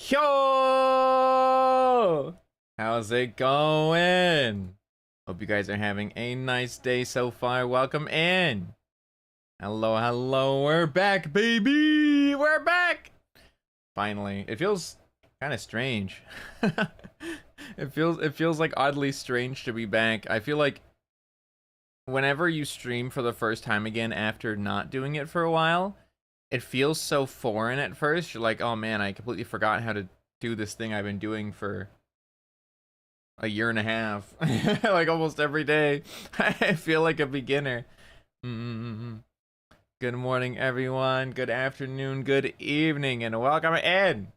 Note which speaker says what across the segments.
Speaker 1: Yo! How's it going? Hope you guys are having a nice day so far. Welcome in. Hello, hello. We're back, baby. We're back. Finally. It feels kind of strange. It feels like oddly strange to be back. I feel like whenever you stream for the first time again after not doing it for a while, it feels so foreign at first. You're like, oh man, I completely forgot how to do this thing I've been doing for a year and a half. Like almost every day. I feel like a beginner. Good morning, everyone. Good afternoon, good evening, and welcome in.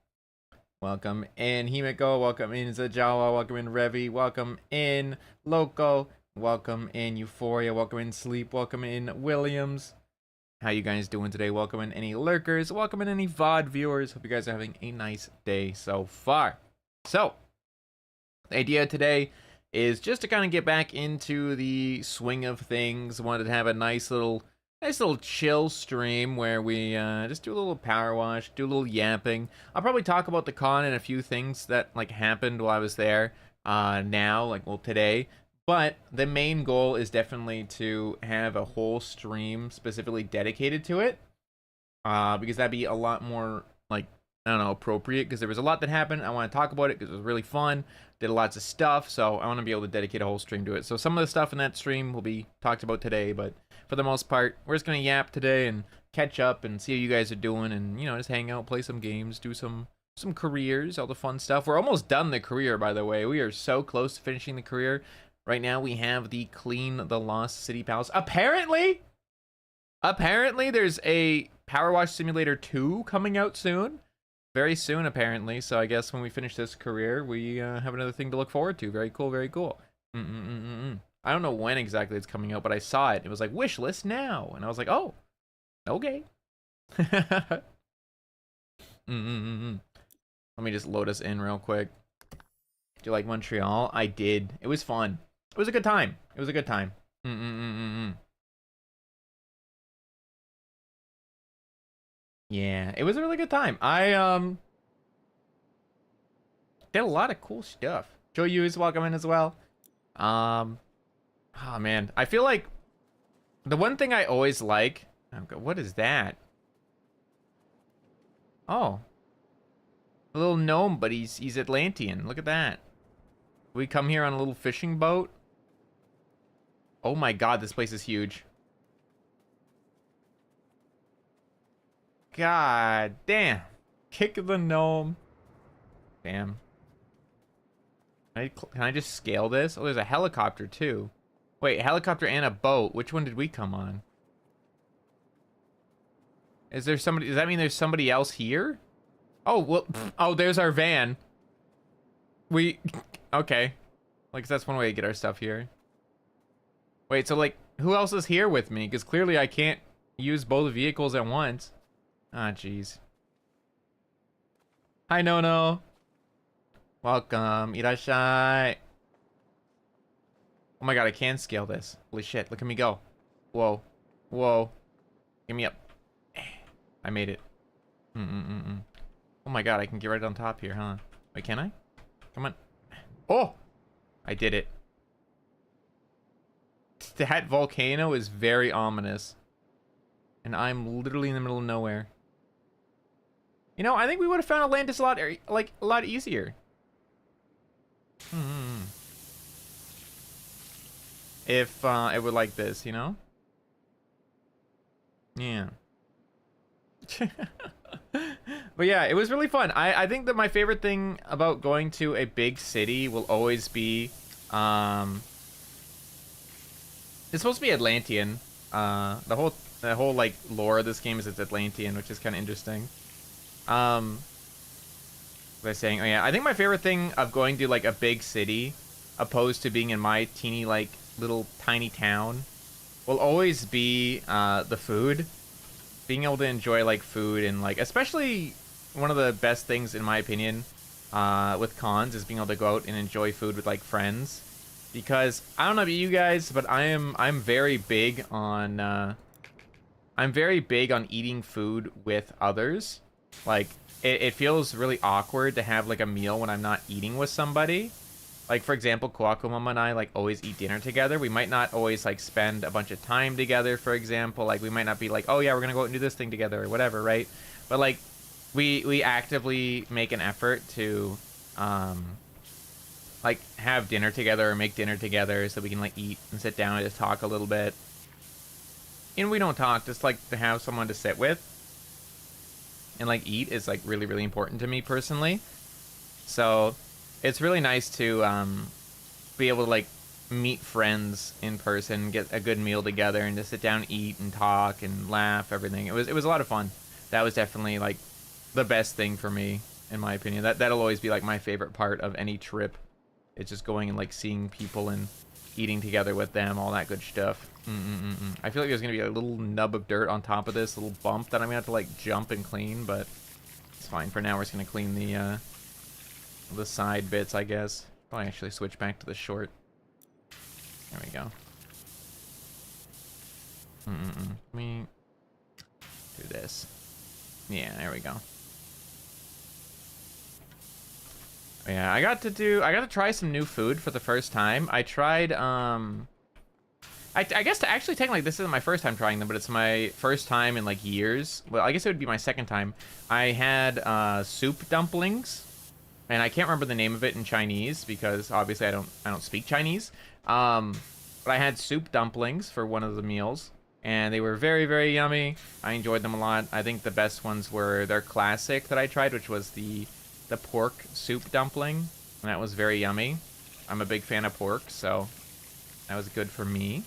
Speaker 1: Welcome in Himeko. Welcome in Zajawa. Welcome in Revi. Welcome in Loco. Welcome in Euphoria. Welcome in Sleep. Welcome in Williams. How you guys doing today? Welcome in any lurkers. Welcome in any VOD viewers. Hope you guys are having a nice day so far. So, the idea today is just to kind of get back into the swing of things. Wanted to have a nice little chill stream where we just do a little power wash, do a little yapping. I'll probably talk about the con and a few things that like happened while I was there today. But the main goal is definitely to have a whole stream specifically dedicated to it. Because that'd be a lot more, like, I don't know, appropriate. Because there was a lot that happened. I want to talk about it because it was really fun. Did lots of stuff. So I want to be able to dedicate a whole stream to it. So some of the stuff in that stream will be talked about today. But for the most part, we're just going to yap today and catch up and see how you guys are doing. And, you know, just hang out, play some games, do some careers, all the fun stuff. We're almost done the career, by the way. We are so close to finishing the career. Right now, we have the Clean the Lost City Palace. Apparently, there's a Powerwash Simulator 2 coming out soon. Very soon, apparently. So I guess when we finish this career, we have another thing to look forward to. Very cool, very cool. I don't know when exactly it's coming out, but I saw it. It was like, wish list now. And I was like, oh, okay. Let me just load us in real quick. Do you like Montreal? I did. It was fun. It was a good time. It was a good time. Yeah, it was a really good time. I did a lot of cool stuff. Joyu is welcome in as well. Oh man, I feel like the one thing I always like. What is that? Oh, a little gnome, but he's Atlantean. Look at that. We come here on a little fishing boat. Oh my god, this place is huge. God damn. Kick the gnome. Damn. Can I just scale this? Oh, there's a helicopter too. Wait, helicopter and a boat. Which one did we come on? Is there somebody? Does that mean there's somebody else here? Oh, well, oh, there's our van. Okay. Like, that's one way to get our stuff here. Wait, so, like, who else is here with me? Because clearly I can't use both vehicles at once. Ah, jeez. Hi, Nono. Welcome. Irashai. Oh my god, I can scale this. Holy shit, look at me go. Whoa. Whoa. Get me up. I made it. Oh my god, I can get right on top here, huh? Wait, can I? Come on. Oh! I did it. That volcano is very ominous. And I'm literally in the middle of nowhere. You know, I think we would have found Atlantis a lot easier. If it were like this, you know? Yeah. But yeah, it was really fun. I think that my favorite thing about going to a big city will always be it's supposed to be Atlantean. The whole like lore of this game is it's Atlantean, which is kind of interesting. What was I saying? Oh yeah, I think my favorite thing of going to like a big city opposed to being in my teeny like little tiny town will always be the food. Being able to enjoy like food and like, especially one of the best things in my opinion with cons is being able to go out and enjoy food with like friends. Because I don't know about you guys, but I'm very big on eating food with others. Like it feels really awkward to have like a meal when I'm not eating with somebody. Like, for example, Kohaku Mama and I, like, always eat dinner together. We might not always, like, spend a bunch of time together, for example. Like, we might not be like, oh, yeah, we're going to go out and do this thing together or whatever, right? But, like, we actively make an effort to, like, have dinner together or make dinner together so we can, like, eat and sit down and just talk a little bit. And we don't talk, just, like, to have someone to sit with and, like, eat is, like, really, really important to me personally. So it's really nice to be able to like meet friends in person, get a good meal together, and just sit down, eat, and talk, and laugh. Everything. It was a lot of fun. That was definitely like the best thing for me, in my opinion. That'll always be like my favorite part of any trip. It's just going and like seeing people and eating together with them, all that good stuff. I feel like there's gonna be a little nub of dirt on top of this, little bump that I'm gonna have to like jump and clean, but it's fine for now. We're just gonna clean the side bits, I guess. Probably actually switch back to the short. There we go. Let me do this. Yeah, there we go. Yeah, I got to try some new food for the first time. I tried, I guess actually technically this isn't my first time trying them, but it's my first time in like years. Well, I guess it would be my second time. I had soup dumplings. And I can't remember the name of it in Chinese because obviously I don't speak Chinese. But I had soup dumplings for one of the meals, and they were very, very yummy. I enjoyed them a lot. I think the best ones were their classic that I tried, which was the pork soup dumpling, and that was very yummy. I'm a big fan of pork, so that was good for me.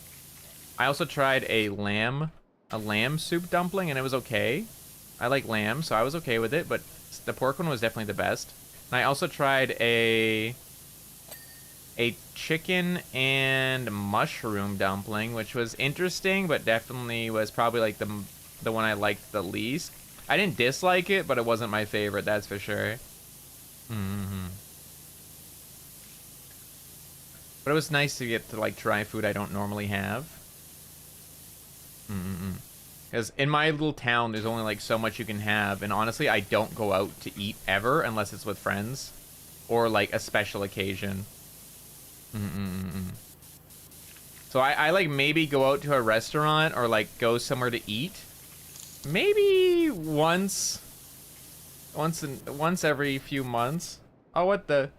Speaker 1: I also tried a lamb soup dumpling, and it was okay. I like lamb, so I was okay with it, but the pork one was definitely the best. And I also tried a chicken and mushroom dumpling, which was interesting, but definitely was probably like the one I liked the least. I didn't dislike it, but it wasn't my favorite, that's for sure. But it was nice to get to like try food I don't normally have. Because in my little town, there's only like so much you can have, and honestly, I don't go out to eat ever unless it's with friends or like a special occasion. So I like maybe go out to a restaurant or like go somewhere to eat, maybe once every few months. Oh, what the?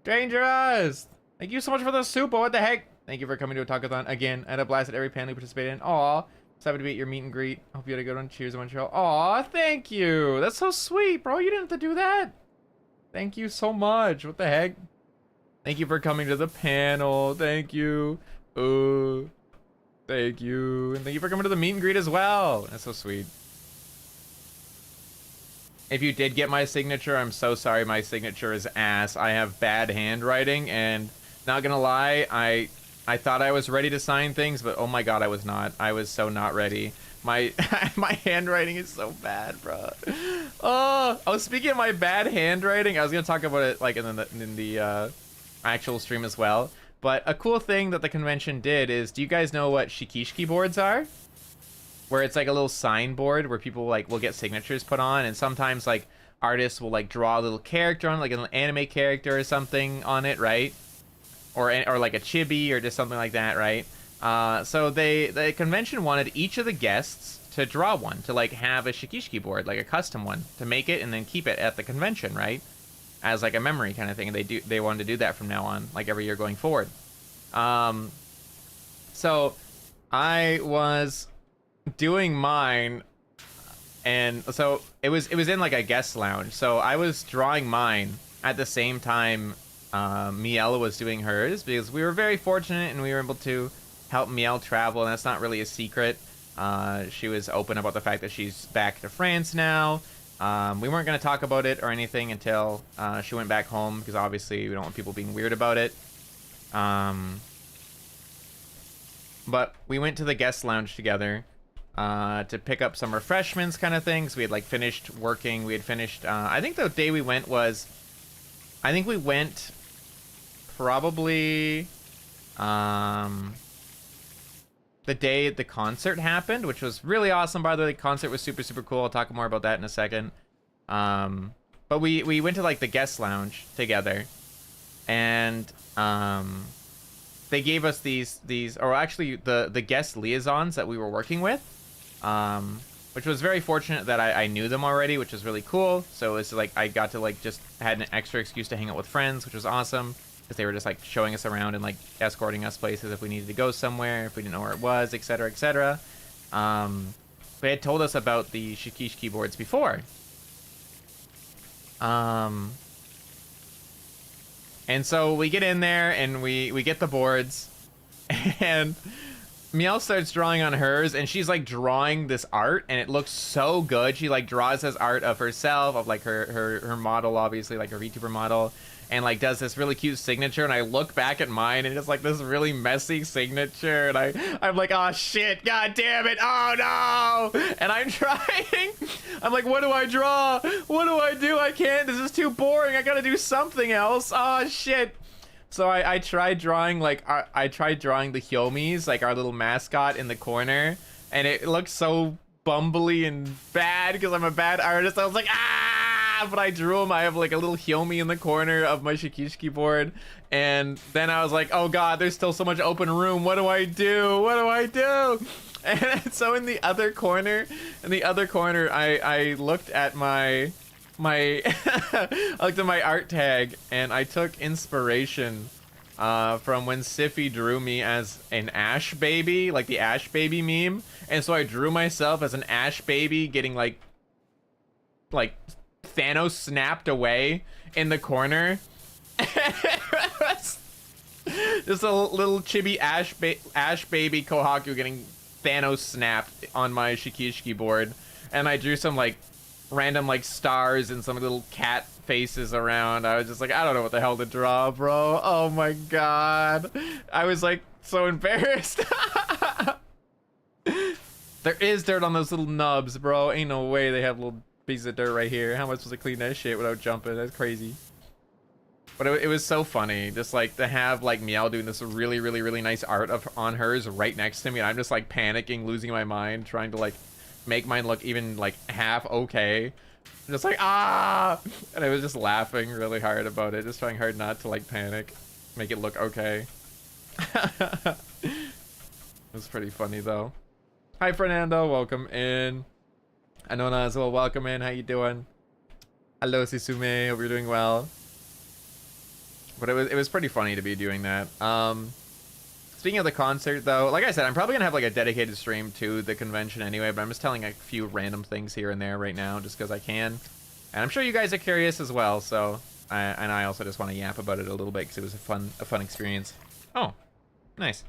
Speaker 1: Dangerous! Thank you so much for the soup. Oh, what the heck? Thank you for coming to a talkathon again. I had a blast at every panel you participated in. Aw. So happy to be at your meet and greet. Hope you had a good one. Cheers in Montreal. Aw, thank you. That's so sweet, bro. You didn't have to do that. Thank you so much. What the heck? Thank you for coming to the panel. Thank you. Thank you. And thank you for coming to the meet and greet as well. That's so sweet. If you did get my signature, I'm so sorry. My signature is ass. I have bad handwriting, and not gonna lie, I thought I was ready to sign things, but oh my god, I was not. I was so not ready. My my handwriting is so bad, bro. Oh, I was speaking of my bad handwriting. I was gonna talk about it like in the actual stream as well. But a cool thing that the convention did is, do you guys know what shikishiki boards are? Where it's like a little signboard where people like will get signatures put on, and sometimes like artists will like draw a little character on, like an anime character or something on it, right? Or like a chibi or just something like that, right? So the convention wanted each of the guests to draw one, to like have a shikishiki board, like a custom one, to make it and then keep it at the convention, right? As like a memory kind of thing. And they wanted to do that from now on, like every year going forward. So I was doing mine, and so it was in like a guest lounge. So I was drawing mine at the same time Miela was doing hers, because we were very fortunate and we were able to help Miel travel, and that's not really a secret. She was open about the fact that she's back to France now. We weren't going to talk about it or anything until she went back home, because obviously we don't want people being weird about it. But we went to the guest lounge together to pick up some refreshments kind of things. We had like finished working. We had finished, I think the day we went was, I think we went probably the day the concert happened, which was really awesome, by the way. The concert was super, super cool. I'll talk more about that in a second. But we went to like the guest lounge together, and they gave us these or actually the guest liaisons that we were working with, which was very fortunate that I knew them already, which was really cool. So it's like I got to like just had an extra excuse to hang out with friends, which was awesome, because they were just like showing us around and like escorting us places if we needed to go somewhere, if we didn't know where it was, etc., etc. They had told us about the Shikishi keyboards before. And so we get in there and we get the boards, and Miel starts drawing on hers, and she's like drawing this art, and it looks so good. She like draws this art of herself, of like her model, obviously like her VTuber model, and like does this really cute signature. And I look back at mine, and it's like this really messy signature, and I'm like, oh shit, god damn it, oh no. And I'm trying, I'm like, what do I draw? What do I do? I can't, this is too boring, I gotta do something else. Oh shit. So I tried drawing like I tried drawing the Hyoumis, like our little mascot in the corner, and it looked so bumbly and bad because I'm a bad artist. I was like, ah, but I drew him. I have like a little Hyoumi in the corner of my Shikishi board, and then I was like, oh god, there's still so much open room. What do I do? What do I do? And so in the other corner, I looked at my I looked at my art tag, and I took inspiration from when Siffy drew me as an Ash baby, like the Ash baby meme. And so I drew myself as an Ash baby getting like Thanos snapped away in the corner. Just a little chibi Ash baby Kohaku getting Thanos snapped on my Shikishi board. And I drew some like random like stars and some little cat faces around. I was just like, I don't know what the hell to draw, bro. Oh my god, I was like so embarrassed. There is dirt on those little nubs, bro. Ain't no way they have little pieces of dirt right here. How am I supposed to clean that shit without jumping? That's crazy. But it was so funny, just like to have like Miel doing this really nice art on hers right next to me, and I'm just like panicking, losing my mind, trying to like make mine look even like half okay. Just like, ah, and I was just laughing really hard about it, just trying hard not to like panic, make it look okay. It was pretty funny though. Hi Fernando, welcome in. Anona as well, welcome in. How you doing? Hello Sisume, hope you're doing well. But it was pretty funny to be doing that. Speaking of the concert, though, like I said, I'm probably going to have like a dedicated stream to the convention anyway, but I'm just telling a few random things here and there right now just because I can. And I'm sure you guys are curious as well, so... and I also just want to yap about it a little bit because it was a fun experience. Oh, nice.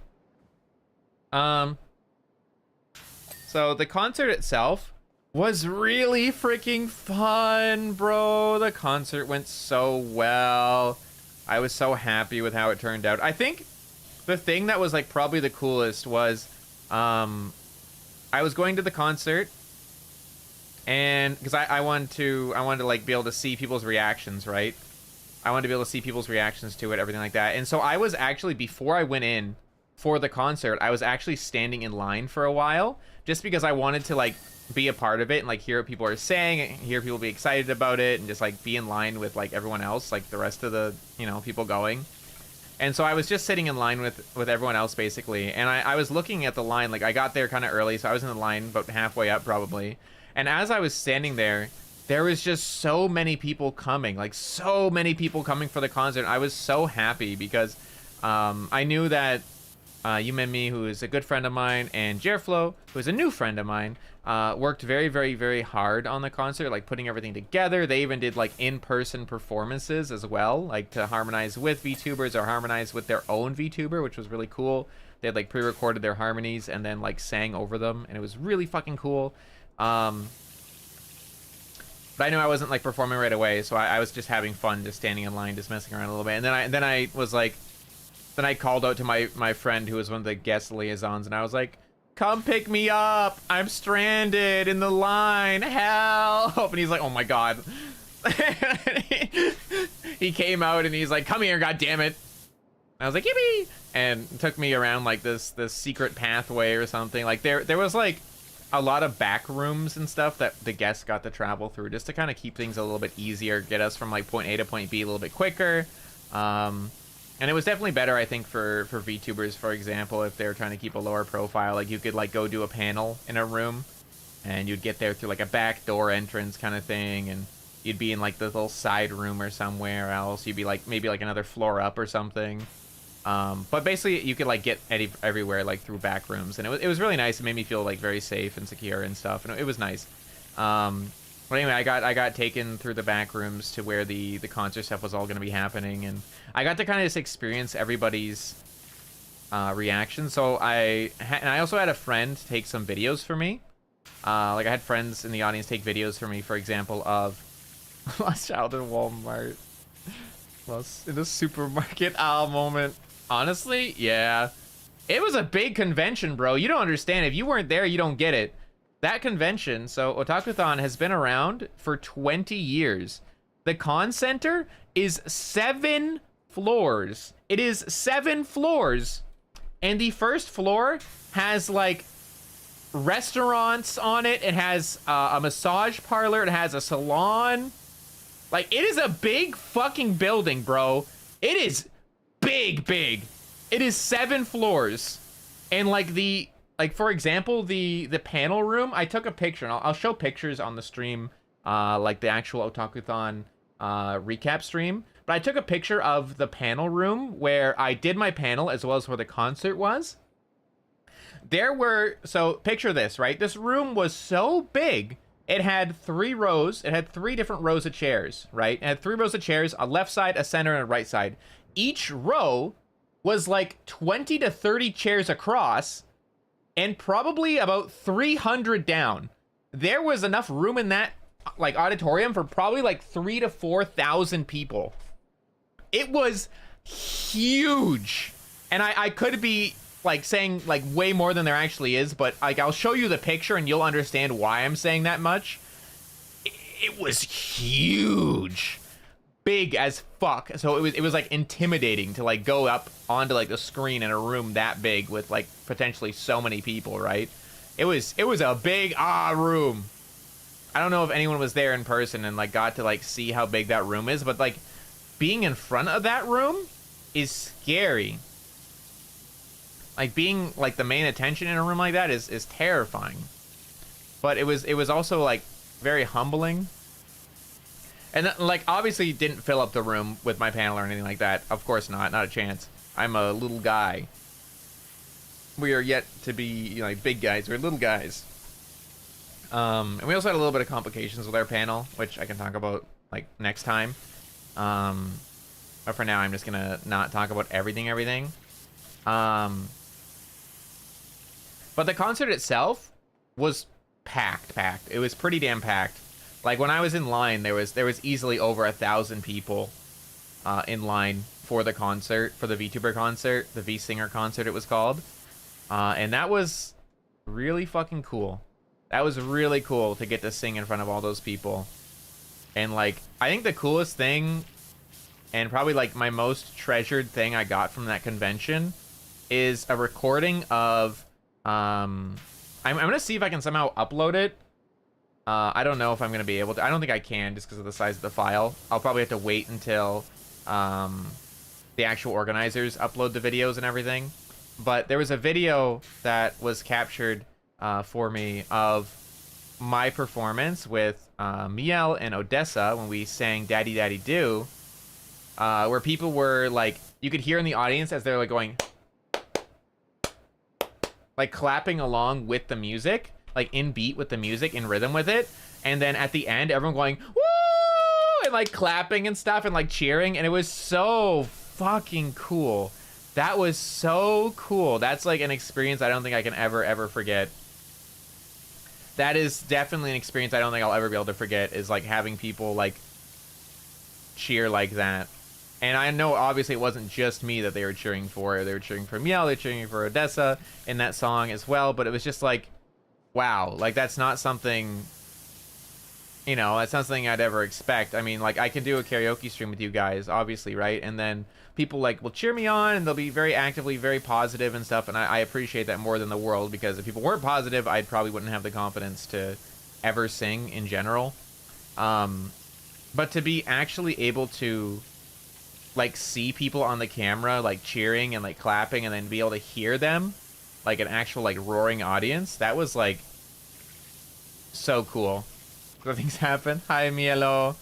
Speaker 1: So the concert itself was really freaking fun, bro. The concert went so well. I was so happy with how it turned out. I think the thing that was like probably the coolest was I was going to the concert, and because I wanted to like be able to see people's reactions, right? I wanted to be able to see people's reactions to it, everything like that. And so I was actually, before I went in for the concert, I was actually standing in line for a while just because I wanted to like be a part of it and like hear what people are saying, and hear people be excited about it, and just like be in line with like everyone else, like the rest of the, you know, people going. And so I was just sitting in line with everyone else basically, and I was looking at the line, like I got there kind of early, so I was in the line about halfway up probably. And as I was standing there, there was just so many people coming, like so many people coming for the concert. I was so happy because I knew that Hyouma and me, who is a good friend of mine, and Jerflo, who is a new friend of mine, worked very hard on the concert, like putting everything together. They even did like in-person performances as well, like to harmonize with VTubers or harmonize with their own VTuber, which was really cool. They had like pre-recorded their harmonies and then like sang over them, and it was really fucking cool. But I knew I wasn't like performing right away, so I was just having fun, just standing in line, just messing around a little bit. And then I was like, then I called out to my friend who was one of the guest liaisons, and I was like, come pick me up, I'm stranded in the line, help. And he's like, oh my god. He came out and he's like, come here, god damn it. And I was like, yippee, and took me around like this secret pathway or something. Like there was like a lot of back rooms and stuff that the guests got to travel through just to kind of keep things a little bit easier, get us from like point A to point B a little bit quicker. And it was definitely better, I think, for VTubers, for example, if they were trying to keep a lower profile. Like, you could, like, go do a panel in a room, and you'd get there through, like, a back door entrance kind of thing, and you'd be in, like, the little side room or somewhere else. You'd be, like, maybe, like, another floor up or something. But basically, you could, like, get everywhere, like, through back rooms. And it was really nice. It made me feel, like, very safe and secure and stuff, and it was nice. But anyway, I got taken through the back rooms to where the concert stuff was all going to be happening, and I got to kind of just experience everybody's reaction. So I also had a friend take some videos for me. Like, I had friends in the audience take videos for me, for example, of Lost Child in Walmart, Lost in a supermarket moment. Honestly, yeah, it was a big convention, bro. You don't understand. If you weren't there, you don't get it. That convention, so Otakuthon, has been around for 20 years. The con center is 7 floors. It is 7 floors. And the first floor has, like, restaurants on it. It has a massage parlor. It has a salon. Like, it is a big fucking building, bro. It is big, big. It is 7 floors. And, like, like, for example, the panel room, I took a picture, and I'll show pictures on the stream, like the actual Otakuthon recap stream. But I took a picture of the panel room where I did my panel, as well as where the concert was. So picture this, right? This room was so big, it had 3 rows. It had 3 different rows of chairs, right? It had 3 rows of chairs, a left side, a center, and a right side. Each row was like 20 to 30 chairs across, and probably about 300 down. There was enough room in that, like, auditorium for probably like 3,000 to 4,000 people. It was huge. And I could be, like, saying, like, way more than there actually is, but, like, I'll show you the picture and you'll understand why I'm saying that much. It was huge. Big as fuck. So it was like intimidating to, like, go up onto, like, the screen in a room that big with, like, potentially so many people, right? It was a big room. I don't know if anyone was there in person and, like, got to, like, see how big that room is, but, like, being in front of that room is scary. Like, being, like, the main attention in a room like that is terrifying. But it was also, like, very humbling. And, like, obviously didn't fill up the room with my panel or anything like that. Of course not a chance. I'm a little guy. We are yet to be, you know, like, big guys. We're little guys. And we also had a little bit of complications with our panel, which I can talk about, like, next time. But for now, I'm just gonna not talk about everything. But the concert itself was packed. It was pretty damn packed. Like, when I was in line, there was easily over 1,000 people in line for the concert, for the VTuber concert, the V-Singer concert it was called. And that was really fucking cool. That was really cool to get to sing in front of all those people. And, like, I think the coolest thing, and probably, like, my most treasured thing I got from that convention, is a recording of, I'm gonna see if I can somehow upload it. I don't know if I'm gonna be able to. I don't think I can, just because of the size of the file. I'll probably have to wait until the actual organizers upload the videos and everything. But there was a video that was captured for me of my performance with Miel and Odessa when we sang Daddy Daddy Do, where people were, like, you could hear in the audience as they're, like, going, like, clapping along with the music, like, in beat with the music, in rhythm with it. And then at the end, everyone going, woo! And, like, clapping and stuff and, like, cheering. And it was so fucking cool. That was so cool. That's, like, an experience I don't think I can ever forget. That is definitely an experience I don't think I'll ever be able to forget, is, like, having people, like, cheer like that. And I know, obviously, it wasn't just me that they were cheering for. They were cheering for Miel, they were cheering for Odessa in that song as well. But it was just like, wow. Like, that's not something you know, that's not something I'd ever expect. I mean, like, I can do a karaoke stream with you guys, obviously, right? And then people, like, will cheer me on, and they'll be very actively very positive and stuff, and I appreciate that more than the world, because if people weren't positive, I probably wouldn't have the confidence to ever sing in general. But to be actually able to, like, see people on the camera, like, cheering and, like, clapping, and then be able to hear them, like, an actual, like, roaring audience, that was, like, so cool. Things happen. Hi, Mielo.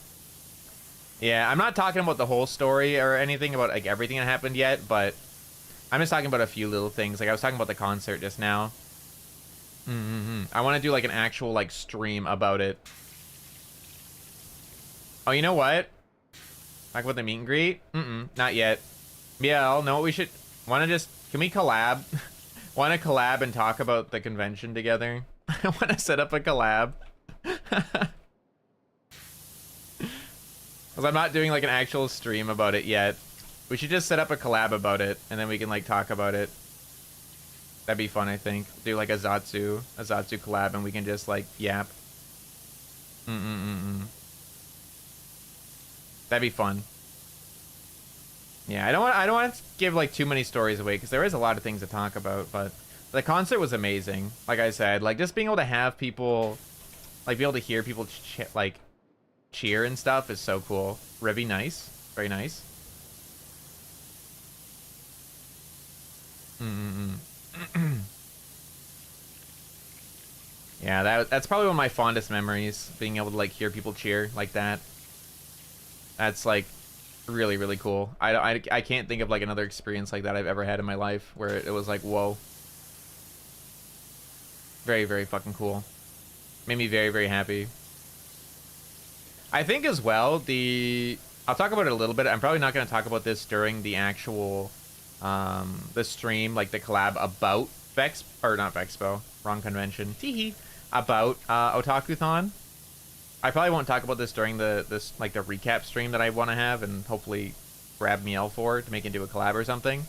Speaker 1: Yeah, I'm not talking about the whole story or anything about, like, everything that happened yet, but I'm just talking about a few little things. Like, I was talking about the concert just now. I want to do, like, an actual, like, stream about it. Oh, you know what? Talk about the meet and greet? Not yet. Yeah, I'll know what we should... Can we collab? Want to collab and talk about the convention together? I want to set up a collab. Because I'm not doing, like, an actual stream about it yet. We should just set up a collab about it, and then we can, like, talk about it. That'd be fun, I think. Do, like, a Zatsu collab, and we can just, like, yap. That'd be fun. Yeah, I don't want to give, like, too many stories away, because there is a lot of things to talk about, but the concert was amazing. Like I said, like, just being able to have people, like, be able to hear people, like, cheer and stuff is so cool. Very nice. Very nice. Yeah, that's probably one of my fondest memories, being able to, like, hear people cheer like that. That's, like, really, really cool. I can't think of, like, another experience like that I've ever had in my life where it was like, whoa. Very, very fucking cool. Made me very, very happy. I think as well, I'll talk about it a little bit. I'm probably not going to talk about this during the actual, the stream, like the collab about not Vexpo, wrong convention. Teehee. About, Otakuthon. I probably won't talk about this during the recap stream that I want to have, and hopefully grab Miel for to make into a collab or something.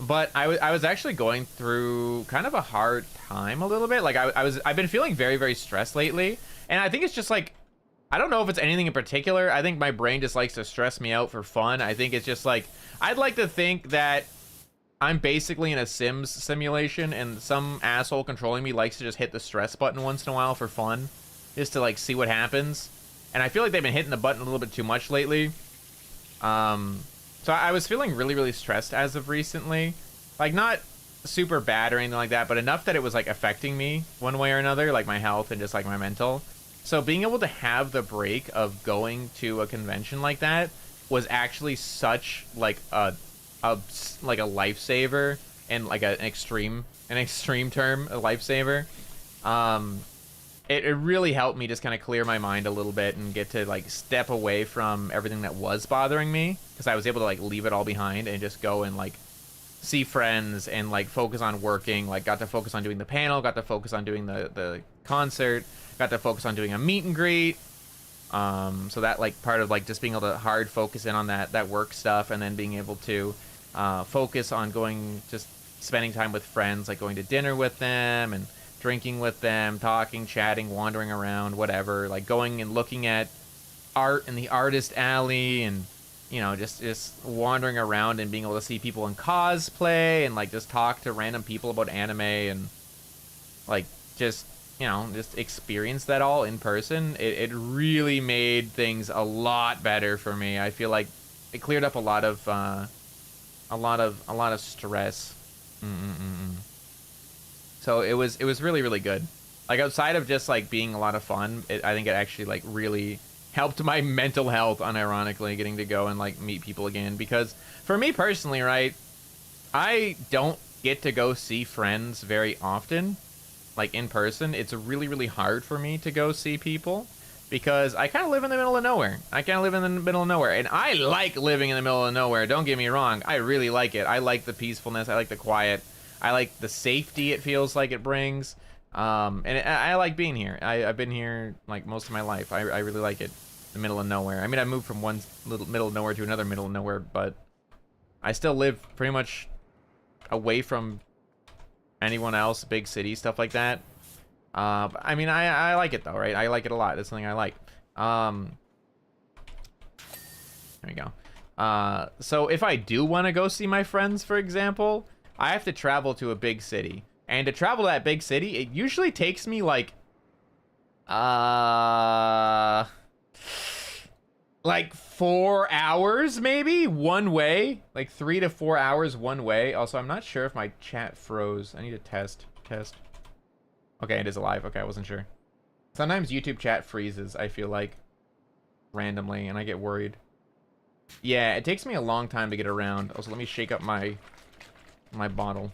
Speaker 1: But I was actually going through kind of a hard time a little bit. Like I've been feeling very, very stressed lately, and I think it's just like, I don't know if it's anything in particular. I think my brain just likes to stress me out for fun. I think it's just like, I'd like to think that I'm basically in a Sims simulation, and some asshole controlling me likes to just hit the stress button once in a while for fun, just to, like, see what happens. And I feel like they've been hitting the button a little bit too much lately. So I was feeling really, really stressed as of recently. Like, not super bad or anything like that, but enough that it was, like, affecting me one way or another, like my health and just, like, my mental. So being able to have the break of going to a convention like that was actually such, like, a lifesaver, and like an extreme term, a lifesaver. It really helped me just kind of clear my mind a little bit and get to, like, step away from everything that was bothering me, because I was able to, like, leave it all behind and just go and, like, see friends and, like, focus on working. Like, got to focus on doing the panel, got to focus on doing the concert, got to focus on doing a meet and greet. So that, like, part of, like, just being able to hard focus in on that work stuff, and then being able to focus on spending time with friends, like going to dinner with them and drinking with them, talking, chatting, wandering around, whatever, like going and looking at art in the artist alley, and, you know, just wandering around and being able to see people in cosplay, and, like, just talk to random people about anime, and, like, just, you know, just experience that all in person. It really made things a lot better for me. I feel like it cleared up a lot of stress. So it was really, really good. Like, outside of just, like, being a lot of fun, I think it actually, like, really helped my mental health, unironically, getting to go and, like, meet people again. Because for me personally, right, I don't get to go see friends very often, like, in person. It's really, really hard for me to go see people, because I kind of live in the middle of nowhere. And I like living in the middle of nowhere. Don't get me wrong. I really like it. I like the peacefulness. I like the quiet. I like the safety it feels like it brings. I like being here. I've been here, like, most of my life. I really like it. The middle of nowhere. I mean, I moved from one little middle of nowhere to another middle of nowhere, but I still live pretty much away from anyone else, big city, stuff like that. But, I mean, I like it though, right? I like it a lot. That's something I like. There we go. So if I do want to go see my friends, for example, I have to travel to a big city. And to travel to that big city, it usually takes me like 4 hours maybe one way, like 3 to 4 hours one way. Also, I'm not sure if my chat froze. I need to test. Okay, it is alive. Okay, I wasn't sure. Sometimes YouTube chat freezes, I feel like, randomly, and I get worried. Yeah, it takes me a long time to get around. Also, let me shake up my bottle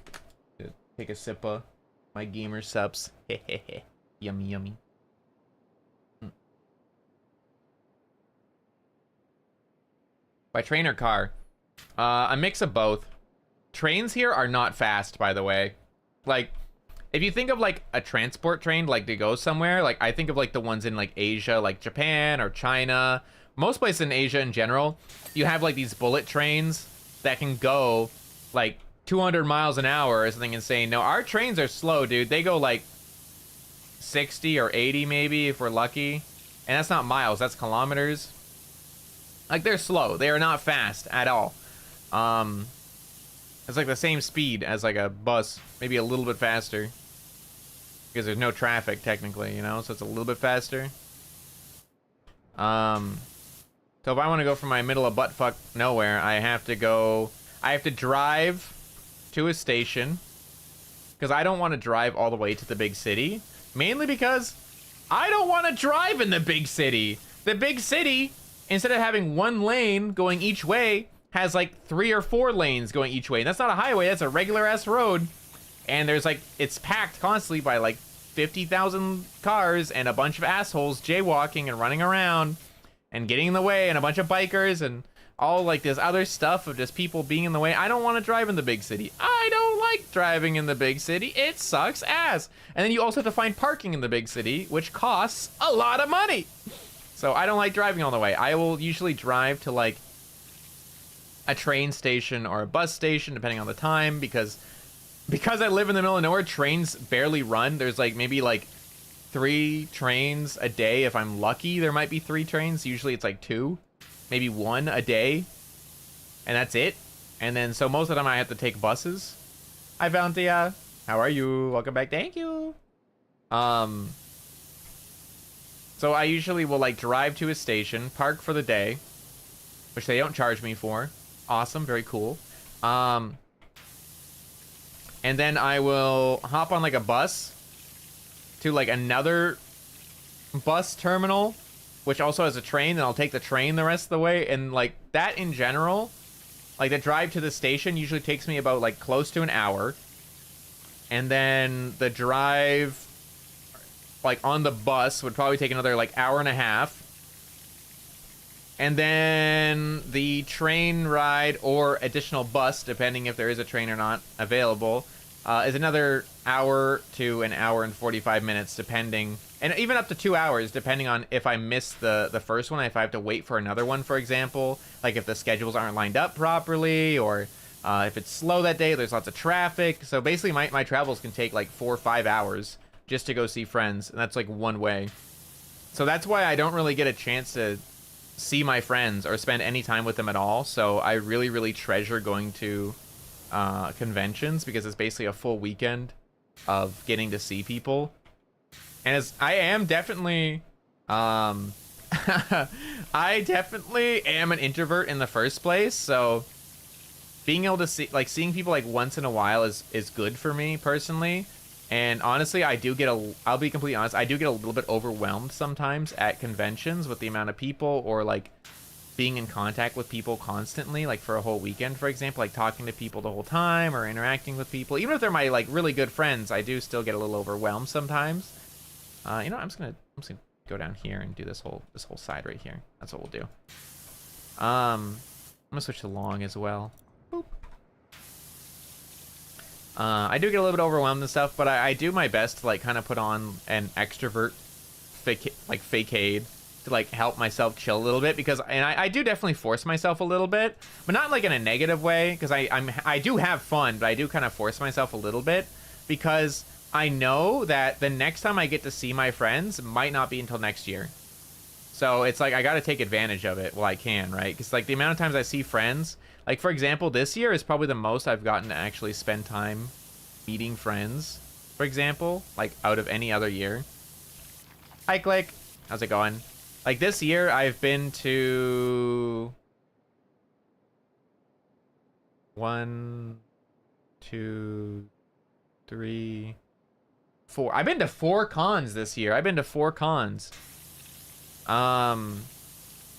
Speaker 1: to take a sip of my GamerSupps. Yummy, yummy. By train or car? A mix of both. Trains here are not fast, by the way. Like, if you think of like a transport train, like to go somewhere, like I think of like the ones in like Asia, like Japan or China. Most places in Asia in general, you have like these bullet trains that can go like 200 miles an hour or something insane. No, our trains are slow, dude. They go like 60 or 80 maybe if we're lucky. And that's not miles, that's kilometers. Like, they're slow. They are not fast at all. It's like the same speed as like a bus, maybe a little bit faster. Because there's no traffic technically, you know, so it's a little bit faster. So if I want to go from my middle of buttfuck nowhere, I have to drive to a station. Because I don't want to drive all the way to the big city. Mainly because I don't want to drive in the big city. The big city, instead of having one lane going each way, has like 3 or 4 lanes going each way. And that's not a highway, that's a regular ass road. And there's like, it's packed constantly by like 50,000 cars and a bunch of assholes jaywalking and running around and getting in the way, and a bunch of bikers and all like this other stuff of just people being in the way. I don't want to drive in the big city. I don't like driving in the big city. It sucks ass. And then you also have to find parking in the big city, which costs a lot of money. So I don't like driving all the way. I will usually drive to like a train station or a bus station, depending on the time, because I live in the middle of nowhere, trains barely run. There's like maybe like 3 trains a day. If I'm lucky, there might be 3 trains. Usually it's like 2, maybe 1 a day, and that's it. And then so most of the time I have to take buses. Hi Valentia, how are you? Welcome back. Thank you. So I usually will like drive to a station, park for the day, which they don't charge me for. Awesome, very cool. And then I will hop on like a bus to like another bus terminal, which also has a train, and I'll take the train the rest of the way. And like that in general, like the drive to the station usually takes me about like close to an hour. And then the drive like on the bus would probably take another like hour and a half. And then the train ride or additional bus, depending if there is a train or not available, is another hour to an hour and 45 minutes, depending, and even up to 2 hours, depending on if I miss the first one, if I have to wait for another one, for example, like if the schedules aren't lined up properly, or if it's slow that day, there's lots of traffic. So basically my travels can take like 4 or 5 hours just to go see friends, and that's like one way. So that's why I don't really get a chance to see my friends or spend any time with them at all. So I really, really treasure going to conventions, because it's basically a full weekend of getting to see people. And as I am definitely I definitely am an introvert in the first place, so being able to see, like, seeing people like once in a while is good for me personally. And honestly, I'll be completely honest, I do get a little bit overwhelmed sometimes at conventions with the amount of people, or like being in contact with people constantly, like for a whole weekend, for example, like talking to people the whole time or interacting with people. Even if they're my like really good friends, I do still get a little overwhelmed sometimes. You know, I'm just gonna go down here and do this whole side right here. That's what we'll do. I'm gonna switch to long as well. Boop. I do get a little bit overwhelmed and stuff, but I do my best to like kind of put on an extrovert facade to like help myself chill a little bit, because I do definitely force myself a little bit, but not like in a negative way, because I do have fun, but I do kind of force myself a little bit, because I know that the next time I get to see my friends might not be until next year. So it's like I got to take advantage of it while I can, right? Because like the amount of times I see friends, like for example, this year is probably the most I've gotten to actually spend time meeting friends, for example, like out of any other year. Hi, Click. How's it going? Like this year, I've been to 1, 2, 3, 4. I've been to 4 cons this year. I've been to 4 cons. I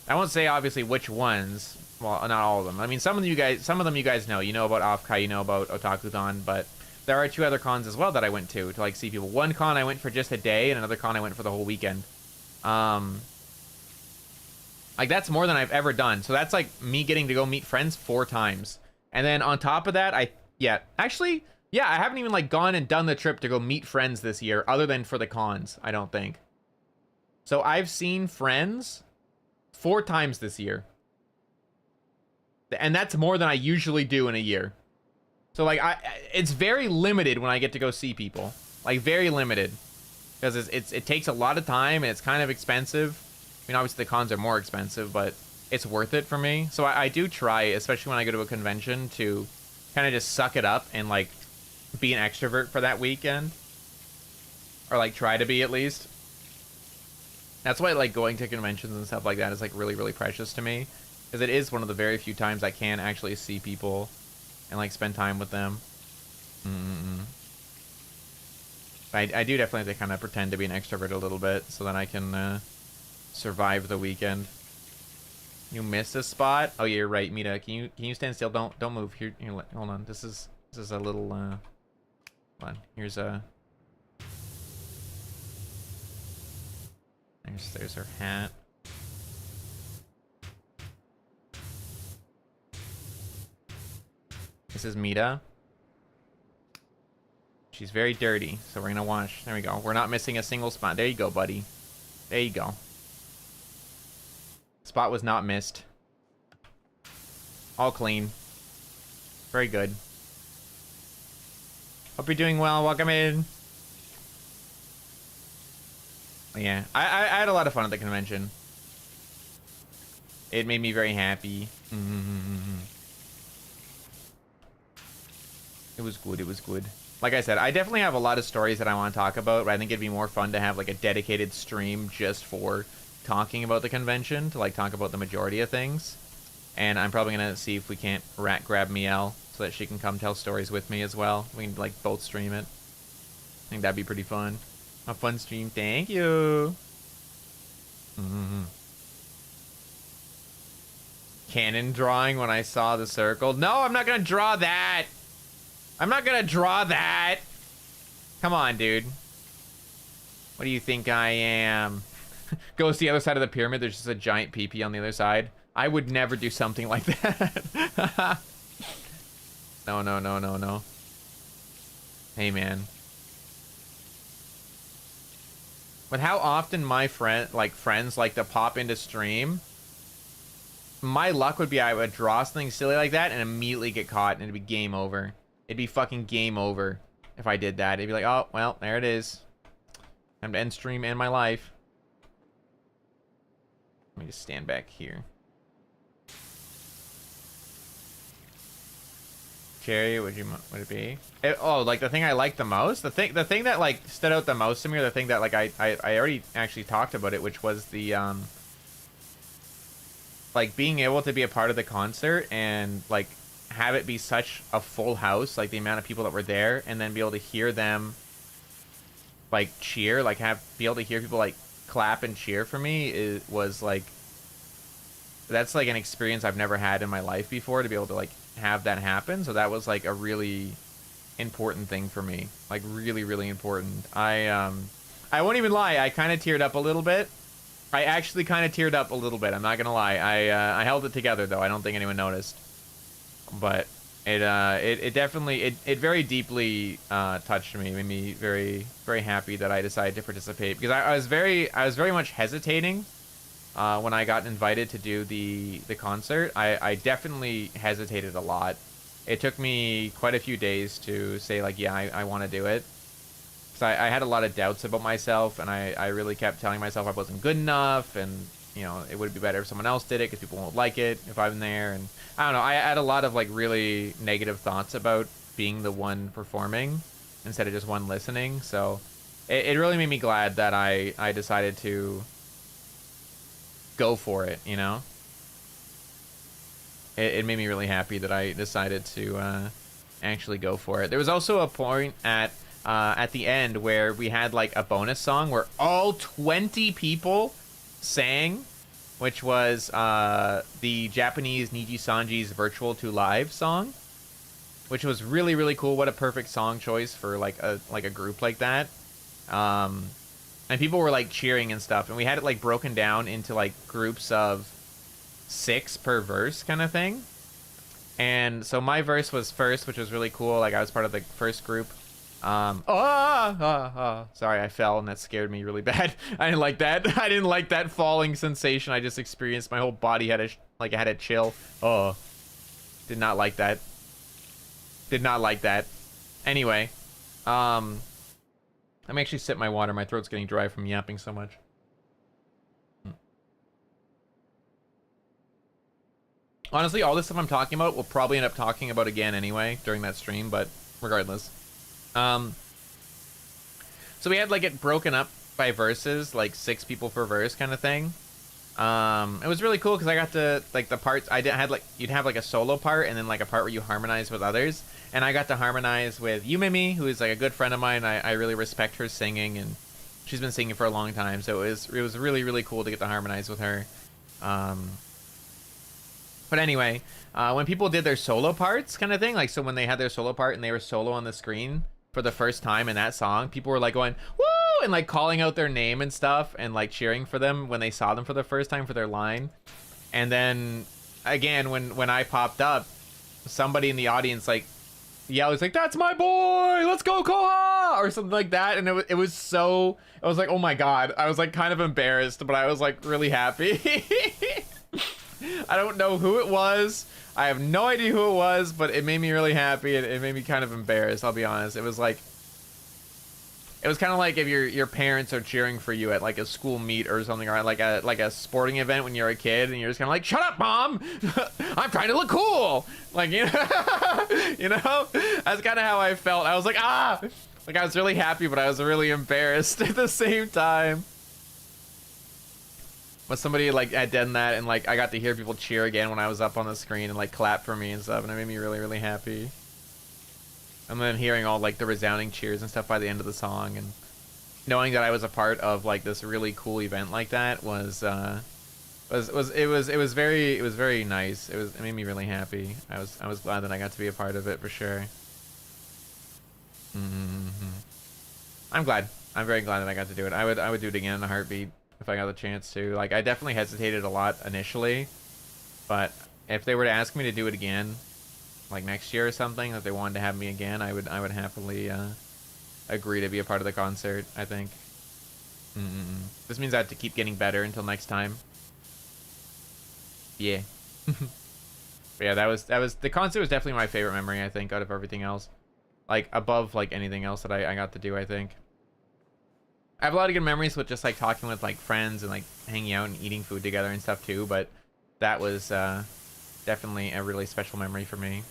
Speaker 1: won't say obviously which ones. Well, not all of them. I mean, some of them you guys know. You know about Offkai, you know about Otakuthon, but there are 2 other cons as well that I went to like see people. One con I went for just a day, and another con I went for the whole weekend. Like that's more than I've ever done. So that's like me getting to go meet friends 4 times. And then on top of that, I haven't even like gone and done the trip to go meet friends this year other than for the cons, I don't think. So I've seen friends 4 times this year. And that's more than I usually do in a year. So like it's very limited when I get to go see people. Like very limited. Because it takes a lot of time and it's kind of expensive. I mean, obviously the cons are more expensive, but it's worth it for me. So I do try, especially when I go to a convention, to kind of just suck it up and like be an extrovert for that weekend. Or like try to be at least. That's why like going to conventions and stuff like that is like really, really precious to me. Because it is one of the very few times I can actually see people and like spend time with them. I do definitely have to kind of pretend to be an extrovert a little bit so that I can survive the weekend. You missed a spot? Oh, yeah, you're right, Mita. Can you stand still? Don't move. Here, hold on. This is a little hold on. Here's a there's her hat. This is Mita. She's very dirty, so we're gonna wash. There we go. We're not missing a single spot. There you go, buddy. There you go. Spot was not missed. All clean. Very good. Hope you're doing well. Welcome in. Yeah, I had a lot of fun at the convention. It made me very happy. It was good. It was good. Like I said, I definitely have a lot of stories that I want to talk about, but I think it'd be more fun to have like a dedicated stream just for talking about the convention, to like talk about the majority of things. And I'm probably gonna see if we can't rat grab Miel so that she can come tell stories with me as well. We can like both stream it. I think that'd be pretty fun. A fun stream. Thank you. Cannon drawing when I saw the circle. No, I'm not gonna draw that. I'm not gonna draw that. Come on, dude. What do you think I am? Goes to the other side of the pyramid. There's just a giant pee-pee on the other side. I would never do something like that. No, no, no, no, no. Hey, man. But how often my friends like to pop into stream, my luck would be I would draw something silly like that and immediately get caught and it'd be game over. It'd be fucking game over if I did that. It'd be like, oh, well, there it is. Time to end stream and my life. Let me just stand back here. Cherry, would it be? Oh, like the thing I liked the most? The thing that like stood out the most to me, or the thing that like I already actually talked about it, which was the like being able to be a part of the concert and like have it be such a full house, like the amount of people that were there, and then be able to hear them like cheer, like be able to hear people like clap and cheer for me was like, that's like an experience I've never had in my life before, to be able to like have that happen. So that was like a really important thing for me, like really, really important. I won't even lie, I kind of teared up a little bit. I actually kind of teared up a little bit, I'm not gonna lie. I held it together though. I don't think anyone noticed, but it definitely it very deeply touched me. It made me very, very happy that I decided to participate, because I was very much hesitating when I got invited to do the concert. I definitely hesitated a lot. It took me quite a few days to say like, yeah, I want to do it. because I had a lot of doubts about myself, and I really kept telling myself I wasn't good enough, and you know, it would be better if someone else did it because people won't like it if I'm there. And I don't know, I had a lot of like really negative thoughts about being the one performing instead of just one listening. So it really made me glad that I decided to go for it, you know? It made me really happy that I decided to actually go for it. There was also a point at the end where we had like a bonus song where all 20 people sang, which was the Japanese Niji Sanji's Virtual to Live song, which was really, really cool. What a perfect song choice for like a group like that. And people were like cheering and stuff, and we had it like broken down into like groups of 6 per verse kind of thing. And so my verse was first, which was really cool. Like I was part of the first group. Sorry, I fell and that scared me really bad. I didn't like that. I didn't like that falling sensation I just experienced. My whole body had a chill. Oh, did not like that. Did not like that. Anyway, let me actually sip my water. My throat's getting dry from yapping so much. Honestly, all this stuff I'm talking about, we'll probably end up talking about again anyway during that stream, but regardless. So we had like it broken up by verses, like 6 people per verse kind of thing. It was really cool because I got to like the parts you'd have like a solo part and then like a part where you harmonize with others, and I got to harmonize with Hyouma, who is like a good friend of mine. I really respect her singing, and she's been singing for a long time, so it was really, really cool to get to harmonize with her. But anyway, when people did their solo parts kind of thing, like so when they had their solo part and they were solo on the screen for the first time in that song, people were like going woo and like calling out their name and stuff and like cheering for them when they saw them for the first time for their line. And then again, when I popped up, somebody in the audience like yelled, like, "That's my boy, let's go Koha," or something like that. And it was so, I was like, oh my god, I was like kind of embarrassed, but I was like really happy. I don't know who it was. I have no idea who it was, but it made me really happy. It made me kind of embarrassed, I'll be honest. It was like, it was kind of like if your parents are cheering for you at like a school meet or something, or like a sporting event when you're a kid, and you're just kind of like, "Shut up, mom! I'm trying to look cool." Like, you know, you know, that's kind of how I felt. I was like, like I was really happy, but I was really embarrassed at the same time. But somebody like had done that, and like I got to hear people cheer again when I was up on the screen and like clap for me and stuff, and it made me really, really happy. And then hearing all like the resounding cheers and stuff by the end of the song, and knowing that I was a part of like this really cool event like that was very nice. It made me really happy. I was glad that I got to be a part of it for sure. I'm glad. I'm very glad that I got to do it. I would do it again in a heartbeat if I got the chance to. Like, I definitely hesitated a lot initially, but if they were to ask me to do it again, like next year or something, if they wanted to have me again, I would happily agree to be a part of the concert, I think. This means I have to keep getting better until next time. Yeah. But yeah, that was the concert was definitely my favorite memory, I think, out of everything else. Like above like anything else that I got to do, I think. I have a lot of good memories with just like talking with like friends and like hanging out and eating food together and stuff too, but that was definitely a really special memory for me.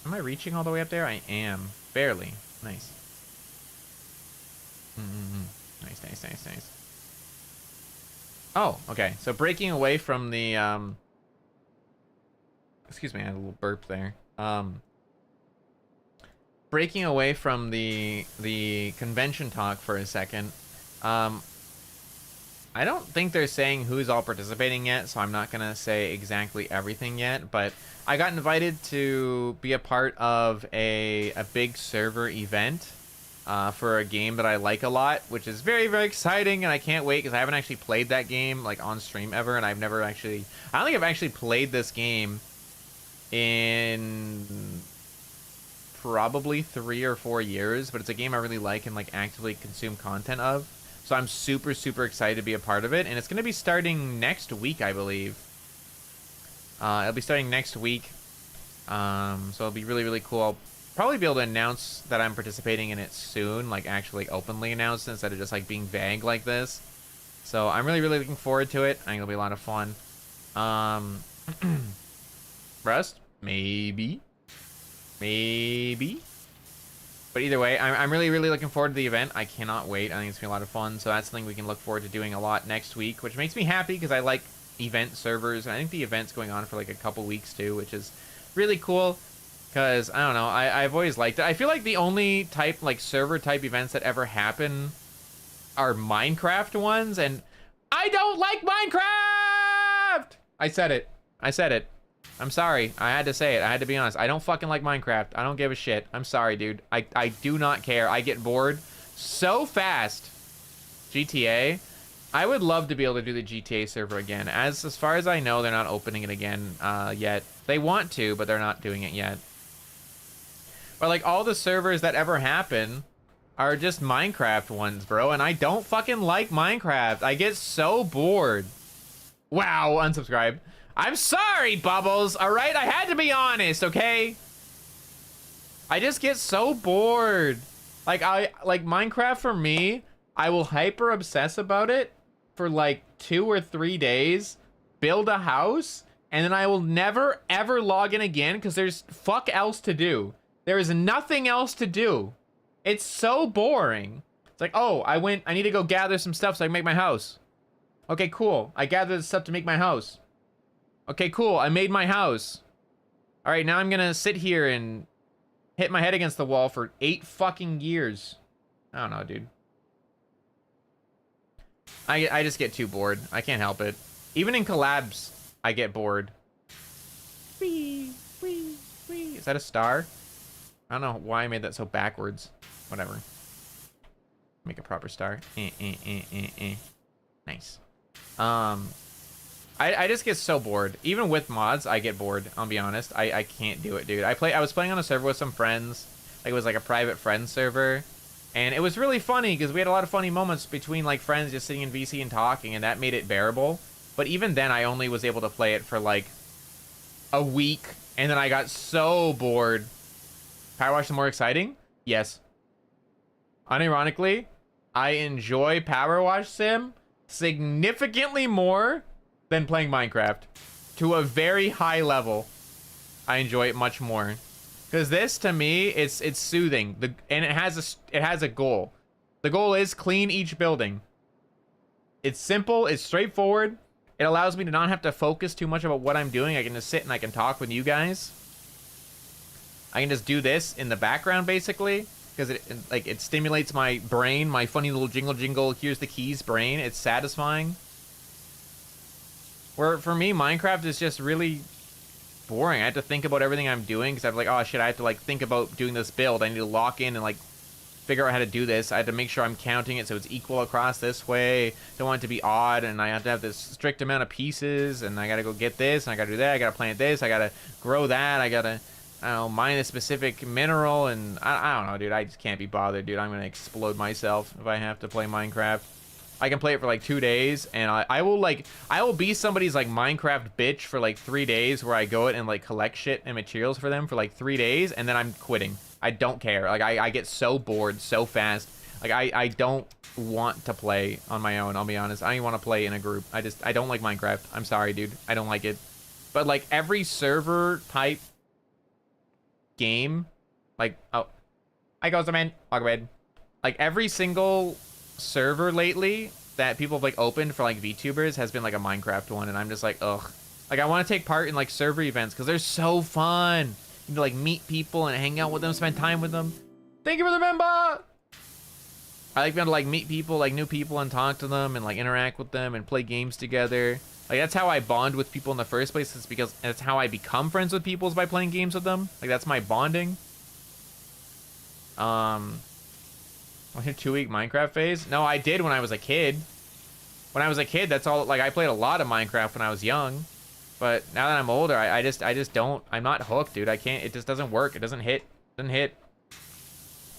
Speaker 1: Am I reaching all the way up there? I am. Barely. Nice. Nice. Oh, okay. So breaking away from the excuse me, I had a little burp there. Breaking away from the convention talk for a second. I don't think they're saying who's all participating yet, so I'm not gonna say exactly everything yet, but I got invited to be a part of a big server event for a game that I like a lot, which is very, very exciting, and I can't wait because I haven't actually played that game like on stream ever, and I've never actually, I don't think I've actually played this game in probably 3 or 4 years, but it's a game I really like and like actively consume content of. So I'm super, super excited to be a part of it, and it's going to be starting next week, I believe. It'll be starting next week, so it'll be really, really cool. probably be able to announce that I'm participating in it soon, like actually openly announce it instead of just like being vague like this. So I'm really, really looking forward to it. I think it'll be a lot of fun. Rust? Maybe. Maybe. But either way, I'm really, really looking forward to the event. I cannot wait. I think it's going to be a lot of fun. So that's something we can look forward to doing a lot next week, which makes me happy because I like event servers. And I think the event's going on for like a couple weeks too, which is really cool. Because, I don't know, I've always liked it. I feel like the only type, like server type events that ever happen are Minecraft ones. And I don't like Minecraft! I said it. I said it. I'm sorry. I had to say it. I had to be honest. I don't fucking like Minecraft. I don't give a shit. I'm sorry, dude. I do not care. I get bored so fast. GTA. I would love to be able to do the GTA server again. As far as I know, they're not opening it again yet. They want to, but they're not doing it yet. But like all the servers that ever happen are just Minecraft ones, bro. And I don't fucking like Minecraft. I get so bored. Wow, unsubscribe. I'm sorry, Bubbles, all right? I had to be honest, okay? I just get so bored. Like, Minecraft for me, I will hyper obsess about it for like 2 or 3 days, build a house, and then I will never, ever log in again because there's fuck else to do. There is nothing else to do. It's so boring. It's like, oh, I need to go gather some stuff so I can make my house. Okay, cool. I gathered the stuff to make my house. Okay, cool. I made my house. All right, now I'm gonna sit here and hit my head against the wall for 8 fucking years. I don't know, dude. I just get too bored. I can't help it. Even in collabs, I get bored. Wee, wee, wee. Is that a star? I don't know why I made that so backwards. Whatever. Make a proper star. Nice. I just get so bored. Even with mods, I get bored. I'll be honest. I can't do it, dude. I was playing on a server with some friends. Like, it was like a private friend server. And it was really funny because we had a lot of funny moments between like friends just sitting in VC and talking, and that made it bearable. But even then, I only was able to play it for like a week, and then I got so bored. Powerwash is more exciting? Yes. Unironically, I enjoy Powerwash Sim significantly more than playing Minecraft. To a very high level. I enjoy it much more. Because this, to me, it's soothing. And it has a goal. The goal is clean each building. It's simple, it's straightforward. It allows me to not have to focus too much about what I'm doing. I can just sit and I can talk with you guys. I can just do this in the background, basically. Because it stimulates my brain, my funny little jingle, here's the keys brain. It's satisfying. Where, for me, Minecraft is just really boring. I have to think about everything I'm doing because I'm like, oh shit, I have to like think about doing this build. I need to lock in and like figure out how to do this. I have to make sure I'm counting it so it's equal across this way. Don't want it to be odd, and I have to have this strict amount of pieces, and I gotta go get this, and I gotta do that, I gotta plant this, I gotta grow that, I gotta, I don't know, mine a specific mineral, and I don't know, dude. I just can't be bothered, dude. I'm gonna explode myself if I have to play Minecraft. I can play it for like 2 days, and I will be somebody's like Minecraft bitch for like 3 days, where I go and like collect shit and materials for them for like 3 days, and then I'm quitting. I don't care. Like I get so bored so fast. Like I don't want to play on my own. I'll be honest. I don't want to play in a group. I don't like Minecraft. I'm sorry, dude. I don't like it. But like every server type game, like, oh, I go man, I'll go ahead. Like every single server lately that people have like opened for like VTubers has been like a Minecraft one, and I'm just like, ugh. Like I want to take part in like server events because they're so fun. You know, like meet people and hang out with them, spend time with them. Thank you for the member. I like being able to like meet people, like new people, and talk to them and like interact with them and play games together. Like that's how I bond with people in the first place. It's because that's how I become friends with people, is by playing games with them. Like that's my bonding. Was it a 2-week Minecraft phase? No, I did when I was a kid. When I was a kid, that's all. Like I played a lot of Minecraft when I was young, but now that I'm older, I just don't. I'm not hooked, dude. I can't. It just doesn't work. It doesn't hit. Doesn't hit.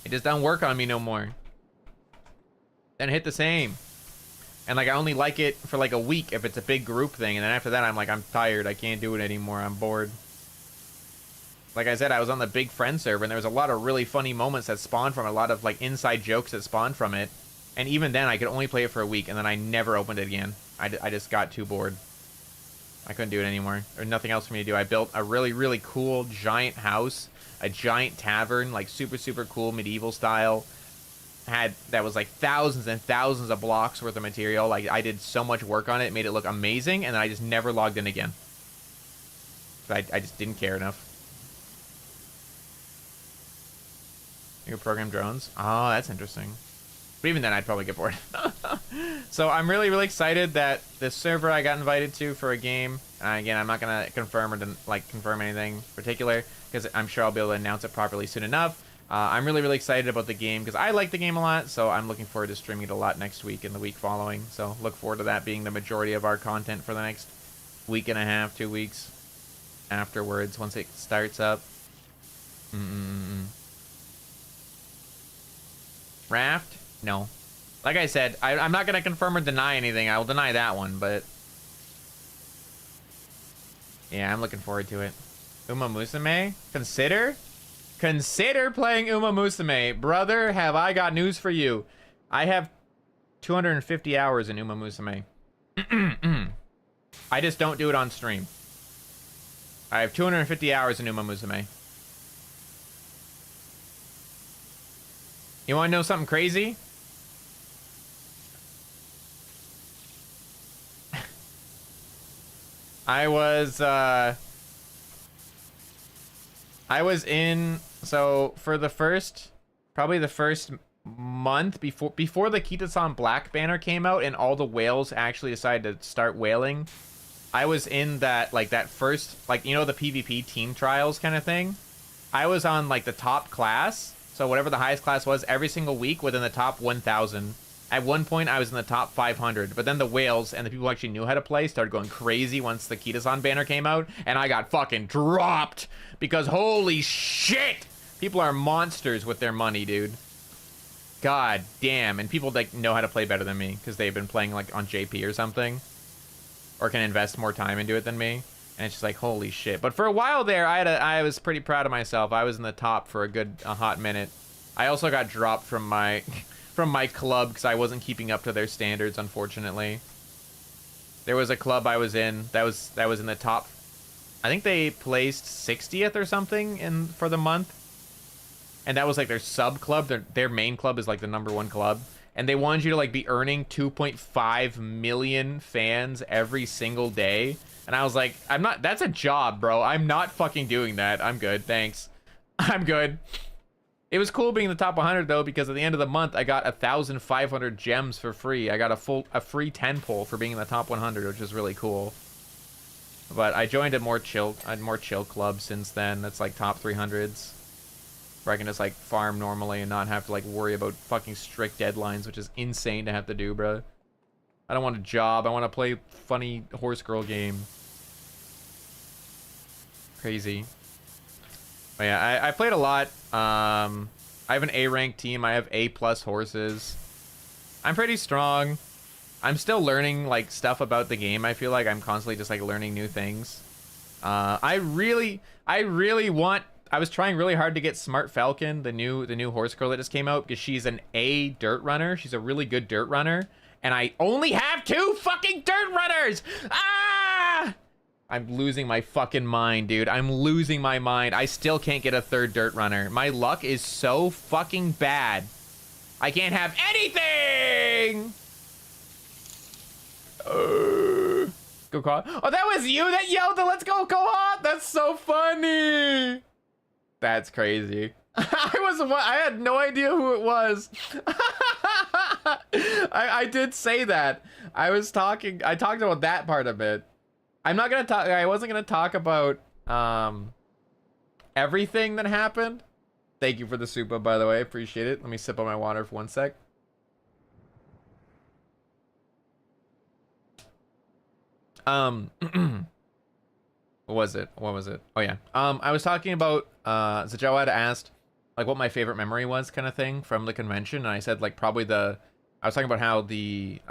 Speaker 1: It just doesn't work on me no more. Doesn't hit the same. And like I only like it for like a week if it's a big group thing, and then after that I'm like, I'm tired. I can't do it anymore. I'm bored. like I said, I was on the big friend server, and there was a lot of really funny moments that spawned from it, a lot of like inside jokes that spawned from it. And even then, I could only play it for a week, and then I never opened it again. I just got too bored. I couldn't do it anymore. There was nothing else for me to do. I built a really, really cool giant house, a giant tavern, like super, super cool medieval style. That was like thousands and thousands of blocks worth of material. Like, I did so much work on it, made it look amazing, and then I just never logged in again. I just didn't care enough. You can program drones? Oh, that's interesting. But even then, I'd probably get bored. So I'm really, really excited that this server I got invited to for a game. Again, I'm not gonna confirm or confirm anything particular because I'm sure I'll be able to announce it properly soon enough. I'm really, really excited about the game because I like the game a lot. So I'm looking forward to streaming it a lot next week and the week following. So look forward to that being the majority of our content for the next week and a half, 2 weeks afterwards once it starts up. Raft? No. Like I said, I'm not going to confirm or deny anything. I will deny that one, but... yeah, I'm looking forward to it. Uma Musume? Consider playing Uma Musume. Brother, have I got news for you. I have 250 hours in Uma Musume. I just don't do it on stream. I have 250 hours in Uma Musume. You want to know something crazy? I was in, so for the first, probably the first month before the Kita-san Black banner came out and all the whales actually decided to start whaling, I was in that, like, that first, like, you know, the PvP team trials kind of thing. I was on, like, the top class, so whatever the highest class was, every single week within the top 1,000. At one point, I was in the top 500, but then the whales and the people who actually knew how to play started going crazy once the Kita-san banner came out, and I got fucking dropped, because holy shit! People are monsters with their money, dude. God damn, and people, like, know how to play better than me, because they've been playing, like, on JP or something, or can invest more time into it than me, and it's just like, holy shit. But for a while there, I was pretty proud of myself. I was in the top for a hot minute. I also got dropped from my... from my club because I wasn't keeping up to their standards, unfortunately. There was a club I was in that was in the top. I think they placed 60th or something for the month, and that was like their sub club. Their main club is like the #1 club, and they wanted you to like be earning 2.5 million fans every single day. And I was like, I'm not. That's a job, bro. I'm not fucking doing that. I'm good, thanks. I'm good. It was cool being in the top 100 though, because at the end of the month I got 1,500 gems for free. I got a free 10 pull for being in the top 100, which is really cool. But I joined a more chill club since then. That's like top 300s, where I can just like farm normally and not have to like worry about fucking strict deadlines, which is insane to have to do, bro. I don't want a job. I want to play funny horse girl game. Crazy. But yeah, I played a lot. I have an A-rank team. I have A+ horses. I'm pretty strong. I'm still learning like stuff about the game. I feel like I'm constantly just like learning new things. I really want. I was trying really hard to get Smart Falcon, the new horse girl that just came out, because she's an A dirt runner. She's a really good dirt runner, and I only have 2 fucking dirt runners. Ah! I'm losing my fucking mind, dude. I'm losing my mind. I still can't get a 3rd dirt runner. My luck is so fucking bad. I can't have anything! Go Kohaku. Oh, that was you that yelled the "Let's go Kohaku"? That's so funny. That's crazy. I had no idea who it was. I did say that. I talked about that part of it. I'm not gonna talk. I wasn't gonna talk about everything that happened. Thank you for the super, by the way. Appreciate it. Let me sip on my water for 1 sec. What was it? Oh yeah. I was talking about Zajawa had asked like what my favorite memory was, kind of thing, from the convention, and I said like probably I was talking about how the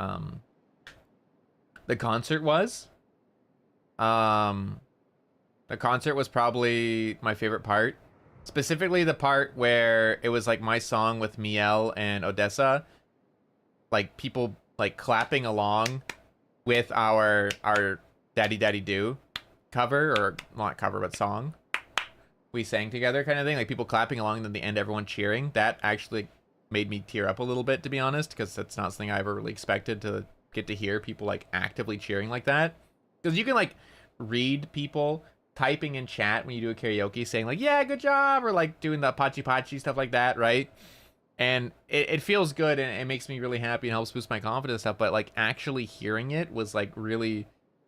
Speaker 1: concert was. The concert was probably my favorite part. Specifically the part where it was like my song with Miel and Odessa. Like people like clapping along with our Daddy Daddy Do cover, or not cover but song. We sang together kind of thing. Like people clapping along and then the end everyone cheering. That actually made me tear up a little bit, to be honest, because that's not something I ever really expected to get to hear people like actively cheering like that. Because you can like read people typing in chat when you do a karaoke saying like, yeah, good job, or like doing the pachi pachi stuff like that, right? And it feels good and it makes me really happy and helps boost my confidence and stuff, but like actually hearing it was like really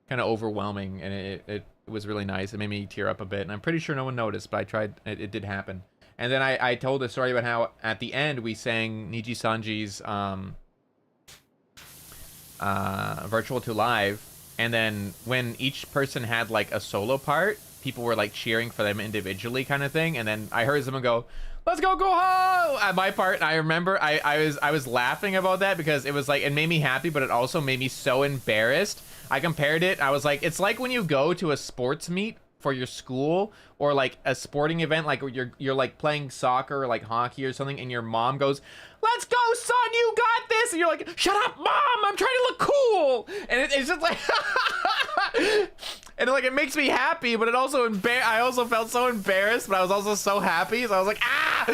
Speaker 1: kind of overwhelming, and it was really nice. It made me tear up a bit, and I'm pretty sure no one noticed, but I tried. It did happen. And then I told a story about how at the end we sang Niji Sanji's Virtual to Live, and then when each person had like a solo part, people were like cheering for them individually kind of thing, and then I heard someone go, let's go Kohaku at my part, and I remember I was laughing about that because it was like, it made me happy, but it also made me so embarrassed. I compared it, I was like, it's like when you go to a sports meet for your school, or like a sporting event, like you're like playing soccer or like hockey or something, and your mom goes, let's go son, you got this, and you're like, shut up mom, I'm trying to look cool, and it's just like and like it makes me happy, but it also I also felt so embarrassed, but I was also so happy, so I was like, ah.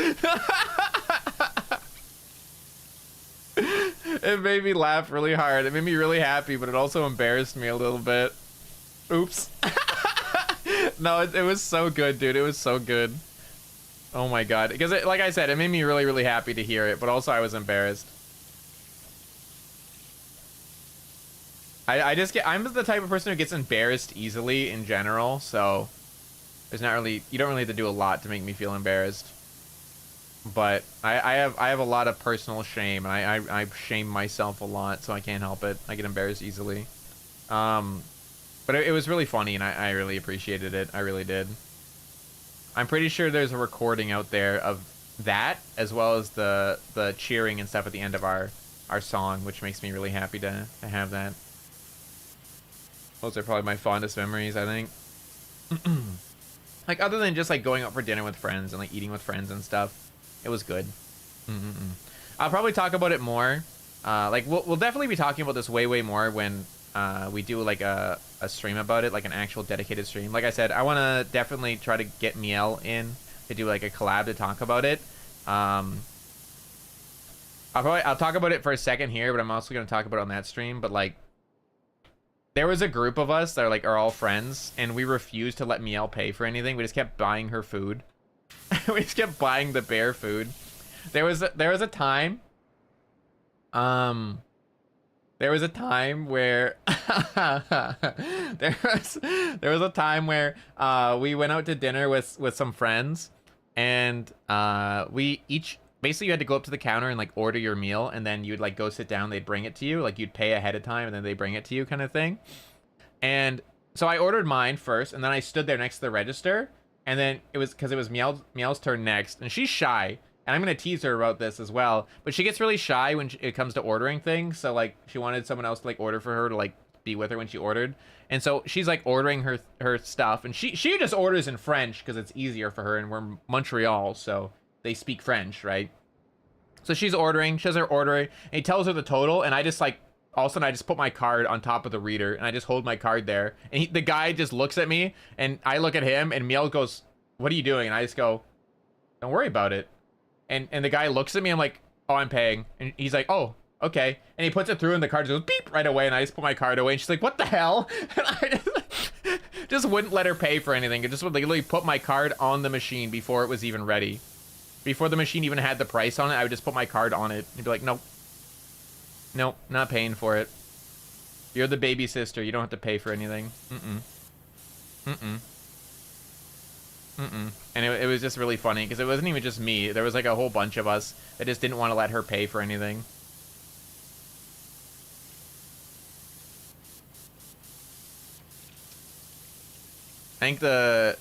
Speaker 1: It made me laugh really hard. It made me really happy, but it also embarrassed me a little bit. Oops. No, it was so good, dude. It was so good. Oh my god. Because like I said, it made me really, really happy to hear it, but also I was embarrassed. I'm the type of person who gets embarrassed easily in general, so there's not really, you don't really have to do a lot to make me feel embarrassed. But I have a lot of personal shame, and I shame myself a lot, so I can't help it. I get embarrassed easily. But it was really funny, and I really appreciated it. I really did. I'm pretty sure there's a recording out there of that, as well as the cheering and stuff at the end of our song, which makes me really happy to have that. Those are probably my fondest memories, I think. Like, other than just like going out for dinner with friends and like eating with friends and stuff, it was good. I'll probably talk about it more. Like we'll definitely be talking about this way more when we do like a stream about it, like an actual dedicated stream. Like I said, I want to definitely try to get Miel in to do like a collab to talk about it. I'll talk about it for a second here, but I'm also going to talk about it on that stream. But like, there was a group of us that are like all friends, and we refused to let Miel pay for anything. We just kept buying her food. We just kept buying the bear food. There was a time there was a time where there was a time where we went out to dinner with some friends, and we each basically, you had to go up to the counter and like order your meal, and then you'd like go sit down, they'd bring it to you, like you'd pay ahead of time and then they bring it to you kind of thing. And so I ordered mine first, and then I stood there next to the register, and then it was because it was Miel's turn next, and she's shy. And I'm going to tease her about this as well. But she gets really shy when it comes to ordering things. So, like, she wanted someone else to, like, order for her to, like, be with her when she ordered. And so she's, like, ordering her stuff. And she just orders in French because it's easier for her. And we're in Montreal, so they speak French, right? So she's ordering. She has her order. And he tells her the total. And I just, like, all of a sudden, I just put my card on top of the reader. And I just hold my card there. And the guy just looks at me. And I look at him. And Miel goes, what are you doing? And I just go, don't worry about it. And the guy looks at me, I'm like, oh, I'm paying. And he's like, oh, okay. And he puts it through, and the card goes beep right away, and I just put my card away, and she's like, what the hell? And I just wouldn't let her pay for anything. It just would literally put my card on the machine before it was even ready. Before the machine even had the price on it, I would just put my card on it. And be like, nope. Nope, not paying for it. You're the baby sister. You don't have to pay for anything. And it was just really funny because it wasn't even just me. There was like a whole bunch of us that just didn't want to let her pay for anything. I think the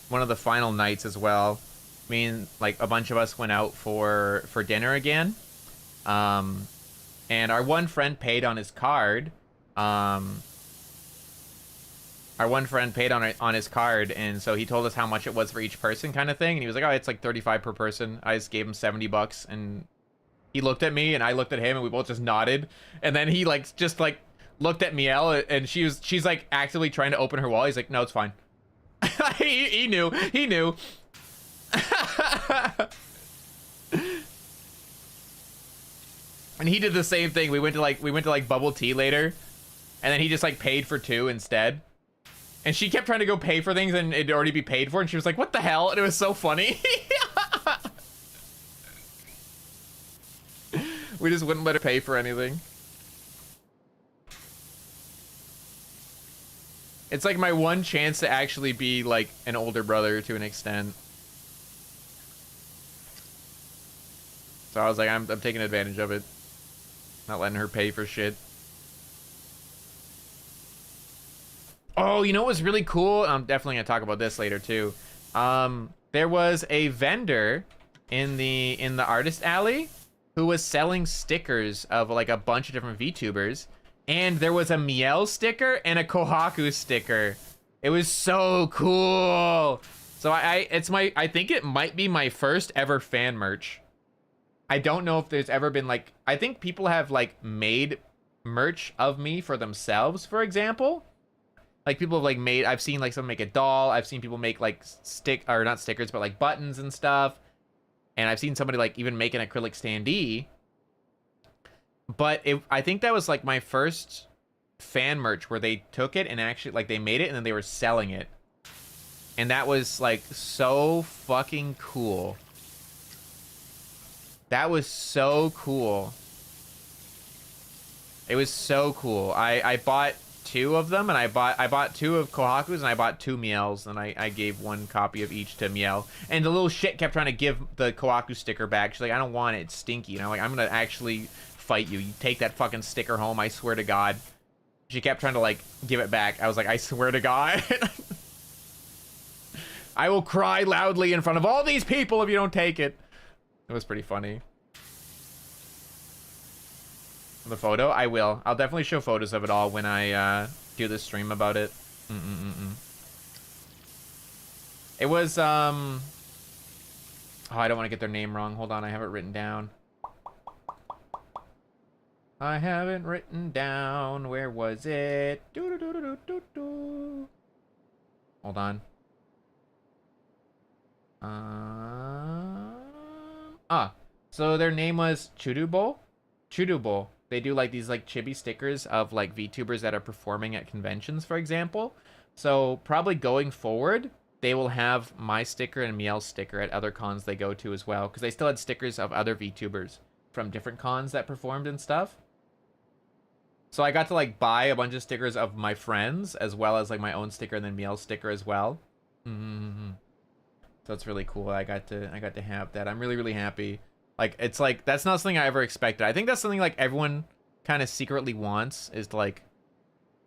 Speaker 1: one of the final nights as well, me and like a bunch of us went out for dinner again. And our one friend paid on his card. our one friend paid on his card, and so he told us how much it was for each person, kind of thing. And he was like, "Oh, it's like 35 per person." I just gave him $70, and he looked at me, and I looked at him, and we both just nodded. And then he like just like looked at Miel, and she's like actively trying to open her wallet. He's like, "No, it's fine." he knew. And he did the same thing. We went to like bubble tea later, and then he just like paid for 2 instead. And she kept trying to go pay for things and it'd already be paid for, and she was like, "What the hell?" And it was so funny. We just wouldn't let her pay for anything. It's like my one chance to actually be like an older brother to an extent. So I was like, I'm taking advantage of it. Not letting her pay for shit. Oh, you know what was really cool? I'm definitely gonna talk about this later too. There was a vendor in the artist alley who was selling stickers of like a bunch of different VTubers, and there was a Miel sticker and a Kohaku sticker. It was so cool. So I think it might be my first ever fan merch. I don't know if there's ever been like, I think people have like made merch of me for themselves, for example. Like people have like made, I've seen like someone make a doll. I've seen people make like not stickers, but like buttons and stuff. And I've seen somebody like even make an acrylic standee. But I think that was like my first fan merch where they took it and actually like they made it and then they were selling it. And that was like so fucking cool. That was so cool. It was so cool. I bought 2 of them, and I bought 2 of Kohaku's, and I bought 2 Miels, and I gave 1 copy of each to Miel. And the little shit kept trying to give the Kohaku sticker back. She's like, "I don't want it, it's stinky." And I'm like, "I'm gonna actually fight you. You take that fucking sticker home, I swear to God." She kept trying to like give it back. I was like, "I swear to God." "I will cry loudly in front of all these people if you don't take it." It was pretty funny. The photo? I will. I'll definitely show photos of it all when I do the stream about it. It was, oh, I don't want to get their name wrong. Hold on, I have it written down. I have it written down. Where was it? Hold on. So their name was Chudubo. They do like these like chibi stickers of like VTubers that are performing at conventions, for example. So probably going forward, they will have my sticker and Miel's sticker at other cons they go to as well, because they still had stickers of other VTubers from different cons that performed and stuff. So I got to like buy a bunch of stickers of my friends as well as like my own sticker and then Miel's sticker as well. So it's really cool. I got to have that. I'm really happy. Like, it's like, that's not something I ever expected. I think that's something like everyone kind of secretly wants, is to like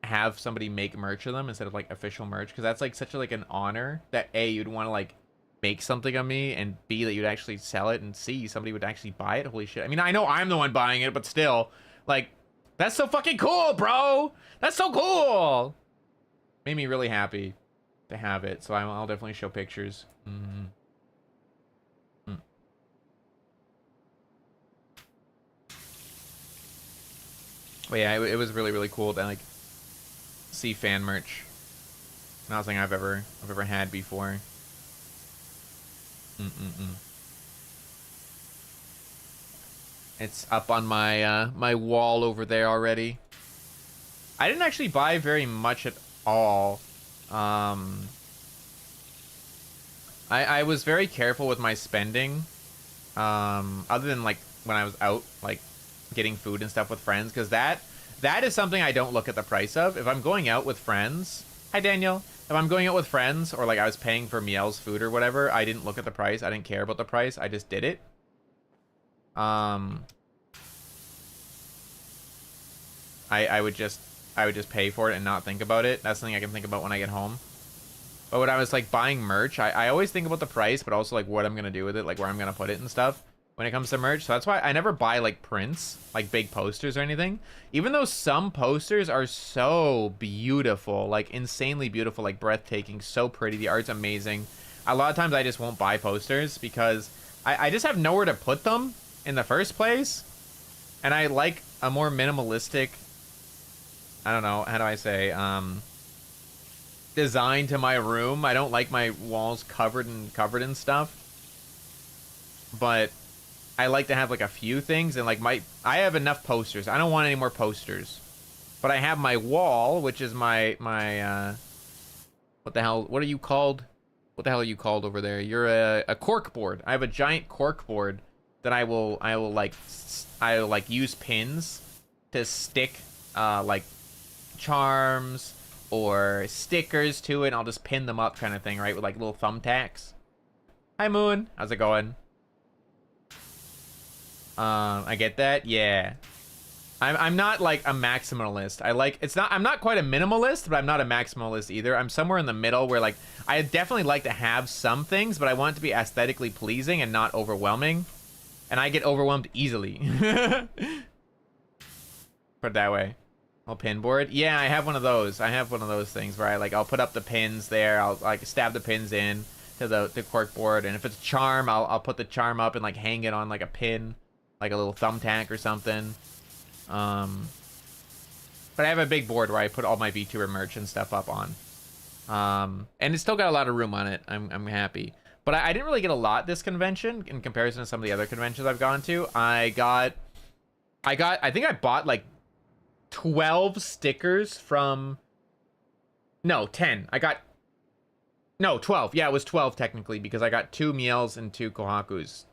Speaker 1: have somebody make merch of them instead of like official merch, because that's like such a, like an honor that A, you'd want to like make something of me, and B, that you'd actually sell it, and C, somebody would actually buy it. Holy shit. I mean, I know I'm the one buying it, but still, like, that's so fucking cool, bro. That's so cool. Made me really happy to have it, so I'll definitely show pictures. But yeah, it was really cool to like see fan merch. Not something I've ever had before. It's up on my my wall over there already. I didn't actually buy very much at all. I was very careful with my spending. Other than like when I was out, like getting food and stuff with friends, because that is something I don't look at the price of. If I'm going out with friends, hi Daniel, if I'm going out with friends, or like I was paying for Miel's food or whatever, I didn't look at the price. I didn't care about the price. I just did it. I would just pay for it and not think about it. That's something I can think about when I get home. But when I was like buying merch, I always think about the price, but also like what I'm gonna do with it, like where I'm gonna put it and stuff. when it comes to merch. So that's why I never buy like prints, like big posters or anything. Even though some posters are so beautiful, like insanely beautiful, like breathtaking, so pretty. The art's amazing. A lot of times I just won't buy posters because I just have nowhere to put them in the first place. And I like a more minimalistic, I don't know, how do I say, design to my room. I don't like my walls covered in stuff. But I like to have like a few things, and like I have enough posters. I don't want any more posters. But I have my wall, which is my what the hell? What are you called? What the hell are you called over there? You're a cork board. I have a giant cork board that I will use pins to stick like charms or stickers to it, and I'll just pin them up kind of thing, right? With like little thumbtacks. Hi Moon, how's it going? I get that. Yeah. I'm not like a maximalist. I'm not quite a minimalist, but I'm not a maximalist either. I'm somewhere in the middle where like I definitely like to have some things, but I want it to be aesthetically pleasing and not overwhelming. And I get overwhelmed easily. Put it that way. Oh, pin board? Yeah, I have one of those. I have one of those things where I'll put up the pins there. I'll like stab the pins in to the cork board, and if it's a charm, I'll put the charm up and like hang it on like a pin, like a little thumbtack or something. But I have a big board where I put all my VTuber merch and stuff up on. And it's still got a lot of room on it. I'm happy. But I didn't really get a lot this convention in comparison to some of the other conventions I've gone to. I think I bought like 12 stickers from... No, 10. 12. Yeah, it was 12 technically, because I got 2 meals and 2 Kohakus.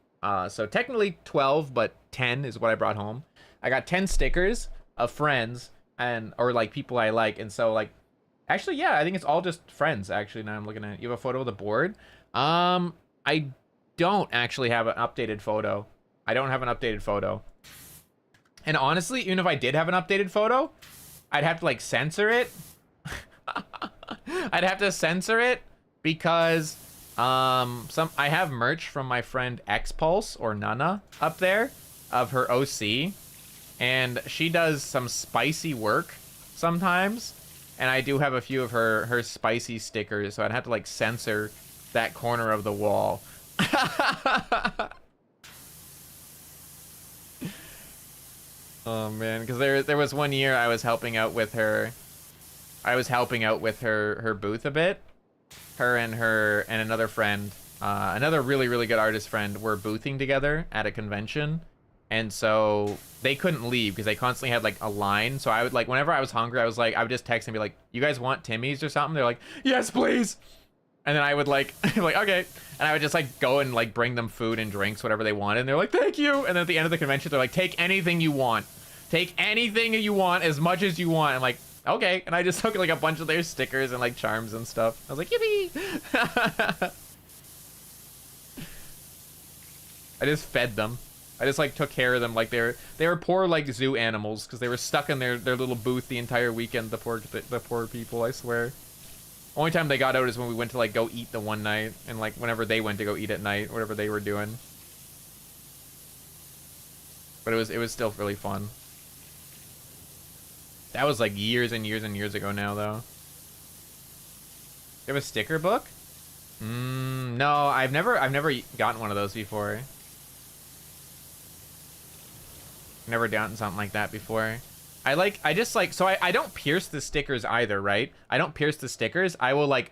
Speaker 1: So technically 12, but 10 is what I brought home. I got 10 stickers of friends or like people I like. And so like, actually, yeah, I think it's all just friends. Actually, now I'm looking at it. You have a photo of the board? I don't actually have an updated photo. I don't have an updated photo. And honestly, even if I did have an updated photo, I'd have to like censor it. I'd have to censor it because I have merch from my friend Xpulse or Nana up there of her OC, and she does some spicy work sometimes, and I do have a few of her spicy stickers, so I'd have to like censor that corner of the wall. Oh man, because there was one year I was helping out with her. I was helping out with her booth a bit. Her and another friend, another really good artist friend, were boothing together at a convention, and so they couldn't leave because they constantly had like a line. So I would like, whenever I was hungry, I would just text and be like, "You guys want Timmy's or something?" They're like, "Yes, please." And then I would like, like, okay. And I would just like go and like bring them food and drinks, whatever they wanted. And they're like, "Thank you." And then at the end of the convention, they're like, "Take anything you want. Take anything you want, as much as you want." I'm like, okay. And I just took like a bunch of their stickers and like charms and stuff. I was like, yippee. I just fed them. I just like took care of them like they were poor like zoo animals because they were stuck in their little booth the entire weekend. The poor people, I swear. Only time they got out is when we went to like go eat the one night, and like whenever they went to go eat at night, whatever they were doing. But it was still really fun. That was like years and years and years ago now, though. You have a sticker book? No, I've never gotten one of those before. Never gotten something like that before. So I don't pierce the stickers either, right? I don't pierce the stickers. I will like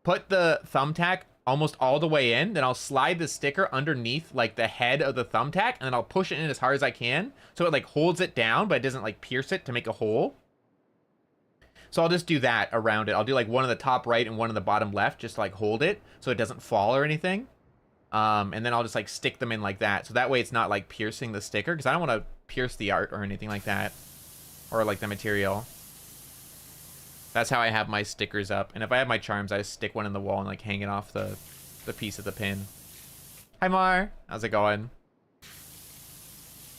Speaker 1: put the thumbtack almost all the way in, then I'll slide the sticker underneath like the head of the thumbtack, and then I'll push it in as hard as I can so it like holds it down, but it doesn't like pierce it to make a hole. So I'll just do that around it. I'll do like one in the top right and one in the bottom left, just to like hold it so it doesn't fall or anything. And then I'll just like stick them in like that, so that way it's not like piercing the sticker, because I don't want to pierce the art or anything like that, or like the material. That's how I have my stickers up. And if I have my charms, I just stick one in the wall and like hang it off the piece of the pin. Hi Mar, how's it going?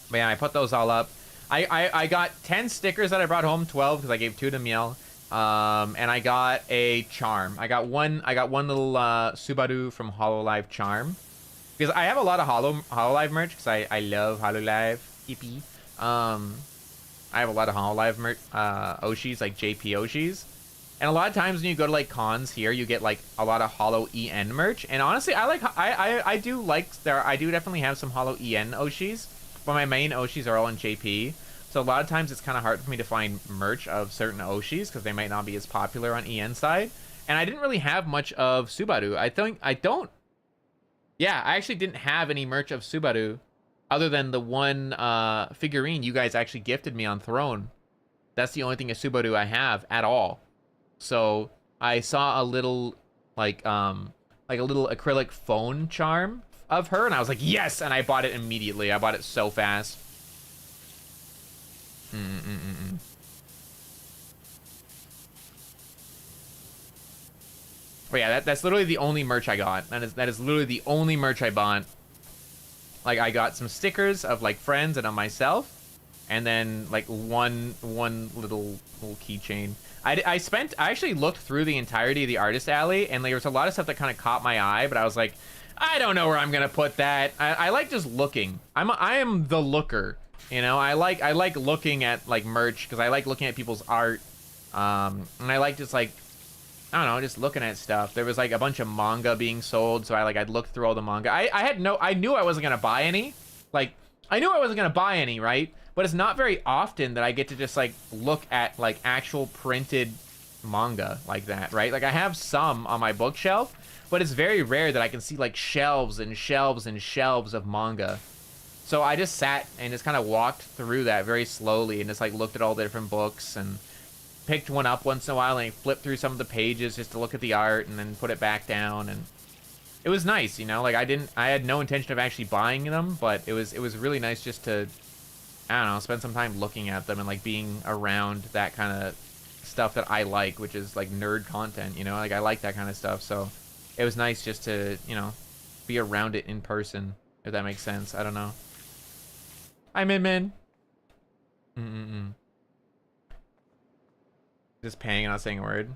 Speaker 1: But yeah, I put those all up. I got 10 stickers that I brought home, 12 because I gave 2 to Miel. And I got a charm. I got one little Subaru from Hololive charm. because I have a lot of Hololive merch because I love Hololive. Yippee. I have a lot of Hololive merch, Oshis, like JP Oshis. And a lot of times when you go to like cons here, you get like a lot of Holo EN merch. And honestly, I do definitely have some Holo EN Oshis, but my main Oshis are all in JP. So a lot of times it's kind of hard for me to find merch of certain Oshis because they might not be as popular on EN side. And I didn't really have much of Subaru. Yeah, I actually didn't have any merch of Subaru other than the one figurine you guys actually gifted me on Throne. That's the only thing of Subaru I have at all. So I saw a little like a little acrylic phone charm of her, and I was like, yes, and I bought it immediately. I bought it so fast. But yeah, that's literally the only merch I got. That is literally the only merch I bought. Like, I got some stickers of like friends and of myself, and then like one little keychain. I actually looked through the entirety of the artist alley, and there was a lot of stuff that kind of caught my eye, but I was like, I don't know where I'm gonna put that. I like just looking. I am the looker, you know. I like looking at like merch because I like looking at people's art, and I like just like, I don't know, just looking at stuff. There was like a bunch of manga being sold, so I'd look through all the manga. I knew I wasn't gonna buy any. Like, I knew I wasn't gonna buy any, right? But it's not very often that I get to just like look at like actual printed manga like that, right? Like, I have some on my bookshelf, but it's very rare that I can see like shelves and shelves and shelves of manga. So I just sat and just kind of walked through that very slowly and just like looked at all the different books and picked one up once in a while and flipped through some of the pages just to look at the art and then put it back down. And it was nice, you know. Like, I had no intention of actually buying them, but it was really nice just to, I don't know, spend some time looking at them and like being around that kind of stuff that I like, which is like nerd content, you know. Like, I like that kind of stuff, so it was nice just to, you know, be around it in person, if that makes sense. I don't know. Hi, Min. Just paying and not saying a word.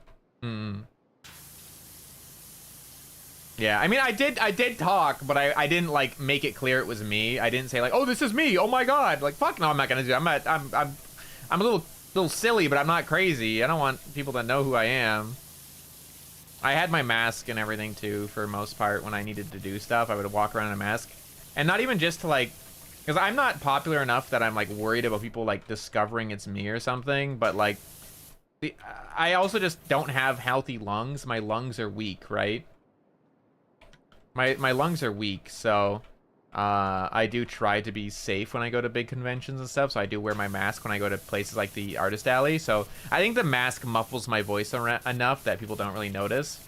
Speaker 1: Yeah, I mean, I did talk, but I didn't like make it clear it was me. I didn't say like, oh, this is me. Oh my god. Like, fuck no, I'm not gonna do it. I'm a little silly, but I'm not crazy. I don't want people to know who I am. I had my mask and everything too for most part. When I needed to do stuff, I would walk around in a mask, and not even just to like, because I'm not popular enough that I'm like worried about people like discovering it's me or something. But like, I also just don't have healthy lungs. My lungs are weak, right? My lungs are weak, so I do try to be safe when I go to big conventions and stuff, so I do wear my mask when I go to places like the artist alley. So I think the mask muffles my voice enough that people don't really notice.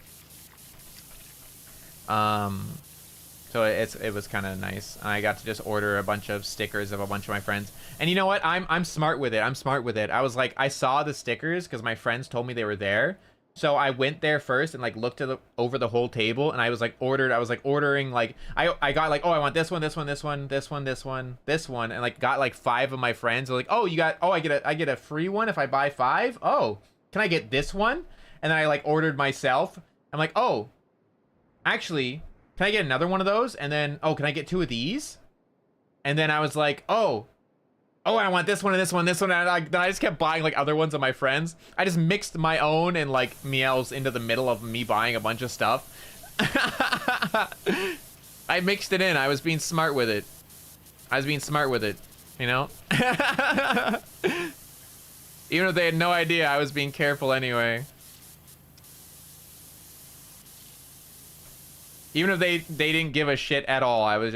Speaker 1: So it was kind of nice. I got to just order a bunch of stickers of a bunch of my friends. And you know what? I'm smart with it. I'm smart with it. I was like, I saw the stickers because my friends told me they were there. So I went there first and like looked at over the whole table, and I was like ordering like I got like, oh, I want this one, this one, this one, this one, this one, this one, and like got like 5 of my friends. They're like, oh, you got, oh, I get a free one if I buy 5. Oh, can I get this one? And then I like ordered myself. I'm like, oh, actually, can I get another one of those? And then, oh, can I get 2 of these? And then I was like, oh, I want this one and this one, this one. And then I just kept buying like other ones of my friends. I just mixed my own and like meows into the middle of me buying a bunch of stuff. I mixed it in. I was being smart with it. You know? Even if they had no idea, I was being careful anyway. Even if they didn't give a shit at all, I was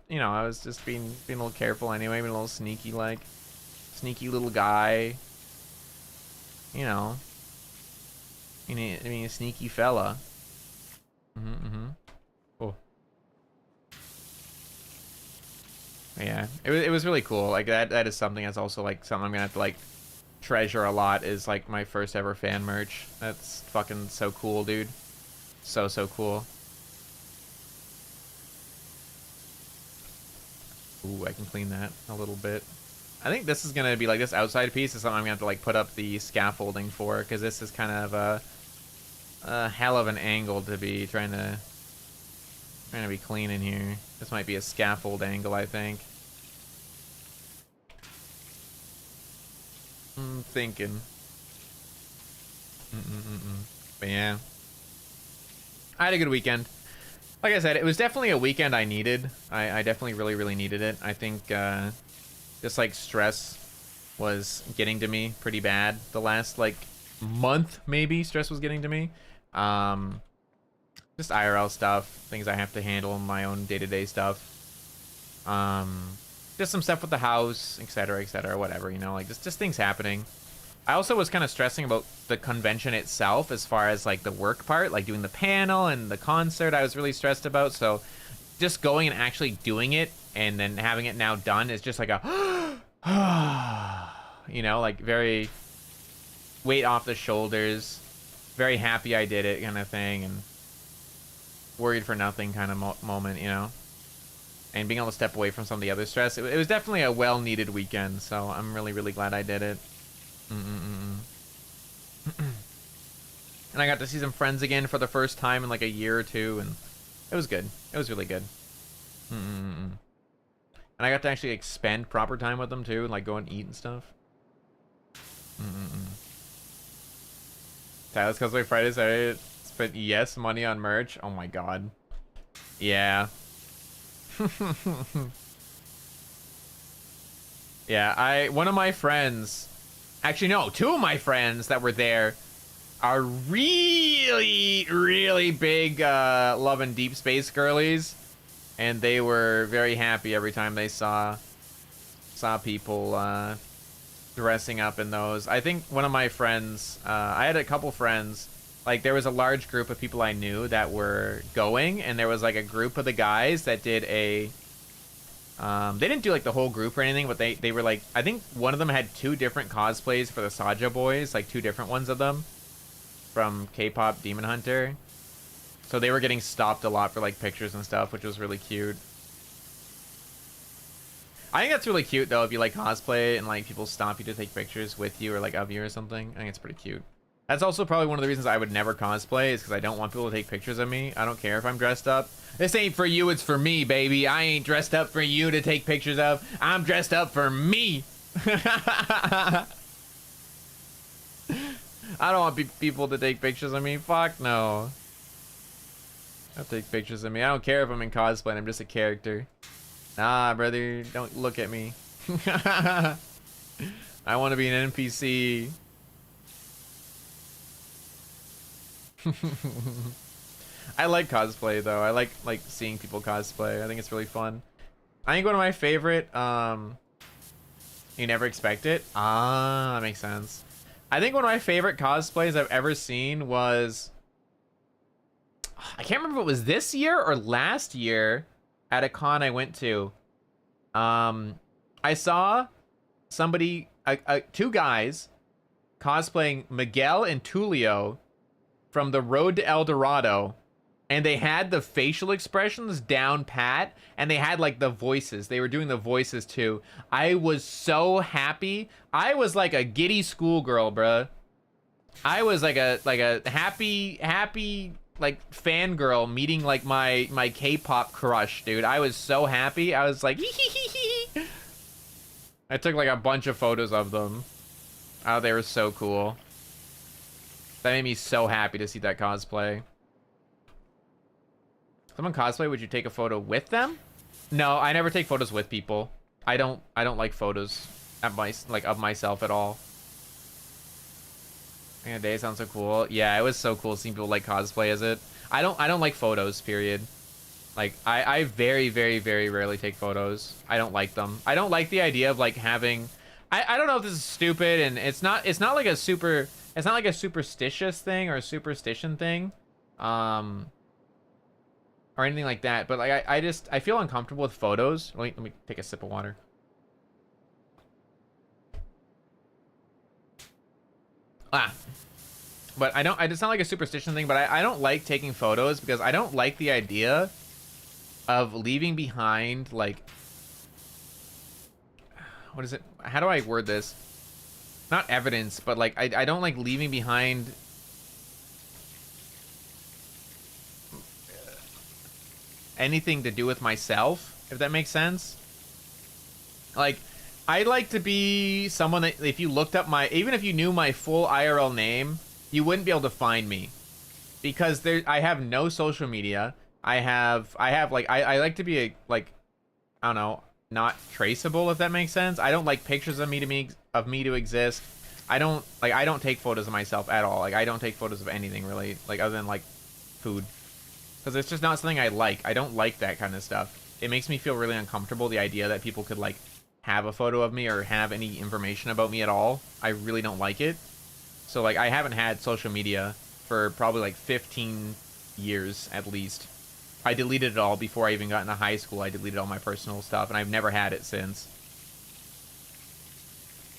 Speaker 1: you know, I was just being a little careful anyway, being a little sneaky little guy. You know. I mean, a sneaky fella. Oh. Yeah, it was really cool. Like that is something that's also like something I'm gonna have to like treasure a lot, is like my first ever fan merch. That's fucking so cool, dude. So cool. Ooh, I can clean that a little bit. I think this is gonna be like, this outside piece is something I'm gonna have to like put up the scaffolding for, because this is kind of a hell of an angle to be trying to Trying to be clean in here. This might be a scaffold angle, I think. I'm thinking. But yeah. I had a good weekend. Like I said, it was definitely a weekend I needed. I definitely really needed it. I think just like stress was getting to me pretty bad the last like month, maybe. Stress was getting to me. Just IRL stuff, things I have to handle, my own day-to-day stuff. Just some stuff with the house, etc., whatever, you know, like just things happening. I also was kind of stressing about the convention itself as far as like the work part, like doing the panel and the concert. I was really stressed about, so just going and actually doing it and then having it now done is just like a you know, like very weight off the shoulders, very happy I did it kind of thing, and worried for nothing kind of moment, you know, and being able to step away from some of the other stress. It was definitely a well-needed weekend, so I'm really glad I did it. And I got to see some friends again for the first time in like a year or two, and it was good. It was really good. And I got to actually like, spend proper time with them too, and like go and eat and stuff. Tyler's Cosplay Friday, Saturday, spent yes money on merch. Oh my god. Yeah. Yeah, one of my friends, actually no, two of my friends that were there are really big Love and Deep Space girlies, and they were very happy every time they saw people dressing up in those. I think one of my friends, I had a couple friends, like there was a large group of people I knew that were going, and there was like a group of the guys that did a they didn't do like the whole group or anything, but they were like, I think one of them had 2 different cosplays for the Saja boys, like 2 different ones of them from K-pop Demon Hunter. So they were getting stopped a lot for like pictures and stuff, which was really cute. I think that's really cute though, if you like cosplay and like people stop you to take pictures with you or like of you or something. I think it's pretty cute. That's also probably one of the reasons I would never cosplay, is because I don't want people to take pictures of me. I don't care if I'm dressed up. This ain't for you, it's for me, baby. I ain't dressed up for you to take pictures of. I'm dressed up for me. I don't want people to take pictures of me. Fuck no. I'll take pictures of me. I don't care if I'm in cosplay and I'm just a character. Nah, brother, don't look at me. I want to be an NPC. I like cosplay though. I like seeing people cosplay. I think it's really fun. I think one of my favorite you never expect it. Ah, that makes sense. I think one of my favorite cosplays I've ever seen was, I can't remember if it was this year or last year at a con I went to. I saw somebody, 2 guys cosplaying Miguel and Tulio from the Road to El Dorado, and they had the facial expressions down pat, and they had like the voices. They were doing the voices too. I was so happy. I was like a giddy schoolgirl, bruh. I was like a happy like fangirl meeting like my K-pop crush, dude. I was so happy. I was like, I took like a bunch of photos of them. Oh, they were so cool. That made me so happy to see that cosplay. Someone cosplay, would you take a photo with them? No, I never take photos with people. I don't like photos of myself at all. Yeah, day sounds so cool. Yeah, it was so cool seeing people like cosplay as it. I don't like photos, period. Like I very rarely take photos. I don't like them. I don't like the idea of like having, I don't know if this is stupid, and it's not like a superstitious thing or a superstition thing, or anything like that, but like I feel uncomfortable with photos. Let me take a sip of water. But it's not like a superstition thing, but I don't like taking photos because I don't like the idea of leaving behind, like, what is it? How do I word this? Not evidence, but like, I don't like leaving behind anything to do with myself, if that makes sense. Like, I like to be someone that if you looked up my, even if you knew my full IRL name, you wouldn't be able to find me. Because I have no social media. I like to be I don't know, not traceable, if that makes sense. I don't like pictures of me to exist. I don't take photos of myself at all. Like, I don't take photos of anything really, like, other than like food, because it's just not something I like. I don't like that kind of stuff. It makes me feel really uncomfortable, the idea that people could like have a photo of me or have any information about me at all. I really don't like it. So like, I haven't had social media for probably like 15 years at least. I deleted it all before I even got into high school. I deleted all my personal stuff, and I've never had it since.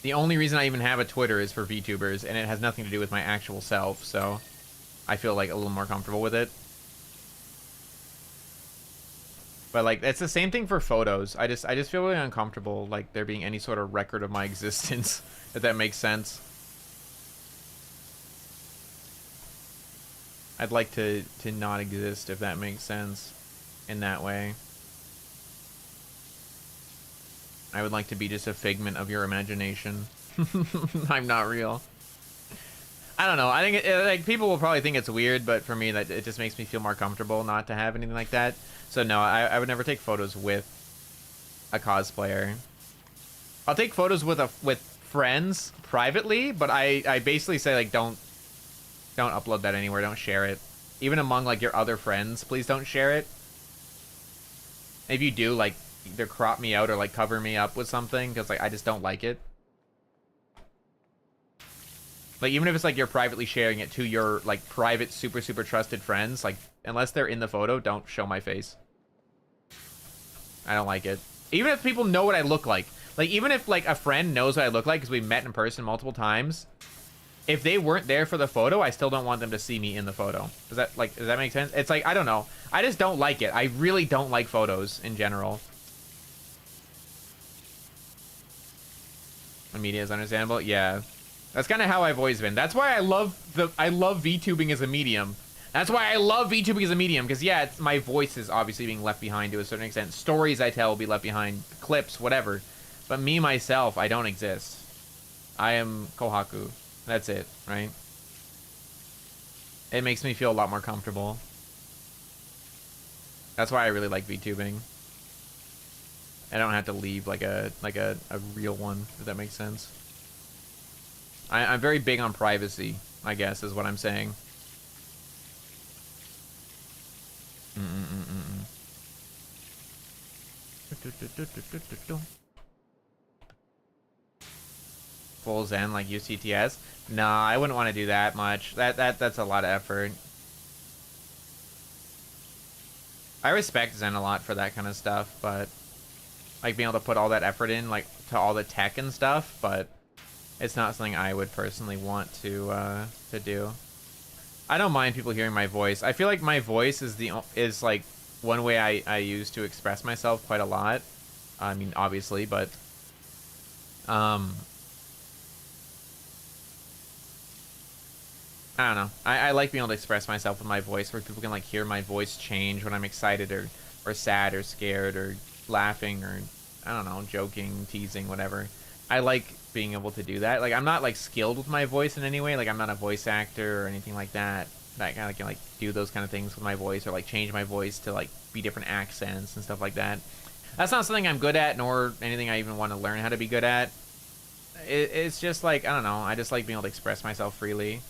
Speaker 1: The only reason I even have a Twitter is for VTubers, and it has nothing to do with my actual self, so I feel like a little more comfortable with it. But like, it's the same thing for photos. I just feel really uncomfortable like there being any sort of record of my existence, if that makes sense. I'd like to not exist, if that makes sense, in that way. I would like to be just a figment of your imagination. I'm not real. I don't know. I think like, people will probably think it's weird, but for me, that it just makes me feel more comfortable not to have anything like that. So no, I would never take photos with a cosplayer. I'll take photos with friends privately, but I basically say like, don't upload that anywhere. Don't share it. Even among like your other friends, please don't share it. If you do, like, either crop me out or like cover me up with something, because like I just don't like it. Like, even if it's like you're privately sharing it to your like private super trusted friends, like, unless they're in the photo, don't show my face. I don't like it. Even if people know what I look like even if like a friend knows what I look like because we met in person multiple times, if they weren't there for the photo, I still don't want them to see me in the photo. Does that make sense? It's like, I don't know. I just don't like it. I really don't like photos in general. The media is understandable. Yeah. That's kind of how I've always been. That's why I love VTubing as a medium. That's why I love VTubing as a medium, because yeah, my voice is obviously being left behind to a certain extent. Stories I tell will be left behind, clips, whatever. But me, myself, I don't exist. I am Kohaku. That's it, right? It makes me feel a lot more comfortable. That's why I really like VTubing. I don't have to leave like a real one, if that makes sense. I'm very big on privacy, I guess, is what I'm saying. Full Zen like UCTS? Nah, I wouldn't want to do that much. That's a lot of effort. I respect Zen a lot for that kind of stuff, but like being able to put all that effort in, like to all the tech and stuff, but it's not something I would personally want to do. I don't mind people hearing my voice. I feel like my voice is like one way I use to express myself quite a lot. I mean, obviously, but I don't know. I like being able to express myself with my voice, where people can like hear my voice change when I'm excited or sad or scared or laughing or, I don't know, joking, teasing, whatever. I like being able to do that. Like, I'm not like skilled with my voice in any way. Like, I'm not a voice actor or anything like that. That kind of can like do those kind of things with my voice, or like change my voice to like be different accents and stuff like that. That's not something I'm good at, nor anything I even want to learn how to be good at. It's just like, I don't know. I just like being able to express myself freely.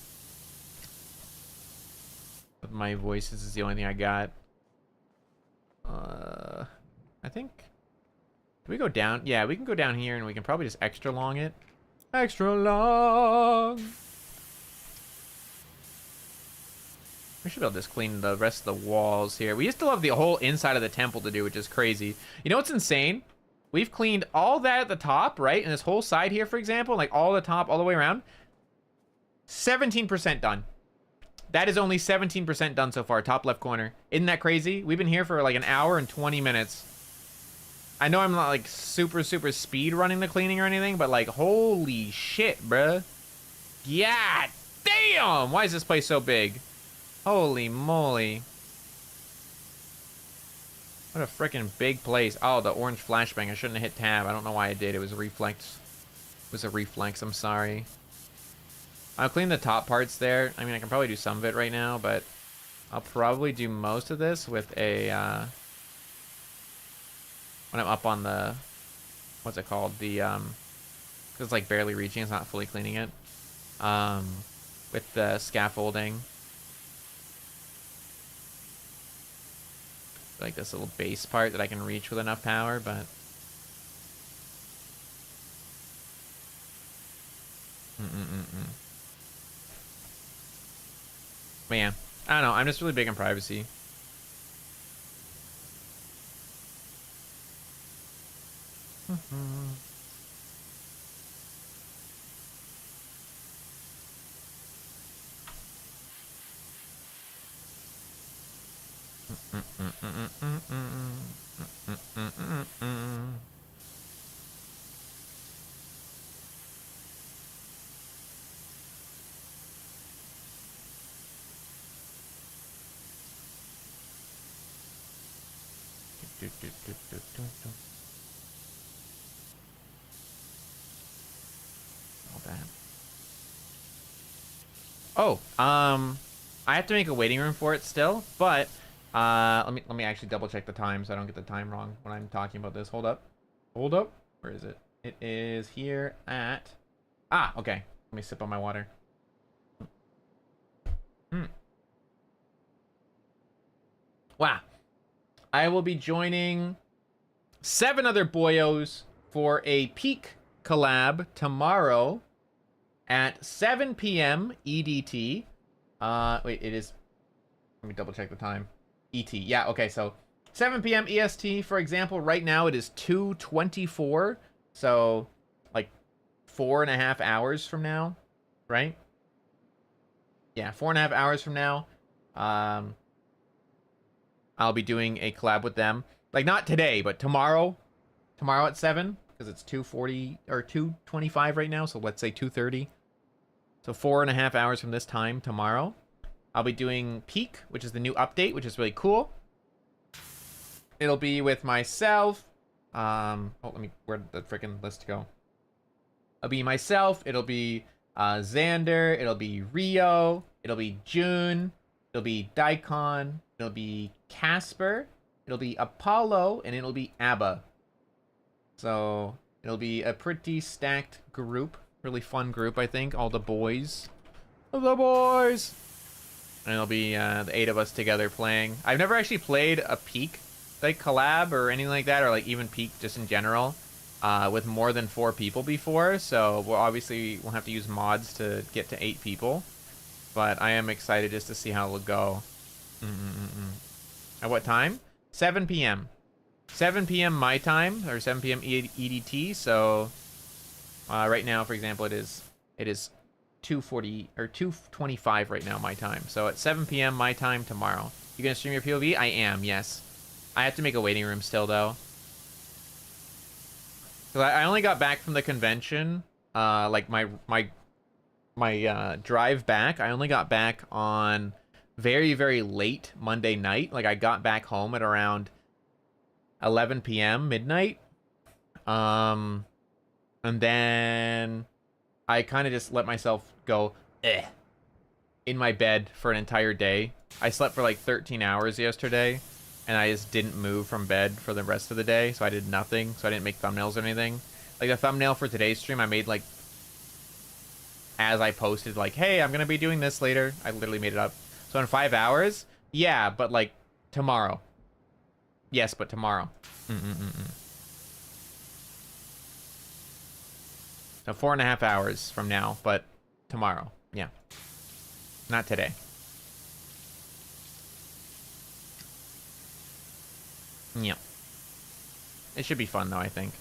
Speaker 1: With my voice, this is the only thing I got. I think. Can we go down? Yeah, we can go down here and we can probably just extra long it. Extra long! We should be able to just clean the rest of the walls here. We still have the whole inside of the temple to do, which is crazy. You know what's insane? We've cleaned all that at the top, right? And this whole side here, for example, like all the top, all the way around. 17% done. That is only 17% done so far, top left corner. Isn't that crazy? We've been here for like an hour and 20 minutes. I know I'm not like super speed running the cleaning or anything, but like, holy shit, bruh. Yeah, damn! Why is this place so big? Holy moly. What a freaking big place. Oh, the orange flashbang. I shouldn't have hit tab. I don't know why I did. It was a reflex. It was a reflex. I'm sorry. I'll clean the top parts there. I mean, I can probably do some of it right now, but I'll probably do most of this with a, when I'm up on the, what's it called? The, cause it's like barely reaching. It's not fully cleaning it. With the scaffolding. Like this little base part that I can reach with enough power, but But yeah, I don't know. I'm just really big on privacy. All that. Oh, I have to make a waiting room for it still, but let me actually double check the time so I don't get the time wrong when I'm talking about this. Hold up. Hold up. Where is it? It is here at okay. Let me sip on my water. Wow. I will be joining 7 other boyos for a peak collab tomorrow at 7 p.m. EDT. Wait, it is... Let me double check the time. ET. Yeah, okay, so 7 p.m. EST, for example, right now it is 2:24. So, like, 4.5 hours from now, right? Yeah, 4.5 hours from now. I'll be doing a collab with them. Like, not today, but tomorrow. Tomorrow at 7. Because it's 2:40 or 2:25 right now. So let's say 2:30. So 4.5 hours from this time tomorrow. I'll be doing Peak, which is the new update, which is really cool. It'll be with myself. Where'd the freaking list go? It'll be myself. It'll be Xander. It'll be Rio. It'll be June. It'll be Daikon. It'll be Casper. It'll be Apollo. And it'll be Abba. So it'll be a pretty stacked group. Really fun group, I think. All the boys. The boys! And it'll be the 8 of us together playing. I've never actually played a Peak like collab or anything like that, or like even Peak just in general, with more than 4 people before. So we'll have to use mods to get to 8 people. But I am excited just to see how it'll go. At what time? 7 p.m. 7 p.m. my time, or 7 p.m. EDT. So right now, for example, it is 2:40 or 2:25 right now my time. So at 7 p.m. my time tomorrow. You gonna stream your POV? I am, yes. I have to make a waiting room still though. Cause I only got back from the convention. Like my drive back. I only got back on very, very late Monday night. Like I got back home at around 11 p.m. midnight. And then I kind of just let myself go in my bed for an entire day. I slept for like 13 hours yesterday, and I just didn't move from bed for the rest of the day, so I did nothing. So I didn't make thumbnails or anything. Like the thumbnail for today's stream, I made like as I posted, like, hey, I'm gonna be doing this later. I literally made it up. So in 5 hours, yeah, but like tomorrow. Yes, but tomorrow. So 4.5 hours from now, but tomorrow. Yeah. Not today. Yeah. It should be fun, though, I think.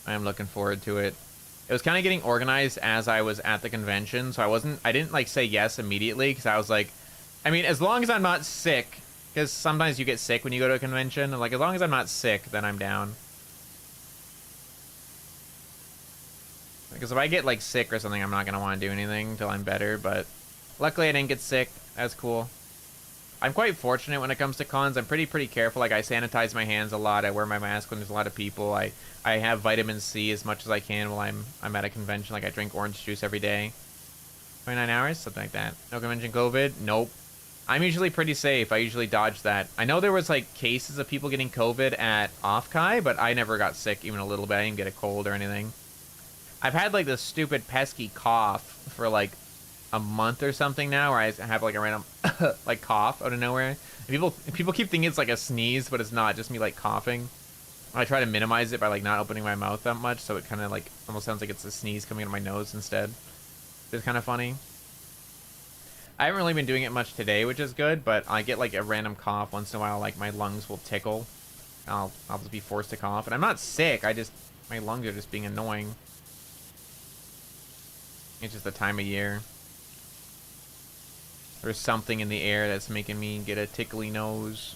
Speaker 1: I am looking forward to it. It was kind of getting organized as I was at the convention, so I didn't, like, say yes immediately, because I was like, I mean, as long as I'm not sick, because sometimes you get sick when you go to a convention, and, like, as long as I'm not sick, then I'm down. Because if I get, like, sick or something, I'm not going to want to do anything until I'm better, but luckily I didn't get sick. That's cool. I'm quite fortunate when it comes to cons. I'm pretty careful. Like, I sanitize my hands a lot. I wear my mask when there's a lot of people. I have vitamin C as much as I can while I'm at a convention. Like, I drink orange juice every day. 29 hours? Something like that. No convention COVID? Nope. I'm usually pretty safe. I usually dodge that. I know there was, like, cases of people getting COVID at Offkai, but I never got sick even a little bit. I didn't get a cold or anything. I've had, like, this stupid pesky cough for, like, a month or something now, where I have, like, a random, like, cough out of nowhere. People keep thinking it's, like, a sneeze, but it's not. Just me, like, coughing. I try to minimize it by, like, not opening my mouth that much, so it kind of, like, almost sounds like it's a sneeze coming out of my nose instead. It's kind of funny. I haven't really been doing it much today, which is good, but I get, like, a random cough once in a while. Like, my lungs will tickle. I'll just be forced to cough. And I'm not sick. My lungs are just being annoying. It's just the time of year. There's something in the air that's making me get a tickly nose.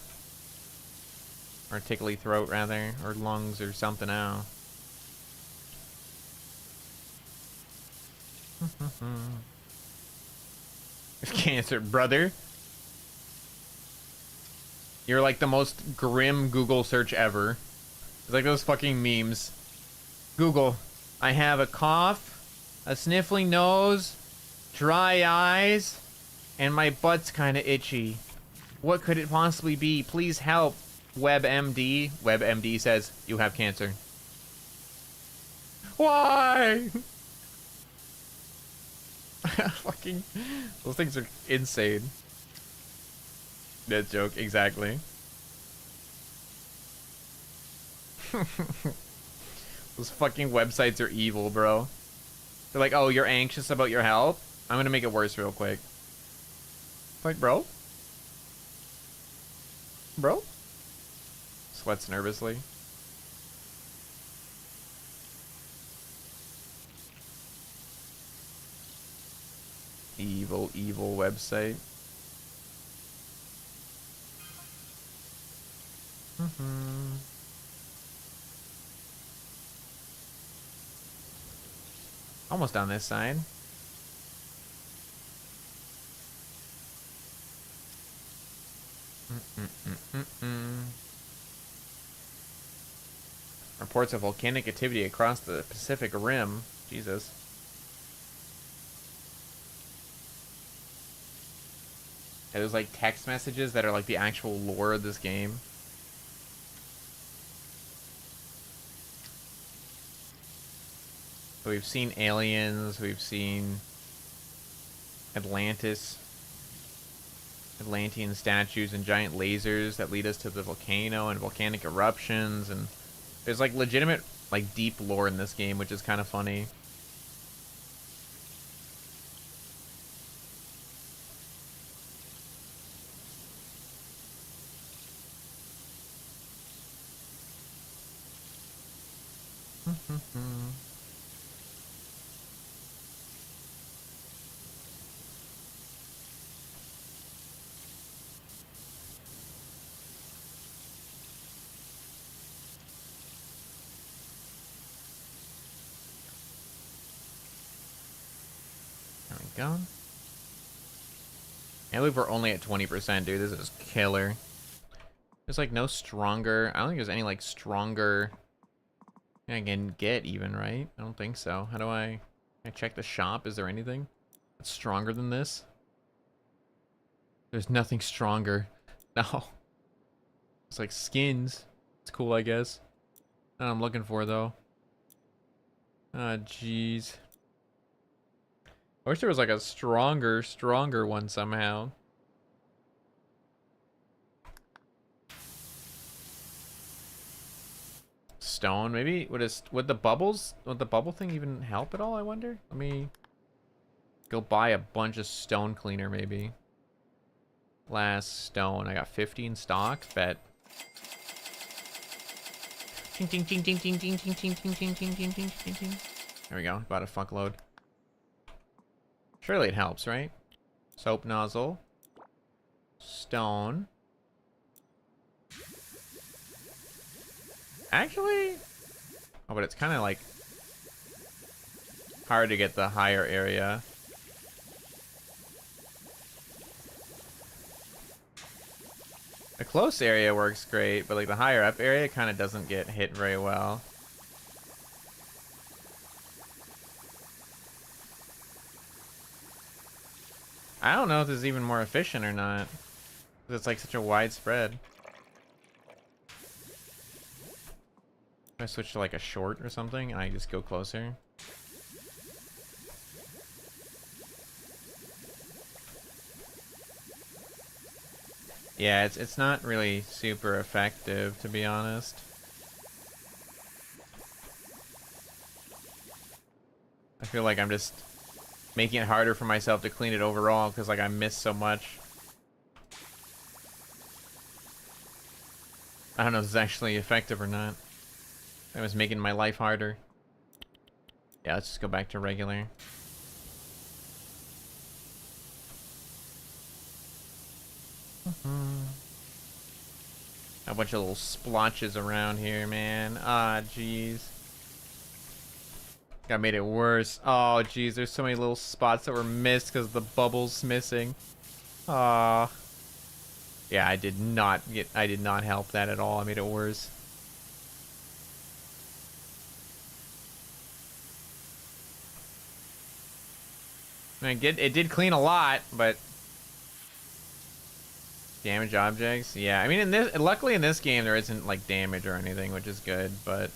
Speaker 1: Or a tickly throat, rather. Or lungs or something else. Cancer, brother. You're like the most grim Google search ever. It's like those fucking memes. Google, I have a cough, a sniffling nose, dry eyes, and my butt's kind of itchy. What could it possibly be? Please help. WebMD. WebMD says, you have cancer. Why? Fucking... Those things are insane. That joke, exactly. Those fucking websites are evil, bro. They're like, oh, you're anxious about your health? I'm gonna make it worse real quick. Like, bro? Bro? Sweats nervously. Evil, evil website. Almost on this side. Reports of volcanic activity across the Pacific Rim. Jesus. Yeah, there's like text messages that are like the actual lore of this game. So we've seen aliens, we've seen Atlantis, Atlantean statues and giant lasers that lead us to the volcano and volcanic eruptions, and there's like legitimate like deep lore in this game, which is kind of funny. There we go. I believe we're only at 20%, dude. This is killer. There's like no stronger. I don't think there's any like stronger I can get even, right? I don't think so. How do can I check the shop? Is there anything that's stronger than this? There's nothing stronger. No. It's like skins. It's cool, I guess. Not what I'm looking for, though. Ah, jeez. I wish there was like a stronger one somehow. Stone, maybe? Would the bubble thing even help at all, I wonder? Let me go buy a bunch of stone cleaner, maybe. Last stone. I got 50 in stock. Bet. Ting ting ting ting ting ting ting ting ting ting ting ting ting ting ting. There we go. Bought a fuckload. Surely it helps, right? Soap nozzle. Stone. Actually... Oh, but it's kind of like... hard to get the higher area. The close area works great, but like the higher up area kind of doesn't get hit very well. I don't know if this is even more efficient or not. It's like such a wide spread. If I switch to like a short or something and I just go closer. Yeah, it's not really super effective, to be honest. I feel like I'm just making it harder for myself to clean it overall because like I miss so much. I don't know if this is actually effective or not. I was making my life harder. Yeah, let's just go back to regular. A bunch of little splotches around here, man. Ah, jeez. That made it worse. Oh, jeez, there's so many little spots that were missed because the bubble's missing. Ah. Yeah, I did not help that at all. I made it worse. I mean, it did clean a lot, but damage objects, yeah. I mean, luckily in this game there isn't like damage or anything, which is good. But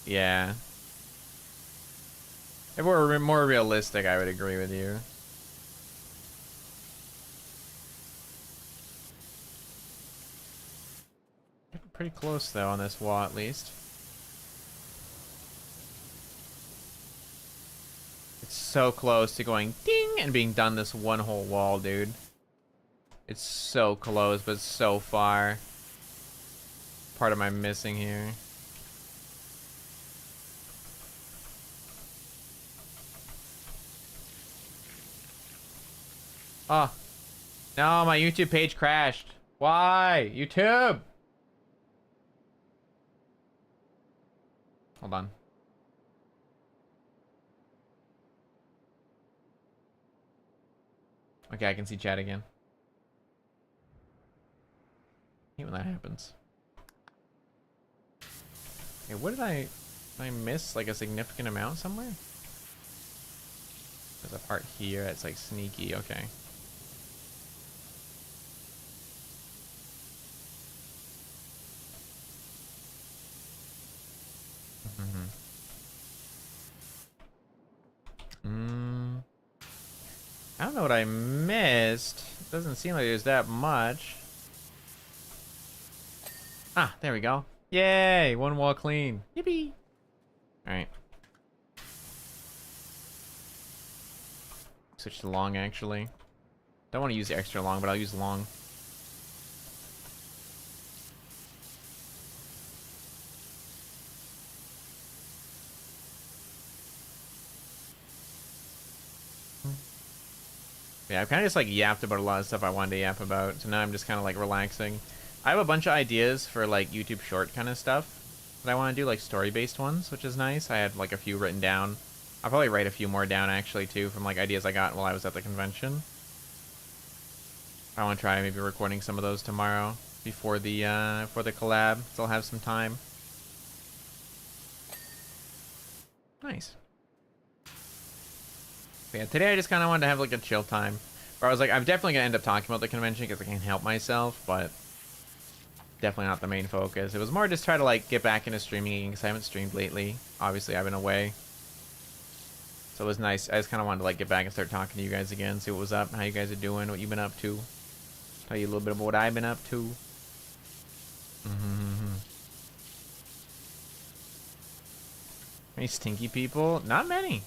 Speaker 1: yeah, if we were more realistic, I would agree with you. Pretty close though on this wall, at least. It's so close to going ding and being done this one whole wall, dude. It's so close, but so far. Part of my missing here. Oh. No, my YouTube page crashed. Why? YouTube! Hold on. Okay, I can see chat again. I hate when that happens. Okay, what did I miss? Like a significant amount somewhere? There's a part here that's like sneaky. Okay. I don't know what I missed. It doesn't seem like there's that much. Ah, there we go. Yay! One wall clean. Yippee! Alright. Switch to long, actually. Don't want to use the extra long, but I'll use long. Yeah, I've kind of just like yapped about a lot of stuff I wanted to yap about, so now I'm just kind of like relaxing. I have a bunch of ideas for like YouTube short kind of stuff that I want to do, like story-based ones, which is nice. I had like a few written down. I'll probably write a few more down actually too from like ideas I got while I was at the convention. I want to try maybe recording some of those tomorrow before the collab. So I'll have some time. Nice. But yeah, today I just kind of wanted to have like a chill time. Where I was like, I'm definitely gonna end up talking about the convention because I can't help myself, but definitely not the main focus. It was more just try to like get back into streaming again because I haven't streamed lately. Obviously, I've been away. So it was nice. I just kind of wanted to like get back and start talking to you guys again, see what was up, how you guys are doing, what you've been up to. Tell you a little bit about what I've been up to. Any stinky people? Not many.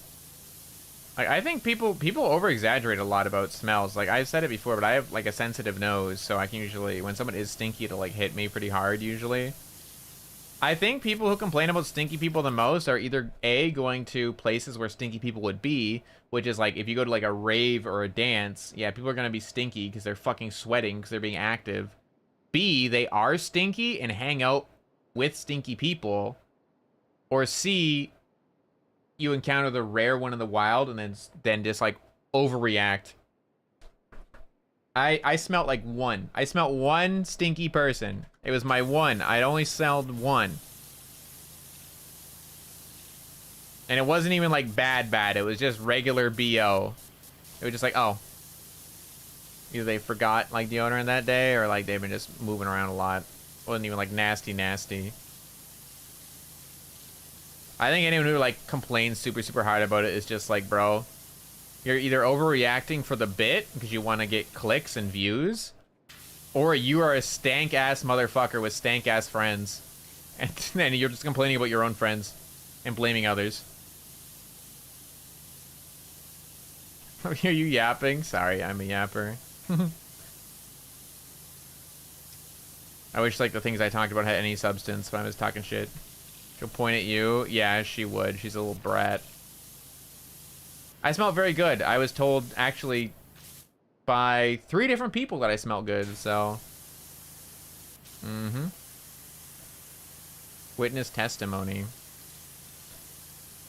Speaker 1: Like, I think people over exaggerate a lot about smells. Like I've said it before, but I have like a sensitive nose, so I can usually, when someone is stinky, it'll like hit me pretty hard usually. I think people who complain about stinky people the most are either A, going to places where stinky people would be, which is like if you go to like a rave or a dance, yeah, people are gonna be stinky because they're fucking sweating because they're being active. B, they are stinky and hang out with stinky people. Or C, you encounter the rare one in the wild and then just like overreact I smelled like one. I smelled one stinky person. It was my one. I'd only smelled one. And it wasn't even like bad. It was just regular BO. It was just like, oh. Either they forgot like deodorant that day or like they've been just moving around a lot. It wasn't even like nasty. I think anyone who like complains super hard about it is just like, bro, you're either overreacting for the bit because you want to get clicks and views, or you are a stank ass motherfucker with stank ass friends, and then you're just complaining about your own friends and blaming others. Are you yapping? Sorry, I'm a yapper. I wish like the things I talked about had any substance, but I was talking shit. She'll point at you. Yeah, she would. She's a little brat. I smell very good. I was told actually by 3 different people that I smell good, so. Witness testimony.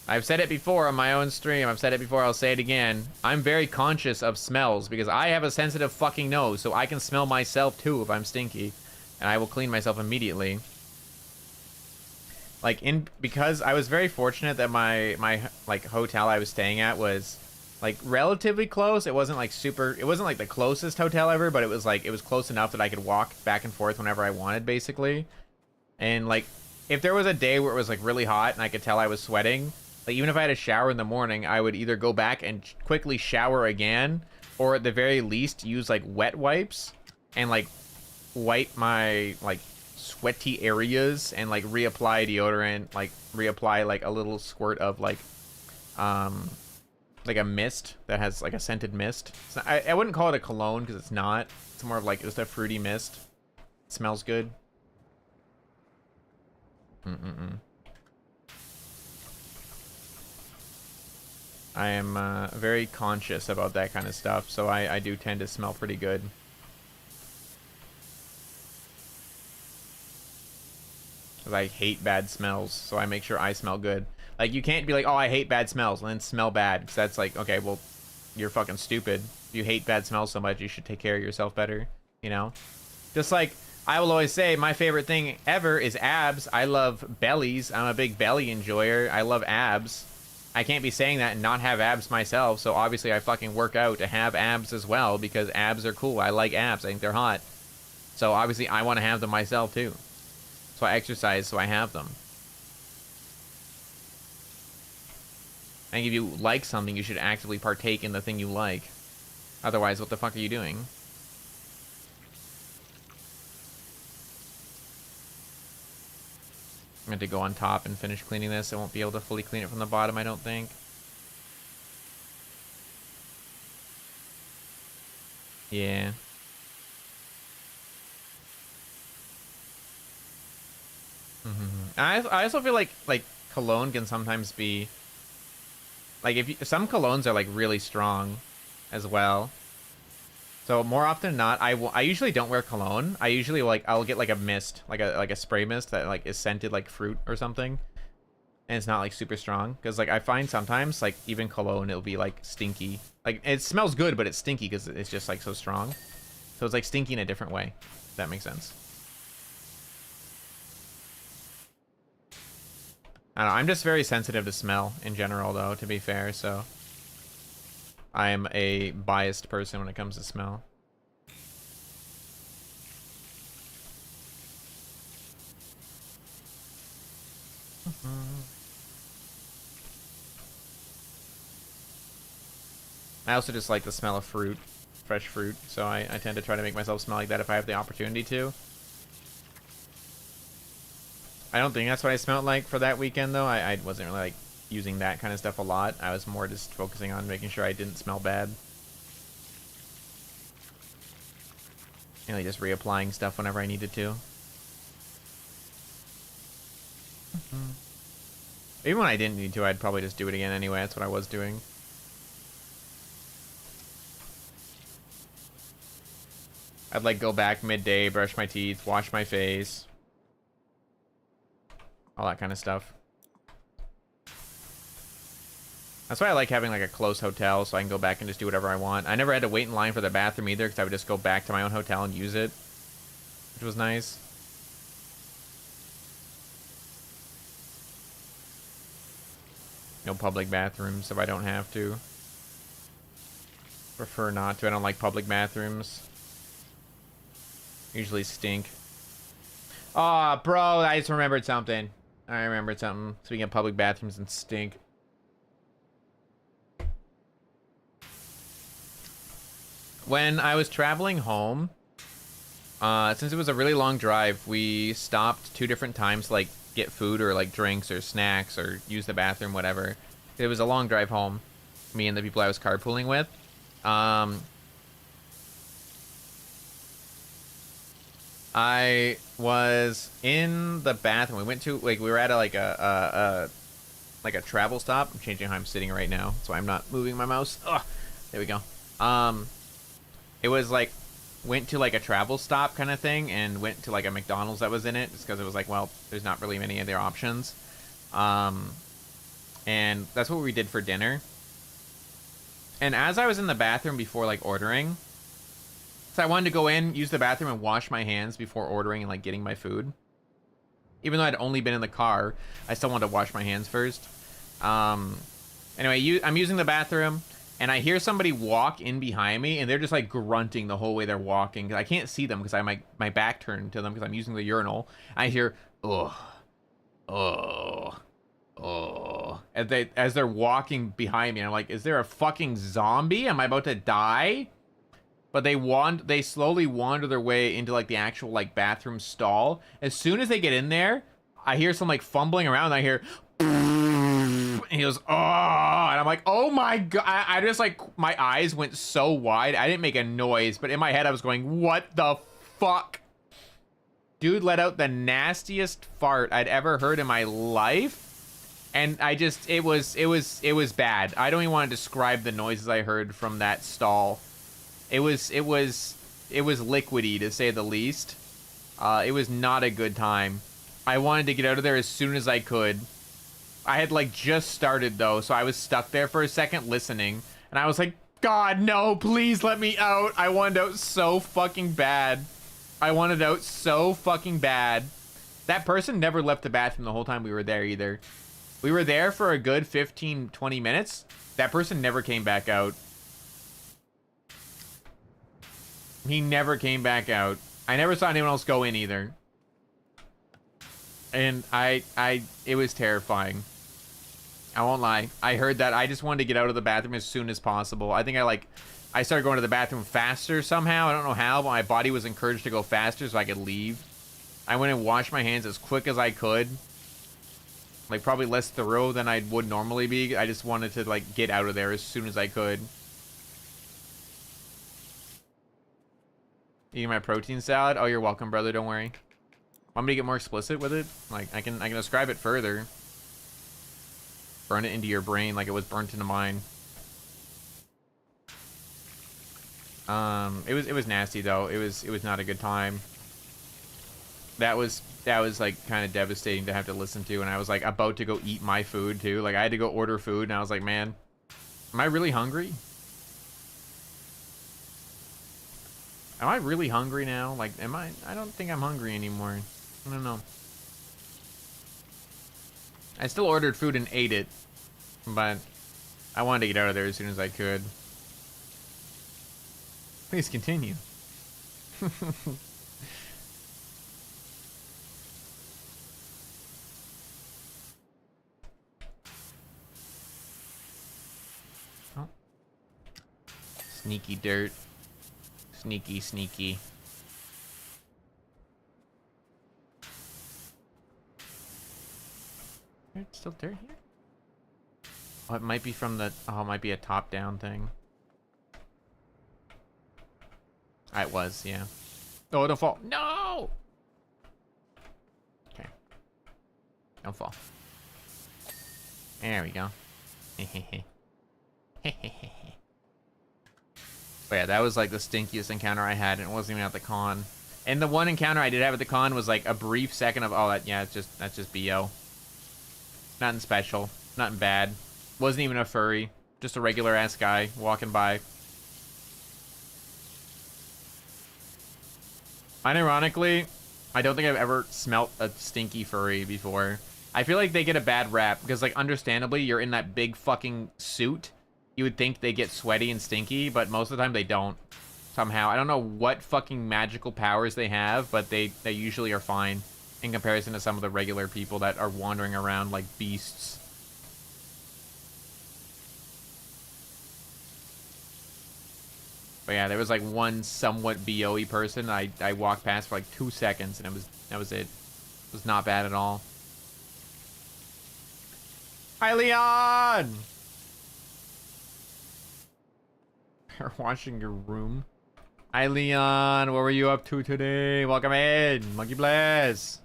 Speaker 1: I've said it before on my own stream. I've said it before. I'll say it again. I'm very conscious of smells because I have a sensitive fucking nose, so I can smell myself too if I'm stinky, and I will clean myself immediately. Like because I was very fortunate that my like hotel I was staying at was like relatively close. It wasn't like super. It wasn't like the closest hotel ever, but it was like it was close enough that I could walk back and forth whenever I wanted, basically. And like if there was a day where it was like really hot and I could tell I was sweating. Like, even if I had a shower in the morning, I would either go back and quickly shower again, or at the very least, use, like, wet wipes and, like, wipe my, like, sweaty areas and, like, reapply deodorant, like, reapply, like, a little squirt of, like a mist that has, like, a scented mist. Not, I wouldn't call it a cologne, because it's not. It's more of, like, just a fruity mist. It smells good. I am very conscious about that kind of stuff, so I do tend to smell pretty good. Because I hate bad smells, so I make sure I smell good. Like, you can't be like, oh, I hate bad smells, and then smell bad. Because that's like, okay, well, you're fucking stupid. If you hate bad smells so much, you should take care of yourself better, you know? Just like, I will always say, my favorite thing ever is abs. I love bellies. I'm a big belly enjoyer. I love abs. I can't be saying that and not have abs myself, so obviously I fucking work out to have abs as well, because abs are cool. I like abs. I think they're hot. So obviously I want to have them myself too. So I exercise so I have them. I think if you like something, you should actively partake in the thing you like. Otherwise, what the fuck are you doing? I'm going to go on top and finish cleaning this. I won't be able to fully clean it from the bottom, I don't think. Yeah. I also feel like cologne can sometimes be like if some colognes are like really strong as well. So more often than not, I usually don't wear cologne. I usually I'll get like a mist, like a spray mist that like is scented like fruit or something, and it's not like super strong. Because like I find sometimes like even cologne it'll be like stinky. Like it smells good, but it's stinky because it's just like so strong. So it's like stinky in a different way. If that makes sense. I don't know. I'm just very sensitive to smell in general, though. To be fair, so. I am a biased person when it comes to smell. I also just like the smell of fruit, fresh fruit, so I tend to try to make myself smell like that if I have the opportunity to. I don't think that's what I smelled like for that weekend, though. I wasn't really like using that kind of stuff a lot. I was more just focusing on making sure I didn't smell bad. And like just reapplying stuff whenever I needed to. Even when I didn't need to, I'd probably just do it again anyway. That's what I was doing. I'd like go back midday, brush my teeth, wash my face. All that kind of stuff. That's why I like having like a close hotel so I can go back and just do whatever I want. I never had to wait in line for the bathroom either because I would just go back to my own hotel and use it, which was nice. No public bathrooms if I don't have to. Prefer not to. I don't like public bathrooms. Usually stink. Oh, bro, I just remembered something. I remembered something. Speaking of public bathrooms and stink. When I was traveling home, since it was a really long drive, we stopped 2 different times to, like, get food or, like, drinks or snacks or use the bathroom, whatever. It was a long drive home, me and the people I was carpooling with. I was in the bathroom. We went to, like, we were at like a travel stop. I'm changing how I'm sitting right now, so I'm not moving my mouse. Ugh, there we go. It was like, went to like a travel stop kind of thing and went to like a McDonald's that was in it just because it was like, well, there's not really many other options. And that's what we did for dinner. And as I was in the bathroom before like ordering, so I wanted to go in, use the bathroom and wash my hands before ordering and like getting my food. Even though I'd only been in the car, I still wanted to wash my hands first. Anyway, I'm using the bathroom. And I hear somebody walk in behind me, and they're just, like, grunting the whole way they're walking. I can't see them because I have my back turned to them because I'm using the urinal. I hear, ugh, as they're walking behind me. I'm like, is there a fucking zombie? Am I about to die? But they slowly wander their way into, like, the actual, like, bathroom stall. As soon as they get in there, I hear some, like, fumbling around, and I hear... And he goes, oh, and I'm like, oh my god. I just like, my eyes went so wide. I didn't make a noise, but in my head I was going, what the fuck? Dude let out the nastiest fart I'd ever heard in my life. And I just, it was bad. I don't even want to describe the noises I heard from that stall. It was liquidy to say the least. It was not a good time. I wanted to get out of there as soon as I could. I had, like, just started, though, so I was stuck there for a second listening. And I was like, God, no, please let me out. I wanted out so fucking bad. I wanted out so fucking bad. That person never left the bathroom the whole time we were there, either. We were there for a good 15, 20 minutes. That person never came back out. He never came back out. I never saw anyone else go in, either. And it was terrifying. I won't lie. I heard that. I just wanted to get out of the bathroom as soon as possible. I think I started going to the bathroom faster somehow. I don't know how, but my body was encouraged to go faster so I could leave. I went and washed my hands as quick as I could. Like, probably less thorough than I would normally be. I just wanted to, like, get out of there as soon as I could. Eating my protein salad? Oh, you're welcome, brother. Don't worry. Want me to get more explicit with it? Like, I can describe it further. Burn it into your brain like it was burnt into mine. It was nasty though. It was not a good time. That was like kind of devastating to have to listen to, and I was like about to go eat my food too. Like I had to go order food, and I was like, man, am I really hungry? Am I really hungry now? Like, I don't think I'm hungry anymore. I don't know. I still ordered food and ate it, but I wanted to get out of there as soon as I could. Please continue. Oh. Sneaky dirt. Sneaky, sneaky. There's still dirt here? Oh, it might be from the... Oh, it might be a top-down thing. It was, yeah. Oh, don't fall. No! Okay. Don't fall. There we go. But yeah, that was like the stinkiest encounter I had, and it wasn't even at the con. And the one encounter I did have at the con was like a brief second of, oh, that's just BO. Nothing special. Nothing bad. Wasn't even a furry. Just a regular ass guy walking by. Unironically, I don't think I've ever smelt a stinky furry before. I feel like they get a bad rap because, like, understandably, you're in that big fucking suit. You would think they get sweaty and stinky, but most of the time they don't. Somehow. I don't know what fucking magical powers they have, but they usually are fine in comparison to some of the regular people that are wandering around like beasts. But yeah, there was like one somewhat BO-y person I walked past for like 2 seconds, and that was it. It was not bad at all. Hi, Leon! You're washing your room. Hi, Leon. What were you up to today? Welcome in. Monkey Bless.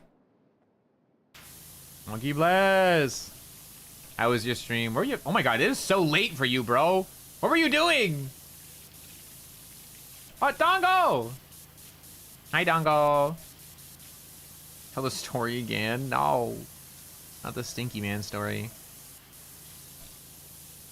Speaker 1: Monkey Bless. How was your stream? Where were you? Oh my god, it is so late for you, bro. What were you doing? Oh, Dongo! Hi, Dongo. Tell the story again? No. Not the Stinky Man story.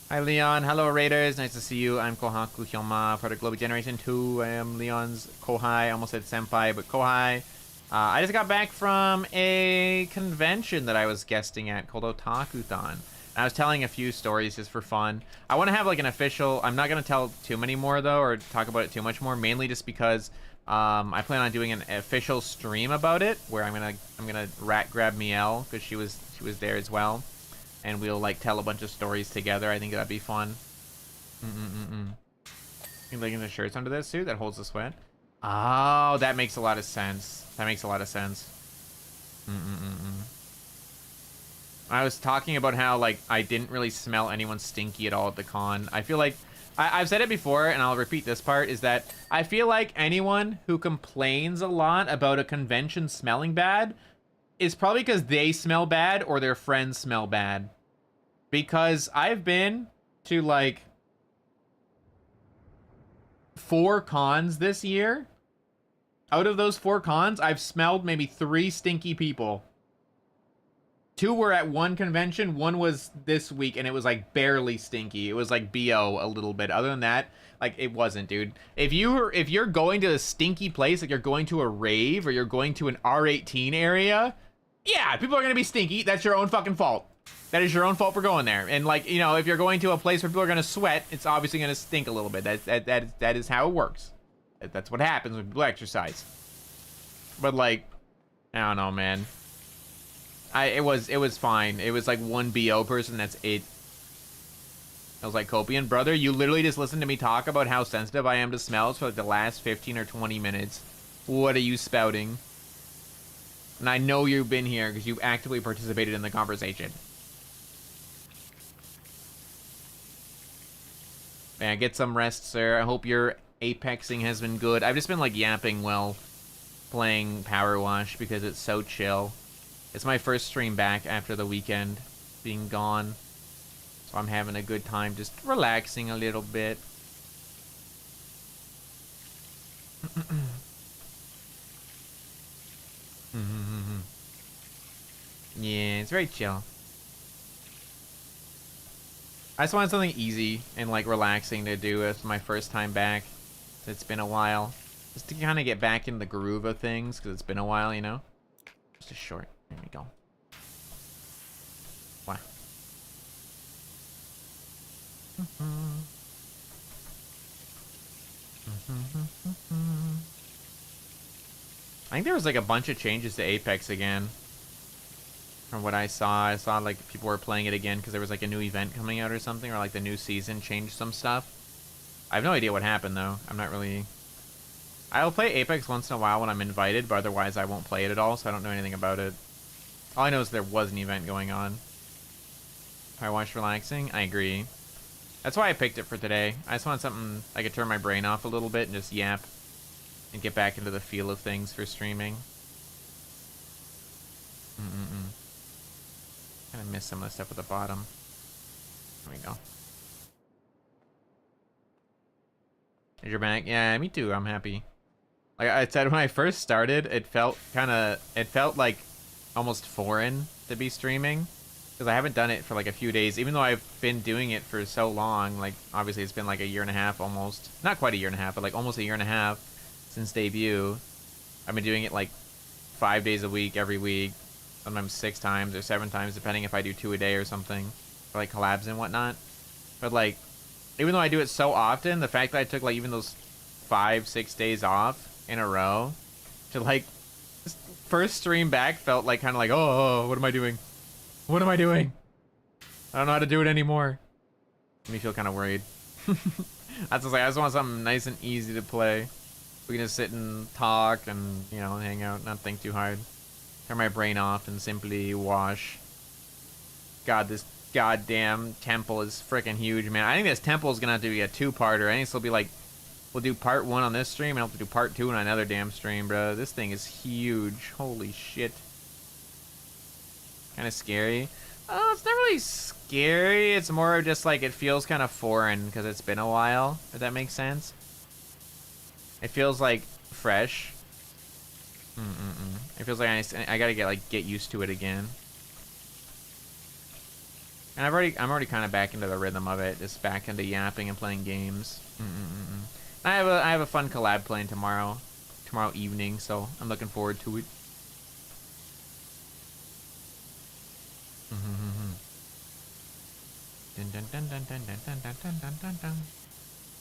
Speaker 1: Hi, Leon. Hello, Raiders. Nice to see you. I'm Kohaku Hyouma, part of Globie Generation 2. I am Leon's Kohai. I almost said Senpai, but Kohai. I just got back from a convention that I was guesting at called Otaku-thon. I was telling a few stories just for fun. I want to have like an official... I'm not going to tell too many more, though, or talk about it too much more, mainly just because I plan on doing an official stream about it, where I'm gonna rat grab Miel, because she was there as well. And we'll, like, tell a bunch of stories together. I think that'd be fun. You leggings and shirts under that suit that holds the sweat? Oh, that makes a lot of sense. That makes a lot of sense. I was talking about how, like, I didn't really smell anyone stinky at all at the con. I feel like... I've said it before, and I'll repeat this part, is that I feel like anyone who complains a lot about a convention smelling bad... is probably because they smell bad or their friends smell bad. Because I've been to, like, 4 cons this year. Out of those 4 cons, I've smelled maybe 3 stinky people. 2 were at one convention, 1 was this week, and it was, like, barely stinky. It was, like, BO a little bit. Other than that, like, it wasn't, dude. If you're going to a stinky place, like you're going to a rave, or you're going to an R18 area... yeah, people are going to be stinky. That's your own fucking fault. That is your own fault for going there. And, like, you know, if you're going to a place where people are going to sweat, it's obviously going to stink a little bit. That is how it works. That's what happens when people exercise. But, like, I don't know, man. It was fine. It was, like, 1 BO person. That's it. I was like, Copian, brother, you literally just listened to me talk about how sensitive I am to smells for, like, the last 15 or 20 minutes. What are you spouting? And I know you've been here because you've actively participated in the conversation. Man, get some rest, sir. I hope your apexing has been good. I've just been, like, yapping while playing Powerwash because it's so chill. It's my first stream back after the weekend being gone. So I'm having a good time just relaxing a little bit. Yeah, it's very chill. I just wanted something easy and, like, relaxing to do. It's my first time back. It's been a while. Just to kind of get back in the groove of things, because it's been a while, you know? Just a short. There we go. Wow. I think there was, like, a bunch of changes to Apex again. From what I saw, like, people were playing it again because there was, like, a new event coming out or something, or, like, the new season changed some stuff. I have no idea what happened, though. I'm not really... I'll play Apex once in a while when I'm invited, but otherwise I won't play it at all, so I don't know anything about it. All I know is there was an event going on. Powerwash relaxing? I agree. That's why I picked it for today. I just want something I could turn my brain off a little bit and just yap. And get back into the feel of things for streaming. Kind of miss some of the stuff at the bottom. There we go. You're back? Yeah, me too. I'm happy. Like I said, when I first started, it felt like almost foreign to be streaming. because I haven't done it for like a few days, even though I've been doing it for so long. Like, obviously it's been like a year and a half almost. Not quite a year and a half, but like almost a year and a half since debut. I've been doing it like 5 days a week, every week. Sometimes 6 times or 7 times, depending if I do 2 a day or something. For like collabs and whatnot. But like, even though I do it so often, the fact that I took like even those 5-6 days off in a row to like, first stream back felt like kind of like, oh, what am I doing? What am I doing? I don't know how to do it anymore. Made me feel kind of worried. That's just like, I just want something nice and easy to play. We can just sit and talk and, you know, hang out, not think too hard. Turn my brain off and simply wash. God, this goddamn temple is freaking huge, man. I think this temple is gonna have to be a 2-parter. I think this will be like, we'll do part 1 on this stream and I'll have to do part 2 on another damn stream, bro. This thing is huge. Holy shit. Kind of scary. Oh, it's not really scary. It's more just like it feels kind of foreign because it's been a while, if that makes sense. It feels like fresh. It feels like I gotta get used to it again. And I'm already kind of back into the rhythm of it, just back into yapping and playing games. I have a fun collab playing tomorrow evening, so I'm looking forward to it.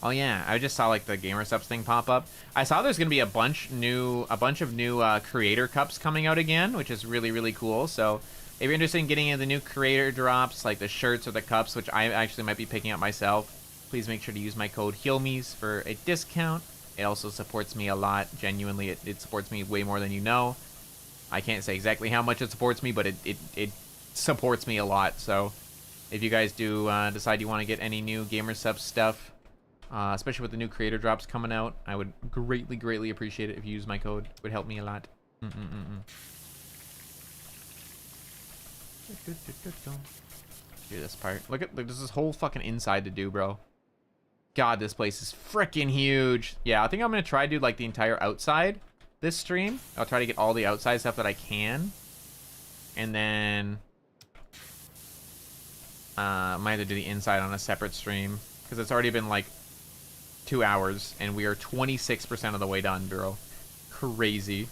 Speaker 1: Oh yeah, I just saw like the GamerSupps thing pop up. I saw there's gonna be a bunch of new creator cups coming out again, which is really cool. So if you're interested in getting into the new creator drops, like the shirts or the cups, which I actually might be picking up myself, please make sure to use my code Hyouma for a discount. It also supports me a lot. Genuinely, it supports me way more than you know. I can't say exactly how much it supports me, but it supports me a lot. So if you guys do decide you want to get any new GamerSupps stuff, especially with the new creator drops coming out, I would greatly appreciate it if you use my code. It would help me a lot. Do this part. Look, there's this whole fucking inside to do, bro. God, this place is freaking huge. Yeah, I think I'm gonna try to do like the entire outside this stream. I'll try to get all the outside stuff that I can, and then might have to do the inside on a separate stream because it's already been like 2 hours and we are 26% of the way done, bro. Crazy.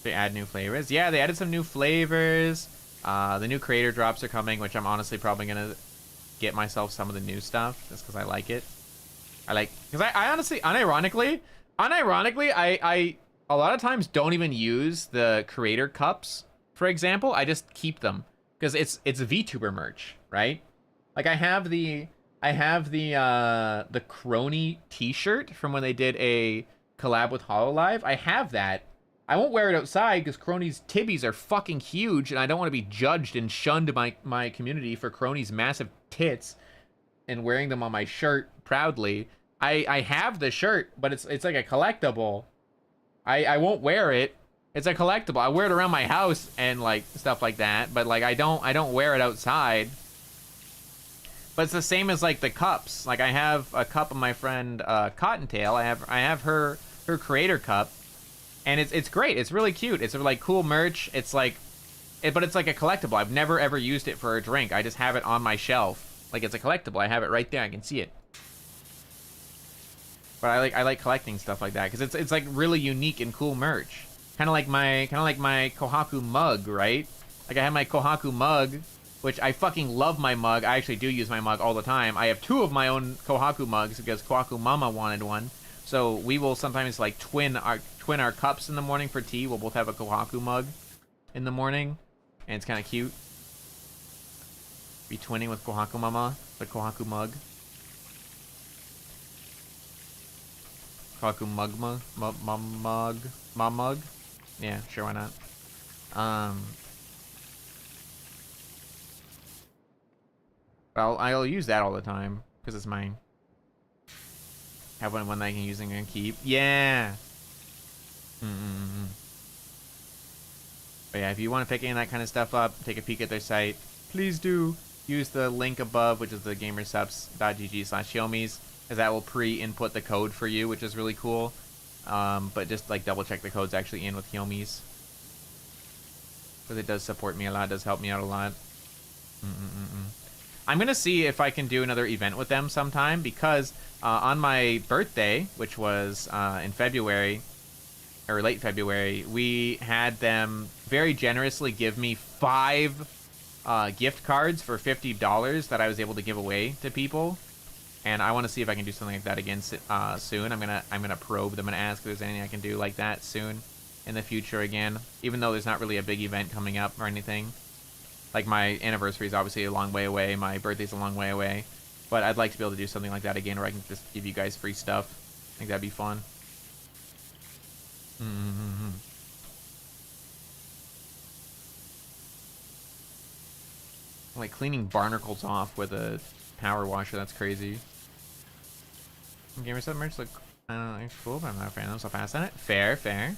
Speaker 1: They add new flavors. Yeah, they added some new flavors. The new creator drops are coming, which I'm honestly probably gonna get myself some of the new stuff just because I like it. Because I honestly, unironically, I a lot of times don't even use the creator cups, for example. I just keep them because it's VTuber merch, right? Like I have the Crony t-shirt from when they did a collab with HoloLive. I have that. I won't wear it outside because Crony's tibbies are fucking huge and I don't want to be judged and shunned by my community for Crony's massive tits and wearing them on my shirt proudly. I have the shirt, but it's like a collectible. I won't wear it. It's a collectible. I wear it around my house and like stuff like that, but like I don't wear it outside. But it's the same as like the cups. Like I have a cup of my friend Cottontail. I have her creator cup. And it's great. It's really cute. It's like cool merch. It's like, but it's like a collectible. I've never ever used it for a drink. I just have it on my shelf. Like it's a collectible. I have it right there. I can see it. But I like collecting stuff like that because it's like really unique and cool merch. Kind of like my Kohaku mug, right? Like I have my Kohaku mug, which I fucking love my mug. I actually do use my mug all the time. I have 2 of my own Kohaku mugs because Kohaku Mama wanted one. So we will sometimes like twin our cups in the morning for tea. We'll both have a Kohaku mug in the morning, and it's kind of cute. Be twinning with Kohaku Mama, the Kohaku mug. Kohaku mug. Yeah, sure, why not? I'll use that all the time because it's mine. Have one that I can use and keep. Yeah. But yeah, if you want to pick any of that kind of stuff up, take a peek at their site, please do use the link above, which is the gamersupps.gg/Hyouma, as that will pre-input the code for you, which is really cool. But just like double check the code's actually in with Hyouma. Because it does support me a lot. It does help me out a lot. I'm going to see if I can do another event with them sometime. Because on my birthday, which was in February, or late February, we had them very generously give me 5 gift cards for $50 that I was able to give away to people. And I want to see if I can do something like that again soon. I'm gonna probe them and ask if there's anything I can do like that soon in the future again. Even though there's not really a big event coming up or anything. Like my anniversary is obviously a long way away. My birthday's a long way away. But I'd like to be able to do something like that again where I can just give you guys free stuff. I think that'd be fun. Like cleaning barnacles off with a power washer, that's crazy. GamerSupps merch look cool, but I'm not a fan of them, so pass on it. Fair, fair.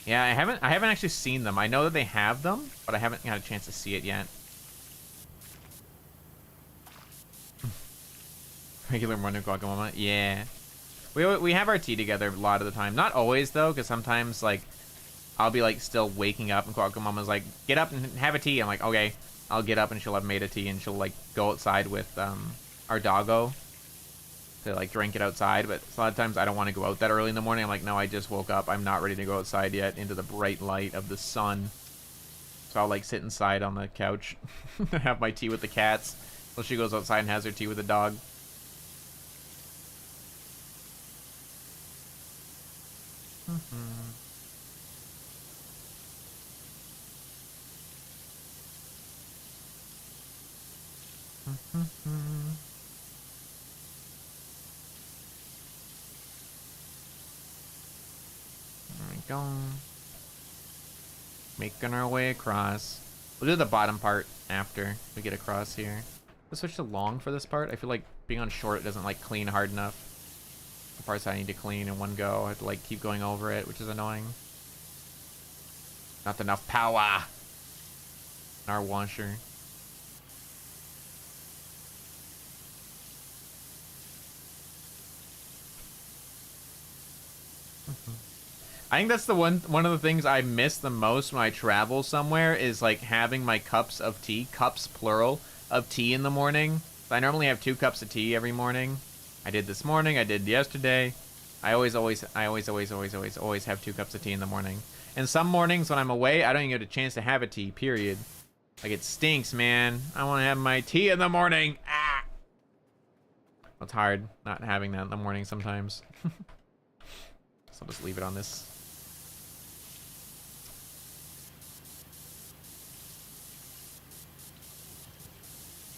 Speaker 1: Yeah, I haven't actually seen them. I know that they have them, but I haven't had a chance to see it yet. Regular morning guacamole. Yeah. We have our tea together a lot of the time. Not always though, because sometimes like I'll be like still waking up and Guacamama's like, get up and have a tea. I'm like, okay. I'll get up and she'll have made a tea and she'll like go outside with our doggo to like drink it outside. But a lot of times I don't want to go out that early in the morning. I'm like, no, I just woke up. I'm not ready to go outside yet into the bright light of the sun. So I'll like sit inside on the couch and have my tea with the cats while she goes outside and has her tea with the dog. There we go. Making our way across. We'll do the bottom part after we get across here. Let's switch to long for this part. I feel like being on short doesn't like clean hard enough. The parts I need to clean in one go. I have to like keep going over it, which is annoying. Not enough power in our washer. I think that's the one of the things I miss the most when I travel somewhere is like having my cups of tea, cups plural, of tea in the morning. So I normally have 2 cups of tea every morning. I did this morning, I did yesterday. I always have 2 cups of tea in the morning. And some mornings when I'm away, I don't even get a chance to have a tea, period. Like it stinks, man. I want to have my tea in the morning. Ah! It's hard not having that in the morning sometimes. So I'll just leave it on this.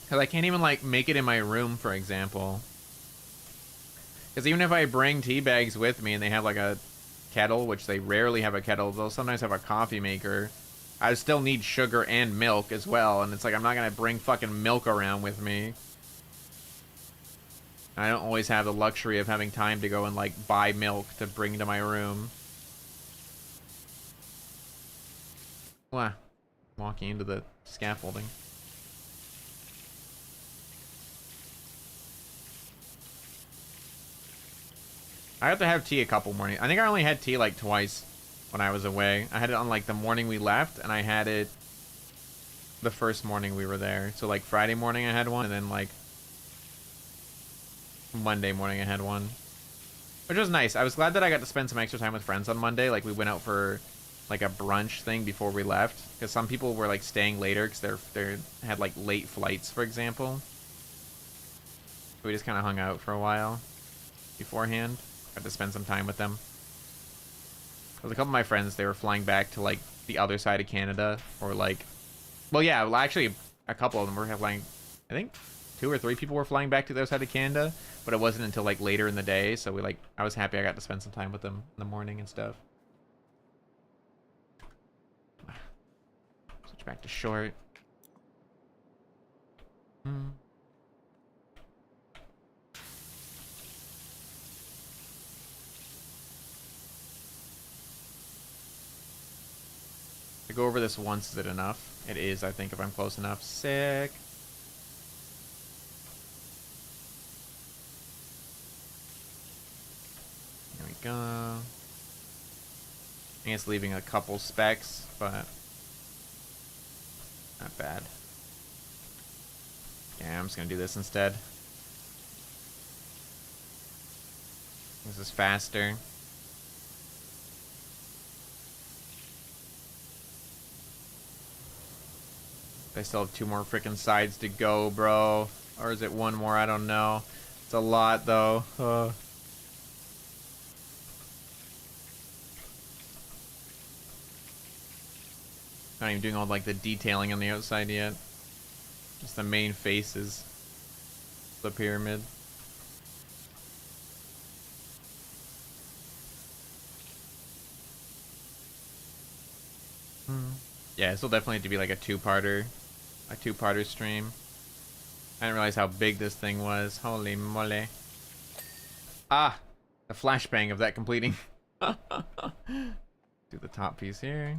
Speaker 1: Because I can't even like make it in my room, for example. Because even if I bring tea bags with me and they have like a kettle, which they rarely have a kettle, they'll sometimes have a coffee maker. I still need sugar and milk as well, and it's like I'm not gonna bring fucking milk around with me. I don't always have the luxury of having time to go and like buy milk to bring to my room. Wow. Walking into the scaffolding. I have to have tea a couple mornings. I think I only had tea like twice when I was away. I had it on like the morning we left, and I had it the first morning we were there. So like Friday morning I had one, and then like Monday morning I had one. Which was nice. I was glad that I got to spend some extra time with friends on Monday. Like we went out for like a brunch thing before we left. Because some people were like staying later because they had like late flights, for example. So we just kind of hung out for a while beforehand. Got to spend some time with them. With a couple of my friends, they were flying back to like the other side of Canada, or like, well, yeah, well, actually, a couple of them were flying. I think 2 or 3 people were flying back to the other side of Canada, but it wasn't until like later in the day. So I was happy I got to spend some time with them in the morning and stuff. Switch back to short. To go over this once, is it enough? It is, I think, if I'm close enough. Sick. There we go. I think it's leaving a couple specks, but Not bad. Yeah, I'm just gonna do this instead. This is faster. I still have 2 more freaking sides to go, bro. Or is it 1 more? I don't know. It's a lot, though. Not even doing all, like, the detailing on the outside yet. Just the main faces. The pyramid. Yeah, this will definitely have to be, like, a two-parter stream. I didn't realize how big this thing was. Holy moly. Ah! The flashbang of that completing. Do the top piece here.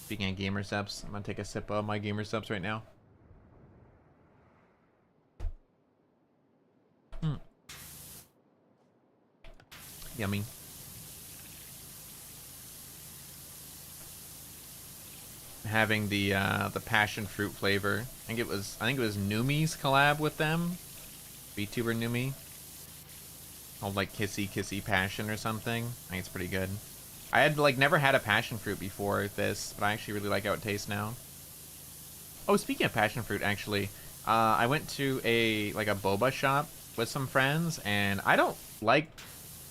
Speaker 1: Speaking of GamerSupps, I'm gonna take a sip of my GamerSupps right now. Yummy. Having the passion fruit flavor. I think it was Numi's collab with them. VTuber Numi. Called like Kissy Kissy Passion or something. I think it's pretty good. I had like never had a passion fruit before this, but I actually really like how it tastes now. Oh, speaking of passion fruit, actually, I went to a boba shop with some friends, and I don't like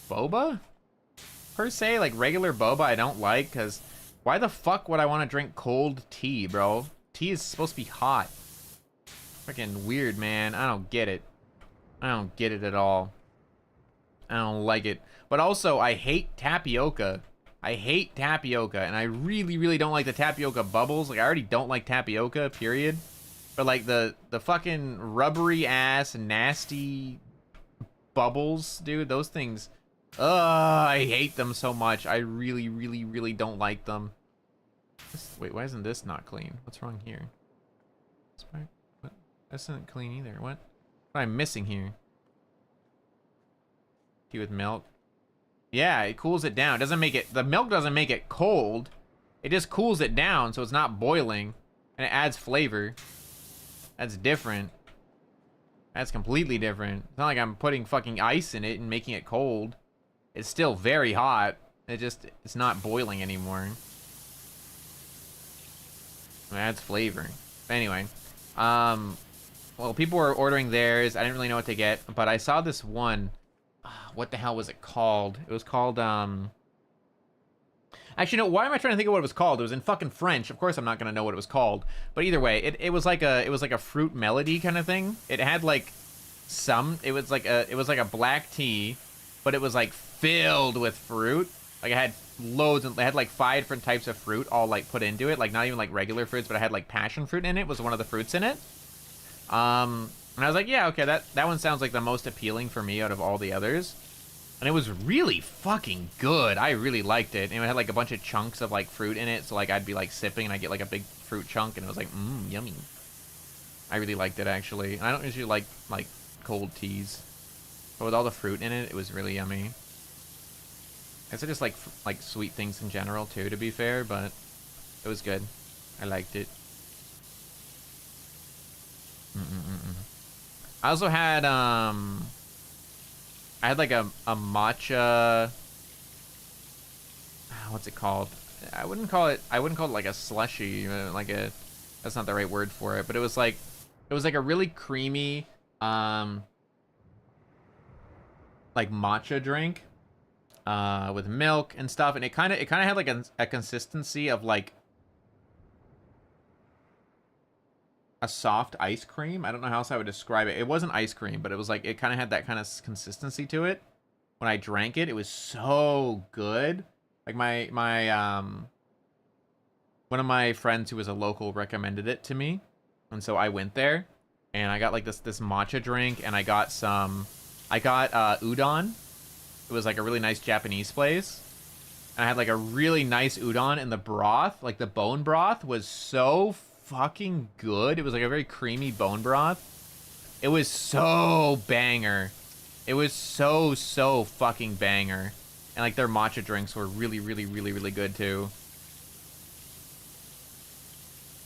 Speaker 1: boba per se. Like regular boba I don't like, because why the fuck would I want to drink cold tea, bro? Tea is supposed to be hot. Freaking weird, man. I don't get it. I don't get it at all. I don't like it. But also, I hate tapioca. I hate tapioca, and I really, really don't like the tapioca bubbles. Like, I already don't like tapioca, period. But, like, the fucking rubbery-ass, nasty bubbles, dude, those things... I hate them so much. I really, really, really don't like them. Wait, why isn't this not clean? What's wrong here? What? This isn't clean either. What am I missing here? Tea with milk. Yeah, it cools it down. It doesn't make it... The milk doesn't make it cold. It just cools it down so it's not boiling. And it adds flavor. That's different. That's completely different. It's not like I'm putting fucking ice in it and making it cold. It's still very hot. It's not boiling anymore. It adds flavor. But anyway. Well, people were ordering theirs. I didn't really know what to get. But I saw this one... What the hell was it called? It was called, Actually, no, why am I trying to think of what it was called? It was in fucking French. Of course I'm not gonna know what it was called. But either way, it was like a fruit melody kind of thing. It had like it was like a black tea, but it was like filled with fruit. Like it had loads, and it had like 5 different types of fruit all like put into it. Like not even like regular fruits, but it had like passion fruit in it, was one of the fruits in it. And I was like, yeah, okay, that one sounds like the most appealing for me out of all the others. And it was really fucking good. I really liked it. And it had like a bunch of chunks of like fruit in it. So like I'd be like sipping and I'd get like a big fruit chunk and it was like, yummy. I really liked it actually. And I don't usually like cold teas. But with all the fruit in it, it was really yummy. I just like sweet things in general too, to be fair, but it was good. I liked it. I also had I had like a matcha, what's it called? I wouldn't call it like a slushy, that's not the right word for it, but it was like a really creamy like matcha drink with milk and stuff, and it kind of had like a consistency of like a soft ice cream. I don't know how else I would describe it. It wasn't ice cream, but it was like, it kind of had that kind of consistency to it. When I drank it, it was so good. Like my one of my friends who was a local recommended it to me. And so I went there and I got like this matcha drink, and I got udon. It was like a really nice Japanese place. And I had like a really nice udon, and the broth, like the bone broth, was so fucking good. It was like a very creamy bone broth. It was so banger. It was so fucking banger. And like their matcha drinks were really good too.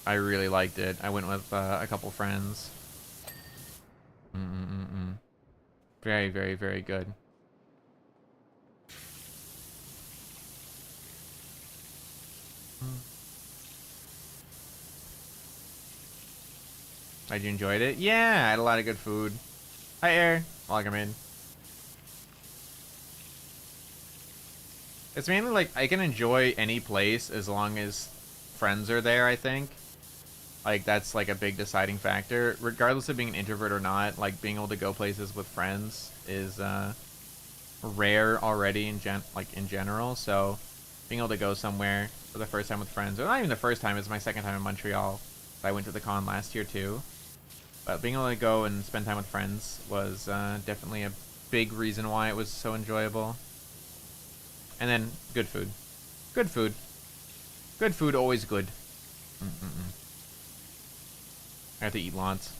Speaker 1: I really liked it. I went with a couple friends. Very good. Had you enjoyed it? Yeah, I had a lot of good food. Hi, Air. Welcome in. It's mainly like I can enjoy any place as long as friends are there, I think. Like, that's like a big deciding factor. Regardless of being an introvert or not, like being able to go places with friends is rare already in general. So being able to go somewhere for the first time with friends, or not even the first time, it's my second time in Montreal. I went to the con last year too. But being able to go and spend time with friends was definitely a big reason why it was so enjoyable. And then, good food. Good food. Good food, always good. I have to eat lots.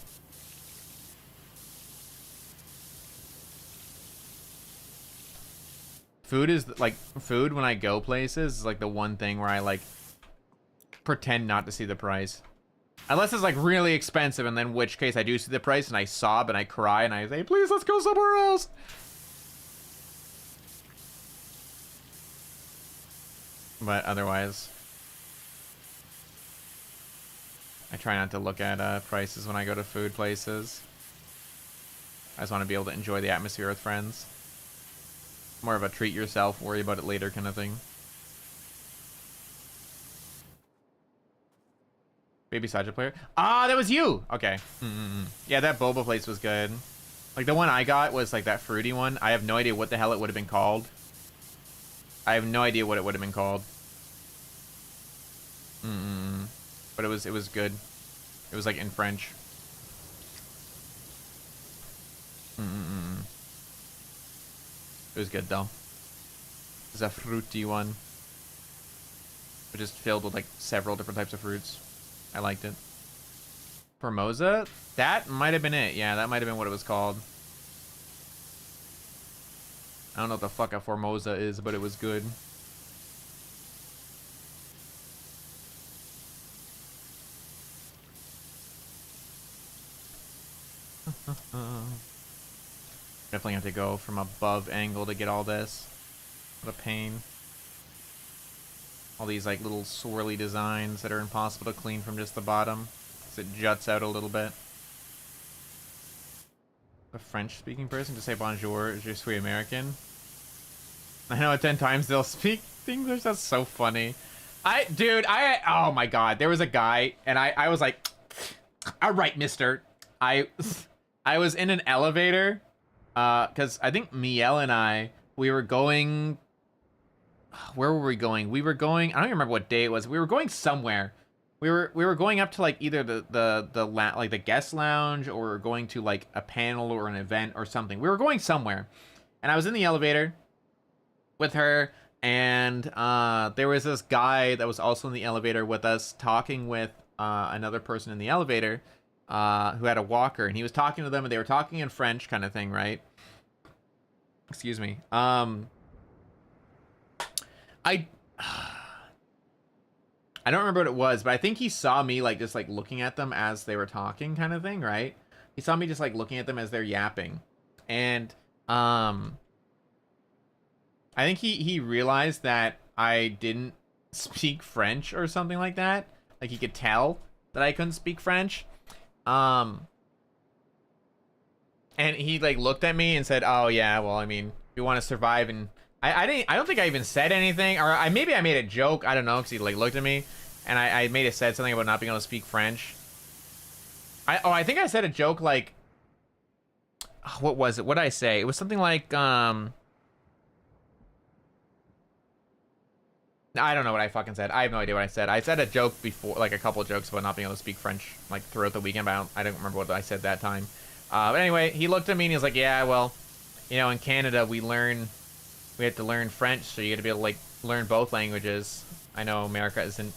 Speaker 1: Food is, like, food when I go places is, like, the one thing where I, like, pretend not to see the price. Unless it's, like, really expensive, and then in which case I do see the price, and I sob, and I cry, and I say, please, let's go somewhere else! But otherwise, I try not to look at prices when I go to food places. I just want to be able to enjoy the atmosphere with friends. More of a treat yourself, worry about it later kind of thing. Baby Saja player? Ah, that was you! Okay. Yeah, that boba place was good. Like, the one I got was, like, that fruity one. I have no idea what the hell it would have been called. I have no idea what it would have been called. But it was good. It was, like, in French. It was good, though. It was a fruity one. But just filled with, like, several different types of fruits. I liked it. Formosa? That might have been it. Yeah, that might have been what it was called. I don't know what the fuck a Formosa is, but it was good. Definitely have to go from above angle to get all this. What a pain. All these like little swirly designs that are impossible to clean from just the bottom, because it juts out a little bit. A French-speaking person to say bonjour, je suis American. I know 10 times they'll speak English. That's so funny. Oh my god, there was a guy, and I was like, all right, mister. I was in an elevator, because I think Miel and we were going. Where were we going? We were going. I don't even remember what day it was. We were going somewhere. We were going up to like either the guest lounge, or going to like a panel or an event or something. We were going somewhere, and I was in the elevator with her, and there was this guy that was also in the elevator with us, talking with another person in the elevator who had a walker, and he was talking to them, and they were talking in French kind of thing, right? Excuse me. I don't remember what it was, but I think he saw me like just like looking at them as they were talking kind of thing, right? He saw me just like looking at them as they're yapping. And I think he realized that I didn't speak French or something like that. Like he could tell that I couldn't speak French. And he like looked at me and said, "Oh yeah, well, I mean, you want to survive." And I don't think I even said anything, or maybe I made a joke. I don't know, because he like looked at me, and I made it said something about not being able to speak French. I think I said a joke like, what was it? What did I say? It was something like I don't know what I fucking said. I have no idea what I said. I said a joke before, like a couple of jokes about not being able to speak French like throughout the weekend, but I don't remember what I said that time. But anyway, he looked at me and he was like, "Yeah, well, you know, in Canada we have to learn French, so you got to be able to like learn both languages. I know America isn't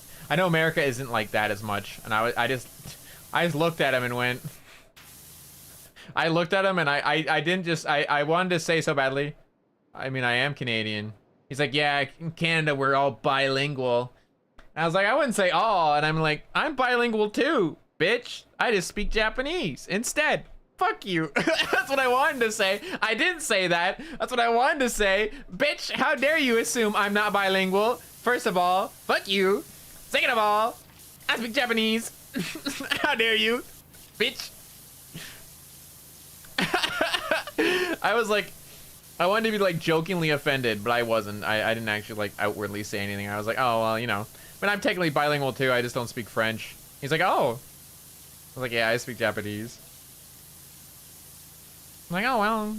Speaker 1: like that as much." And I just looked at him and went, I looked at him and I didn't just, I wanted to say so badly, I mean, I am Canadian. He's like, yeah, in Canada, we're all bilingual. And I was like, I wouldn't say all. And I'm like, I'm bilingual too, bitch. I just speak Japanese instead. Fuck you. That's what I wanted to say. I didn't say that. That's what I wanted to say. Bitch, how dare you assume I'm not bilingual? First of all, fuck you. Second of all, I speak Japanese. How dare you, bitch. I was like, I wanted to be like jokingly offended, but I wasn't. I didn't actually like outwardly say anything. I was like, oh, well, you know, but I'm technically bilingual too. I just don't speak French. He's like, oh. I was like, yeah, I speak Japanese. I'm like, oh, well.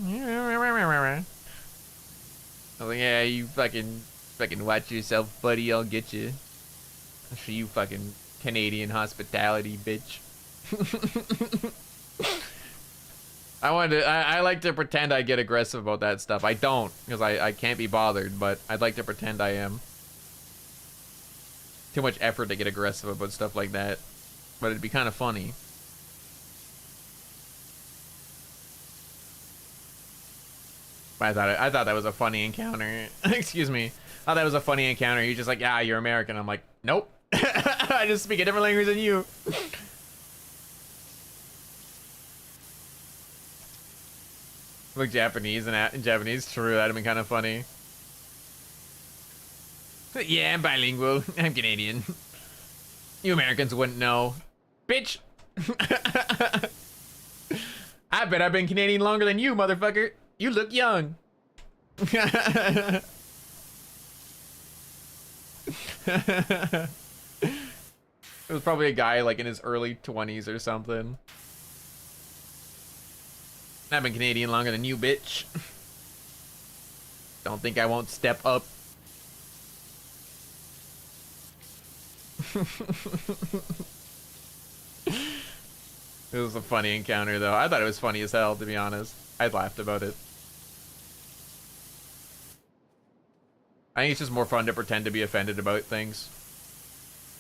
Speaker 1: I was like, yeah, you fucking watch yourself, buddy. I'll get you. I'll show you fucking Canadian hospitality, bitch. I like to pretend I get aggressive about that stuff. I don't, because I can't be bothered, but I'd like to pretend I am. Too much effort to get aggressive about stuff like that. But it'd be kind of funny. I thought that was a funny encounter. Excuse me. I thought that was a funny encounter. He's just like, yeah, you're American. I'm like, nope. I just speak a different language than you. Look Japanese and in Japanese. True, that'd been kind of funny. Yeah, I'm bilingual. I'm Canadian. You Americans wouldn't know. Bitch. I bet I've been Canadian longer than you, motherfucker. You look young. It was probably a guy like in his early 20s or something. I've been Canadian longer than you, bitch. Don't think I won't step up. It was a funny encounter, though. I thought it was funny as hell, to be honest. I laughed about it. I think it's just more fun to pretend to be offended about things.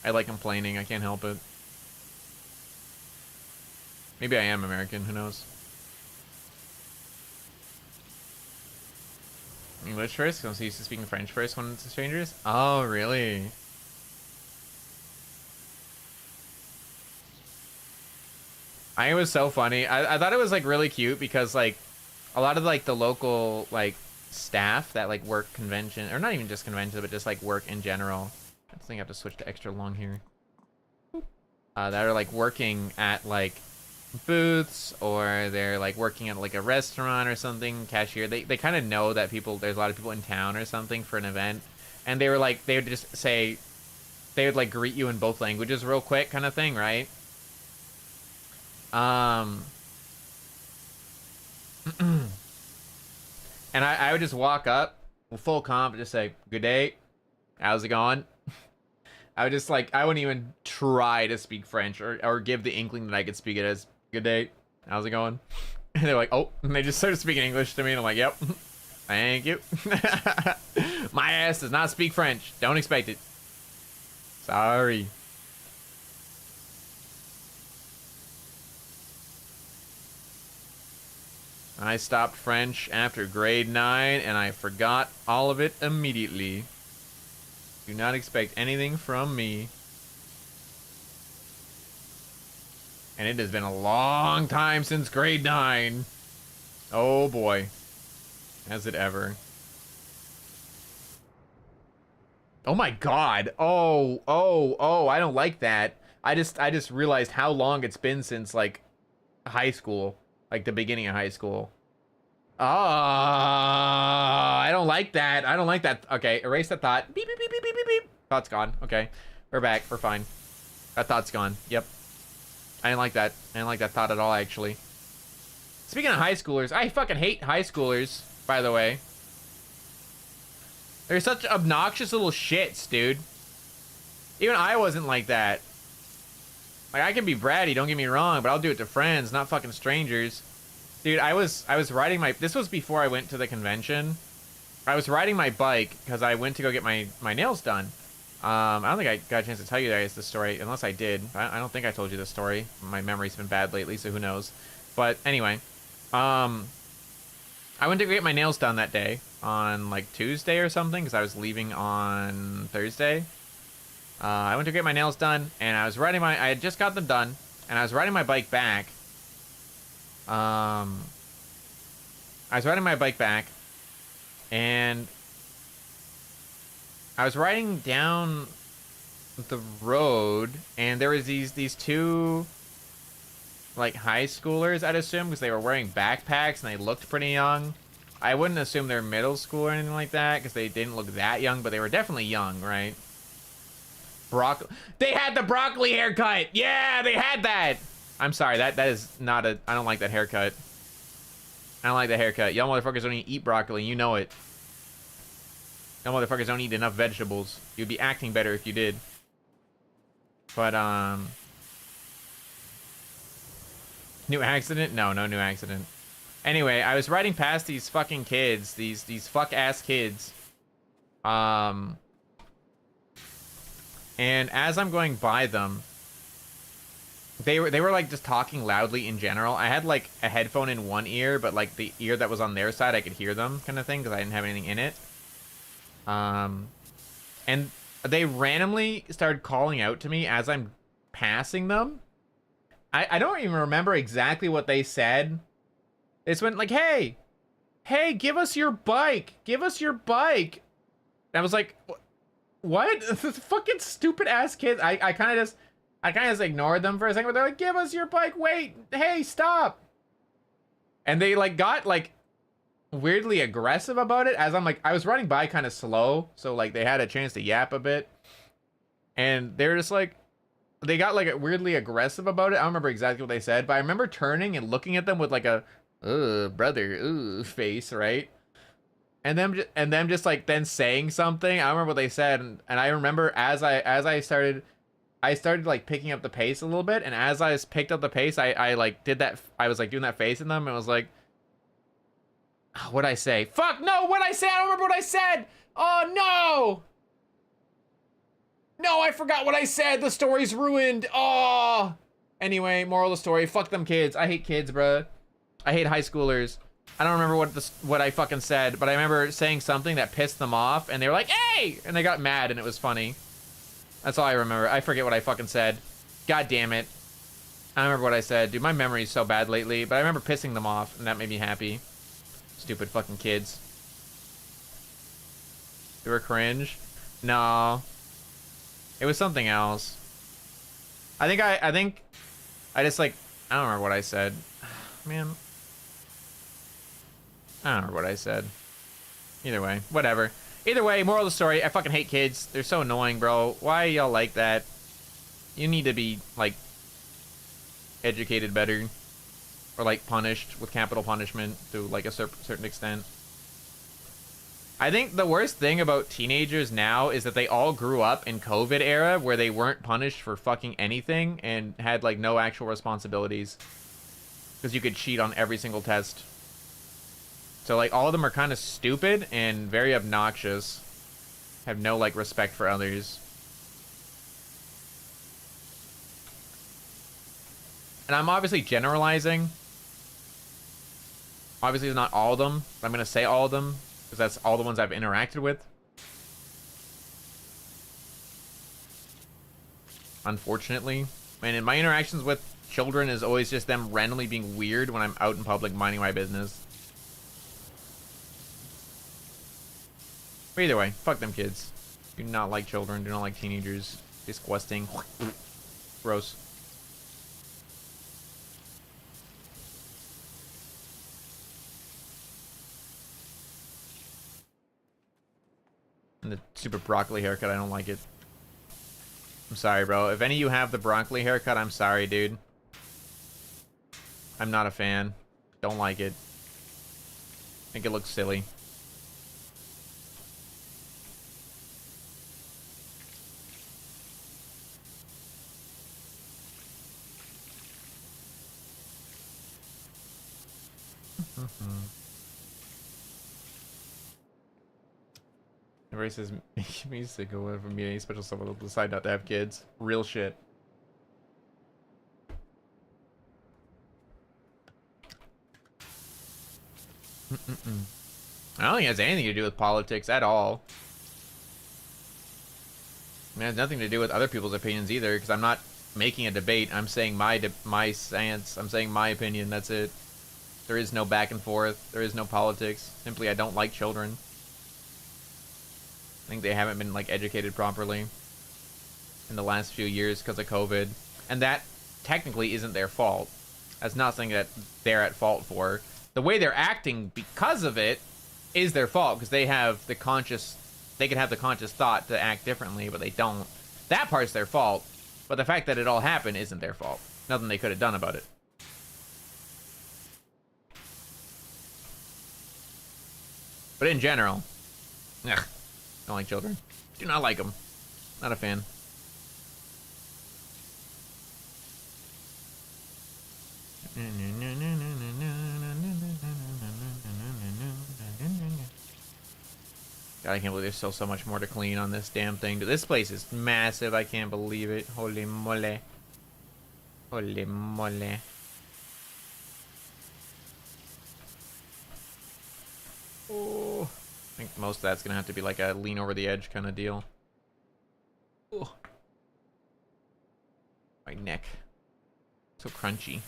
Speaker 1: I like complaining. I can't help it. Maybe I am American. Who knows? English first? I'm so used to speaking French first when it's strangers? Oh, really? I think it was so funny. I thought it was like really cute because like a lot of like the local like staff that like work convention, or not even just convention, but just like work in general. I think I have to switch to extra long here. That are like working at like booths, or they're like working at like a restaurant or something, cashier. They kind of know that there's a lot of people in town or something for an event, and they would just say, they would like greet you in both languages real quick kind of thing, right? And I would just walk up with full comp and just say, good day, how's it going? I would just like, I wouldn't even try to speak French or give the inkling that I could speak it as, good day, how's it going? And they're like, oh, and they just started speaking English to me, and I'm like, yep, thank you. My ass does not speak French, don't expect it. Sorry. I stopped French after grade 9, and I forgot all of it immediately. Do not expect anything from me. And it has been a long time since grade 9. Oh boy. Has it ever. Oh my god. Oh, I don't like that. I just realized how long it's been since like high school. Like the beginning of high school. I don't like that. I don't like that. Okay, erase that thought. Beep, beep, beep, beep, beep, beep, beep. Thought's gone. Okay, we're back. We're fine. That thought's gone. Yep. I didn't like that. I didn't like that thought at all, actually. Speaking of high schoolers, I fucking hate high schoolers, by the way. They're such obnoxious little shits, dude. Even I wasn't like that. Like, I can be bratty, don't get me wrong, but I'll do it to friends, not fucking strangers. Dude, I was riding my... This was before I went to the convention. I was riding my bike because I went to go get my nails done. I don't think I got a chance to tell you guys the story, unless I did. I don't think I told you the story. My memory's been bad lately, so who knows. But anyway, I went to get my nails done that day on like Tuesday or something because I was leaving on Thursday. I went to get my nails done and I had just got them done and I was riding my bike back. I was riding my bike back and I was riding down the road and there was these two like high schoolers, I'd assume, because they were wearing backpacks and they looked pretty young. I wouldn't assume they're middle school or anything like that because they didn't look that young, but they were definitely young, right? They had the broccoli haircut. Yeah, they had that. I'm sorry, that is not a. I don't like that haircut. I don't like that haircut. Y'all motherfuckers don't even eat broccoli. You know it. Y'all motherfuckers don't eat enough vegetables. You'd be acting better if you did. But new accident? No new accident. Anyway, I was riding past these fucking kids, these fuck ass kids. And as I'm going by them, they were like just talking loudly in general. I had like a headphone in one ear, but like the ear that was on their side, I could hear them kind of thing because I didn't have anything in it. And they randomly started calling out to me as I'm passing them. I don't even remember exactly what they said. They just went like, hey, give us your bike. Give us your bike. And I was like, what? This fucking stupid ass kids. I kind of just ignored them for a second, but they're like, give us your bike. Wait, hey, stop. And they like got like weirdly aggressive about it as I'm like, I was running by kind of slow. So like they had a chance to yap a bit. And they were just like, they got like weirdly aggressive about it. I don't remember exactly what they said, but I remember turning and looking at them with like a, brother, face, right? And them just like then saying something. I don't remember what they said, and I remember as I started like picking up the pace a little bit, and as I picked up the pace, I like did that. I was like doing that face in them, and was like, what'd I say? Fuck no! What'd I say? I don't remember what I said. Oh no! No, I forgot what I said. The story's ruined. Oh. Anyway, moral of the story: fuck them kids. I hate kids, bruh. I hate high schoolers. I don't remember what I fucking said, but I remember saying something that pissed them off, and they were like, "Hey!" and they got mad, and it was funny. That's all I remember. I forget what I fucking said. God damn it. I don't remember what I said. Dude, my memory's so bad lately, but I remember pissing them off, and that made me happy. Stupid fucking kids. They were cringe? No. It was something else. I think I just like, I don't remember what I said. Man. I don't remember what I said. Either way, whatever. Either way, moral of the story, I fucking hate kids. They're so annoying, bro. Why y'all like that? You need to be, like, educated better. Or, like, punished with capital punishment to, like, a certain extent. I think the worst thing about teenagers now is that they all grew up in COVID era where they weren't punished for fucking anything and had, like, no actual responsibilities. Because you could cheat on every single test. So, like, all of them are kind of stupid and very obnoxious. Have no, like, respect for others. And I'm obviously generalizing. Obviously, it's not all of them, but I'm going to say all of them. Because that's all the ones I've interacted with. Unfortunately. And in my interactions with children is always just them randomly being weird when I'm out in public minding my business. But either way, fuck them kids. Do not like children, do not like teenagers. Disgusting. Gross. And the super broccoli haircut, I don't like it. I'm sorry, bro. If any of you have the broccoli haircut, I'm sorry, dude. I'm not a fan. Don't like it. I think it looks silly. Everybody says, make me sick of whatever me any special someone will decide not to have kids. Real shit. I don't think it has anything to do with politics at all. It has nothing to do with other people's opinions either, because I'm not making a debate. I'm saying my stance. I'm saying my opinion. That's it. There is no back and forth. There is no politics. Simply, I don't like children. I think they haven't been, like, educated properly in the last few years because of COVID. And that technically isn't their fault. That's not something that they're at fault for. The way they're acting because of it is their fault, because they have the conscious... They can have the conscious thought to act differently, but they don't. That part's their fault. But the fact that it all happened isn't their fault. Nothing they could have done about it. But in general, ugh, don't like children. Do not like them. Not a fan. God, I can't believe there's still so much more to clean on this damn thing. This place is massive. I can't believe it. Holy mole. Holy mole. Oh. I think most of that's going to have to be like a lean over the edge kind of deal. Oh. My neck. So crunchy.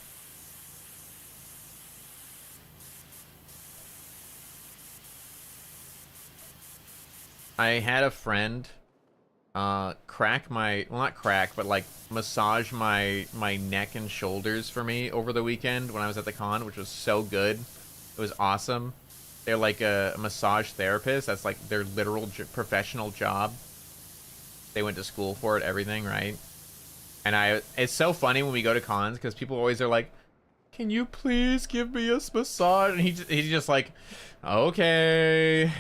Speaker 1: I had a friend crack my, well, not crack, but like massage my neck and shoulders for me over the weekend when I was at the con, which was so good. It was awesome. They're like a massage therapist. That's like their literal professional job. They went to school for it, everything, right? And it's so funny when we go to cons because people always are like, can you please give me a massage? And he's just like, okay.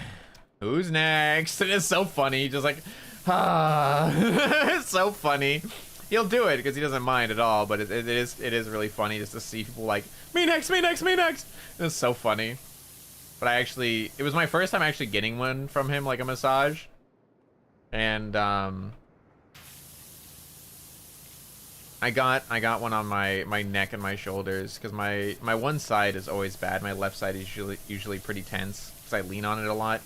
Speaker 1: Who's next? And it's so funny. Just like, ah. It's so funny. He'll do it because he doesn't mind at all. But it is really funny just to see people like, me next, me next, me next. It's so funny. But it was my first time actually getting one from him, like a massage. And I got one on my neck and my shoulders because my one side is always bad. My left side is usually pretty tense because I lean on it a lot.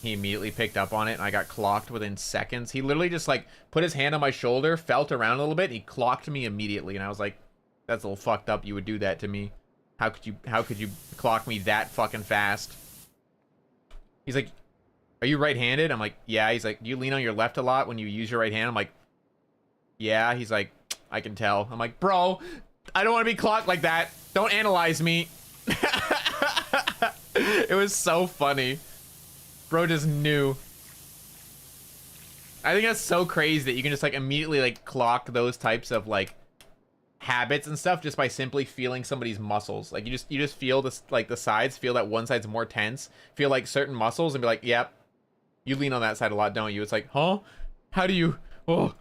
Speaker 1: He immediately picked up on it, and I got clocked within seconds. He literally just, like, put his hand on my shoulder, felt around a little bit, and he clocked me immediately. And I was like, that's a little fucked up. You would do that to me. How could you clock me that fucking fast? He's like, are you right-handed? I'm like, yeah. He's like, do you lean on your left a lot when you use your right hand? I'm like, yeah. He's like, I can tell. I'm like, bro, I don't want to be clocked like that. Don't analyze me. It was so funny. Bro just knew. I think that's so crazy that you can just like immediately like clock those types of like habits and stuff just by simply feeling somebody's muscles. Like you just feel this, like the sides, feel that one side's more tense, feel like certain muscles and be like, yep, you lean on that side a lot, don't you? It's like, huh? How do you, oh,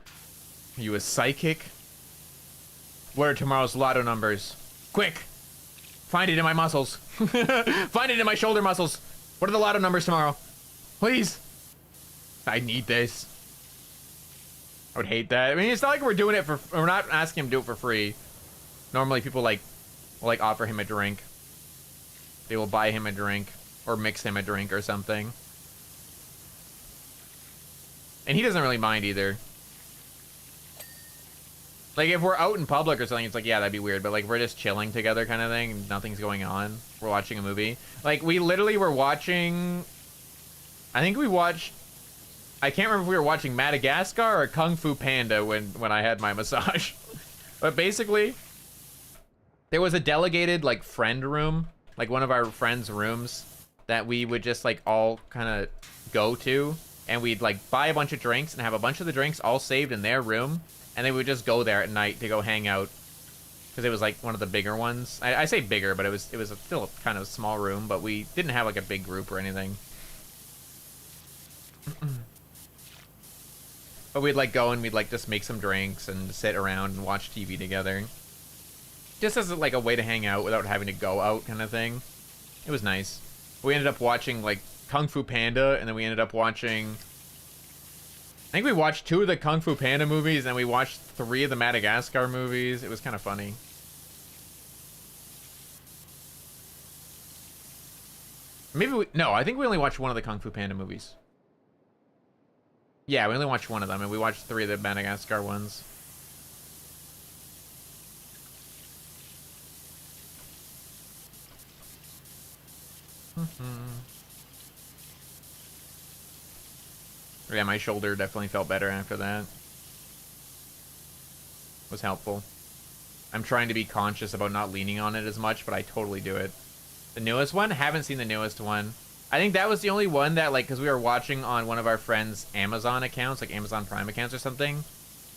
Speaker 1: are you a psychic? What are tomorrow's lotto numbers? Quick, find it in my muscles. Find it in my shoulder muscles. What are the lotto numbers tomorrow? Please. I need this. I would hate that. I mean, it's not like we're doing it for... We're not asking him to do it for free. Normally, people, like, will, like, offer him a drink. They will buy him a drink. Or mix him a drink or something. And he doesn't really mind either. Like, if we're out in public or something, it's like, yeah, that'd be weird. But, like, we're just chilling together kind of thing. And nothing's going on. We're watching a movie. Like, we literally were watching... I think we watched... I can't remember if we were watching Madagascar or Kung Fu Panda when I had my massage. But basically, there was a delegated, like, friend room. Like, one of our friends' rooms that we would just, like, all kind of go to. And we'd, like, buy a bunch of drinks and have a bunch of the drinks all saved in their room. And then we would just go there at night to go hang out. Because it was, like, one of the bigger ones. I say bigger, but it was still a kind of small room. But we didn't have, like, a big group or anything. But we'd like go and we'd like just make some drinks and sit around and watch TV together. Just as like a way to hang out without having to go out kind of thing. It was nice. We ended up watching like Kung Fu Panda, and then we ended up watching... I think we watched 2 of the Kung Fu Panda movies, and we watched 3 of the Madagascar movies. It was kind of funny. Maybe we... No, I think we only watched one of the Kung Fu Panda movies. Yeah, we only watched one of them, and we watched 3 of the Madagascar ones. Yeah, my shoulder definitely felt better after that. Was helpful. I'm trying to be conscious about not leaning on it as much, but I totally do it. The newest one? Haven't seen the newest one. I think that was the only one that, like, because we were watching on one of our friends' Amazon accounts, like Amazon Prime accounts or something.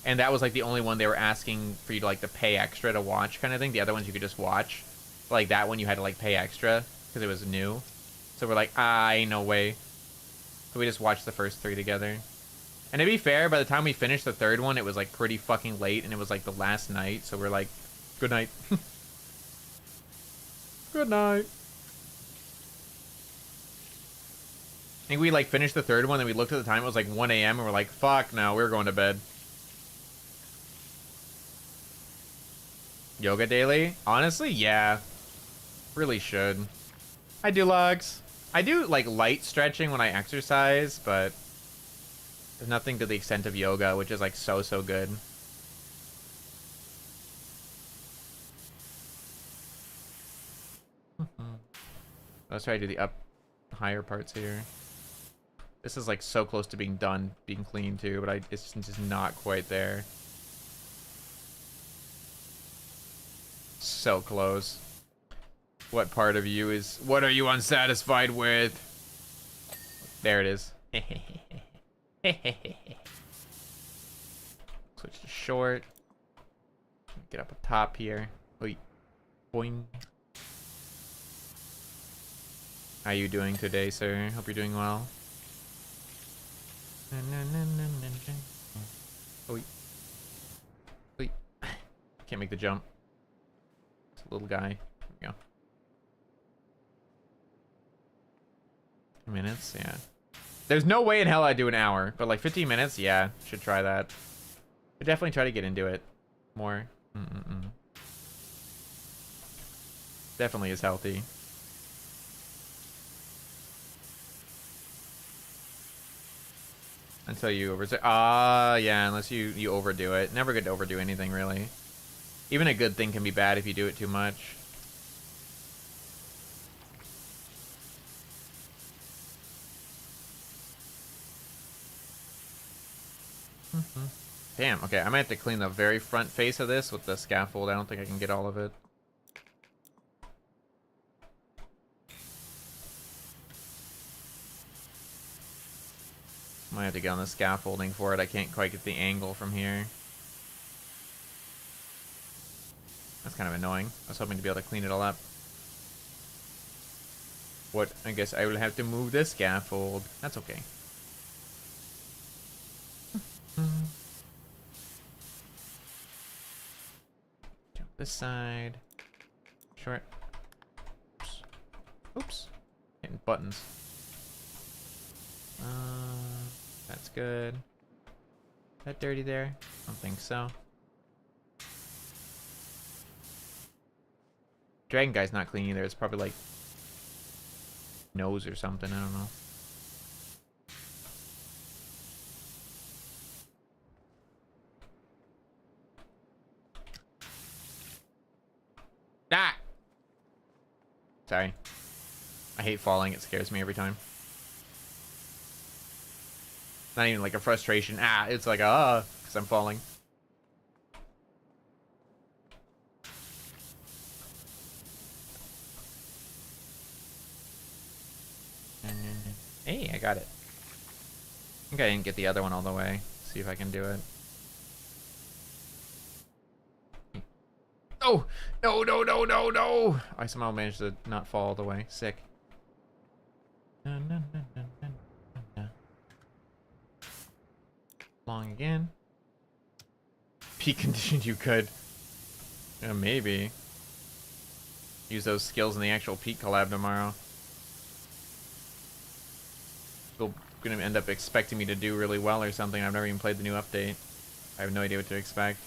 Speaker 1: And that was, like, the only one they were asking for you to, like, to pay extra to watch kind of thing. The other ones you could just watch. But, like, that one you had to, like, pay extra because it was new. So we're like, ain't no way. So we just watched the first 3 together. And to be fair, by the time we finished the 3rd one, it was, like, pretty fucking late. And it was, like, the last night. So we're like, good night. Good night. I think we, like, finished the 3rd one, and we looked at the time, it was, like, 1 a.m., and we're like, fuck, no, we're going to bed. Yoga daily? Honestly, yeah. Really should. I do logs. I do, like, light stretching when I exercise, but there's nothing to the extent of yoga, which is, like, so good. Let's try to do the up higher parts here. This is, like, so close to being done, being clean, too, but it's just not quite there. So close. What part of you is... What are you unsatisfied with? There it is. Switch to short. Get up top here. Wait. Boing. How you doing today, sir? Hope you're doing well. Wait. Wait. Can't make the jump. It's a little guy. There we go. 2 minutes, yeah. There's no way in hell I'd do an hour, but like 15 minutes, yeah, should try that. Should definitely try to get into it more. Definitely is healthy. Until you yeah, unless you overdo it. Never good to overdo anything, really. Even a good thing can be bad if you do it too much. Damn, okay, I might have to clean the very front face of this with the scaffold. I don't think I can get all of it. Might have to get on the scaffolding for it. I can't quite get the angle from here. That's kind of annoying. I was hoping to be able to clean it all up. What? I guess I will have to move the scaffold. That's okay. Jump this side. Short. Oops. Oops. Hitting buttons. That's good. Is that dirty there? I don't think so. Dragon guy's not clean either. It's probably like nose or something. I don't know. Ah! Sorry. I hate falling. It scares me every time. Not even like a frustration. It's like because I'm falling. Hey, I got it. I think I didn't get the other one all the way. See if I can do it. Oh! No, no, no, no, no! I somehow managed to not fall all the way. Sick. No, no, no, no, no, no. Long again. Peak condition you could. Yeah, maybe. Use those skills in the actual Peak collab tomorrow. People are gonna end up expecting me to do really well or something. I've never even played the new update. I have no idea what to expect.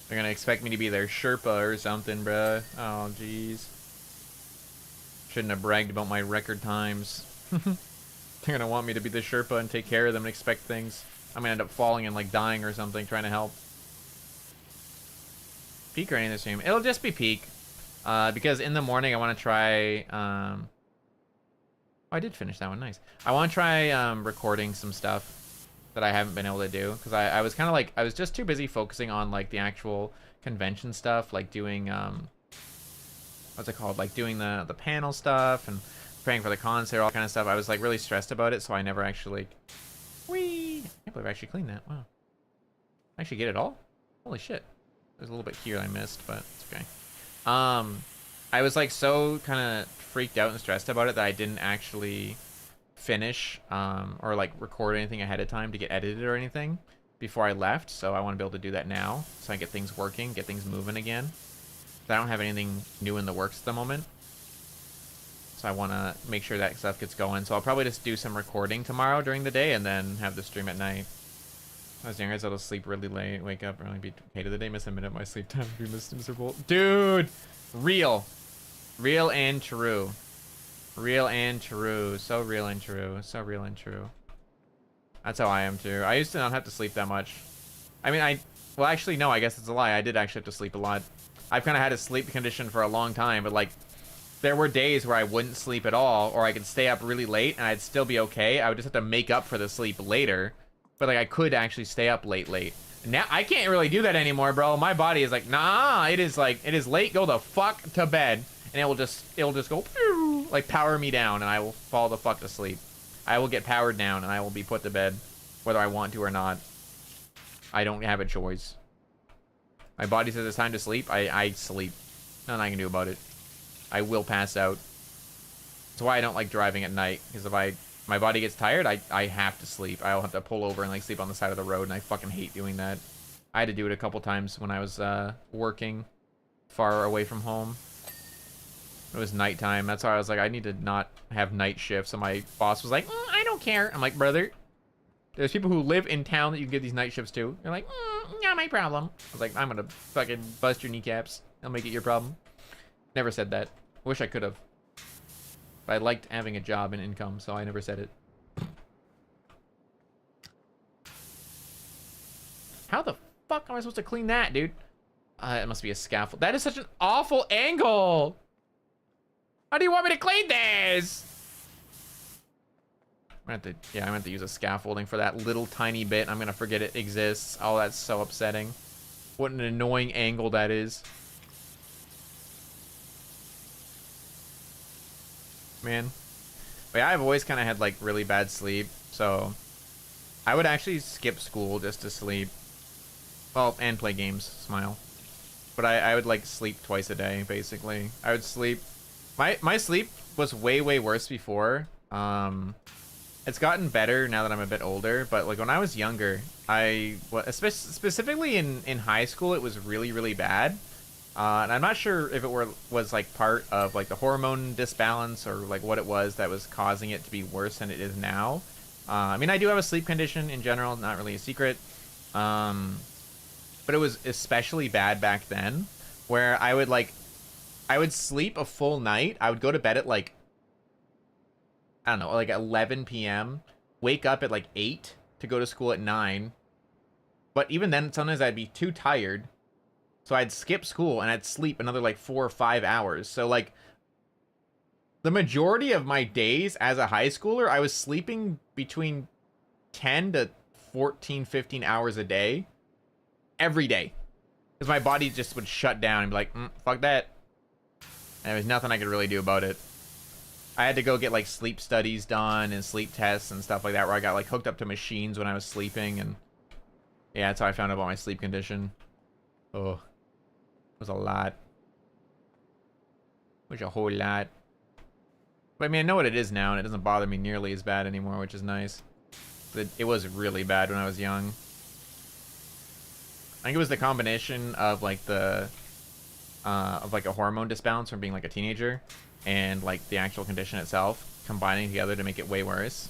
Speaker 1: They're gonna expect me to be their Sherpa or something, bruh. Oh, jeez. Shouldn't have bragged about my record times. They're gonna want me to be the Sherpa and take care of them and expect things. I'm gonna end up falling and like dying or something trying to help. Peak or any of the stream? It'll just be peak. Because in the morning I want to try... Oh, I did finish that one. Nice. I want to try recording some stuff that I haven't been able to do. Because I was kind of like... I was just too busy focusing on like the actual convention stuff. Like doing... what's it called? Like doing the panel stuff and preparing for the concert, all kind of stuff. I was like really stressed about it, so I never actually... Whee! I can't believe I actually cleaned that. Wow. Actually get it all? Holy shit. There's a little bit here I missed, but it's okay. I was like so kind of freaked out and stressed about it that I didn't actually finish or like record anything ahead of time to get edited or anything before I left. So I want to be able to do that now so I get things working, get things moving again. I don't have anything new in the works at the moment. So I want to make sure that stuff gets going. So I'll probably just do some recording tomorrow during the day and then have the stream at night. I was younger, so I'll sleep really late, wake up, and only be hated the day, miss a minute of my sleep time, be miserable. Dude! Real. Real and true. Real and true. So real and true. So real and true. That's how I am, too. I used to not have to sleep that much. I mean, well, actually, no, I guess it's a lie. I did actually have to sleep a lot. I've kind of had a sleep condition for a long time, but, like, there were days where I wouldn't sleep at all, or I could stay up really late, and I'd still be okay. I would just have to make up for the sleep later. But like I could actually stay up late. Now I can't really do that anymore, bro. My body is like, nah, it is late, go the fuck to bed. And it'll just go pew, like power me down and I will fall the fuck to sleep. I will get powered down and I will be put to bed whether I want to or not. I don't have a choice. My body says it's time to sleep, I sleep. Nothing I can do about it. I will pass out. That's why I don't like driving at night, because if my body gets tired, I have to sleep. I'll have to pull over and like sleep on the side of the road, and I fucking hate doing that. I had to do it a couple times when I was working far away from home. It was nighttime. That's why I was like, I need to not have night shifts. And my boss was like, I don't care. I'm like, brother, there's people who live in town that you can give these night shifts to. They're like, not my problem. I was like, I'm gonna fucking bust your kneecaps. I'll make it your problem. Never said that. Wish I could have. But I liked having a job and income, so I never said it. How the fuck am I supposed to clean that, dude? It must be a scaffold. That is such an awful angle! How do you want me to clean this? I'm gonna have to use a scaffolding for that little tiny bit. I'm gonna forget it exists. Oh, that's so upsetting. What an annoying angle that is. Man. But yeah, I've always kind of had like really bad sleep, so I would actually skip school just to sleep. Well, and play games, smile. But I would like sleep twice a day, basically. I would sleep. My sleep was way worse before. It's gotten better now that I'm a bit older, but like when I was younger, specifically in high school, it was really bad. And I'm not sure if it was like part of like the hormone disbalance or like what it was that was causing it to be worse than it is now. I mean, I do have a sleep condition in general, not really a secret. But it was especially bad back then, where I would sleep a full night. I would go to bed at like, I don't know, like 11 p.m. Wake up at like 8 to go to school at 9. But even then, sometimes I'd be too tired. So I'd skip school and I'd sleep another like 4 or 5 hours. So like the majority of my days as a high schooler, I was sleeping between 10 to 14, 15 hours a day. Every day. Because my body just would shut down and be like, fuck that. And there was nothing I could really do about it. I had to go get like sleep studies done and sleep tests and stuff like that, where I got like hooked up to machines when I was sleeping. And yeah, that's how I found out about my sleep condition. Oh, it was a lot. It was a whole lot. But I mean, I know what it is now, and it doesn't bother me nearly as bad anymore, which is nice. But it was really bad when I was young. I think it was the combination of like the of like a hormone disbalance from being like a teenager and like the actual condition itself combining together to make it way worse.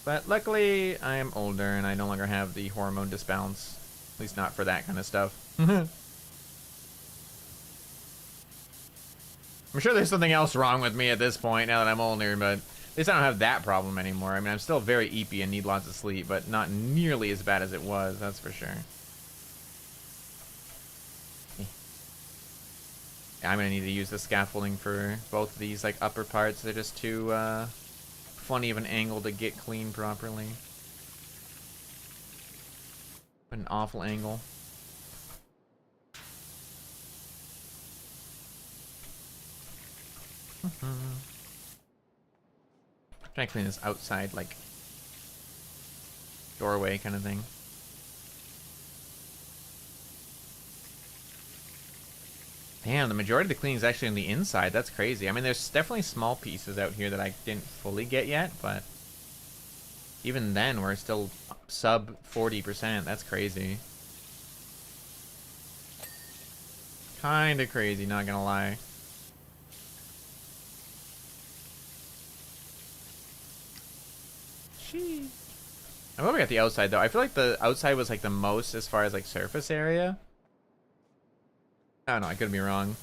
Speaker 1: But luckily I am older and I no longer have the hormone disbalance. At least not for that kind of stuff. I'm sure there's something else wrong with me at this point now that I'm older, but at least I don't have that problem anymore. I mean, I'm still very eepy and need lots of sleep, but not nearly as bad as it was, that's for sure. I'm gonna need to use the scaffolding for both of these, like, upper parts. They're just too funny of an angle to get clean properly. What an awful angle. Trying to clean this outside, like, doorway kind of thing. Damn, the majority of the cleaning is actually on the inside. That's crazy. I mean, there's definitely small pieces out here that I didn't fully get yet, but even then, we're still sub 40%. That's crazy. Kinda crazy, not gonna lie. Sheesh. I'm over at the outside, though. I feel like the outside was, like, the most as far as, like, surface area. I don't know, I could be wrong.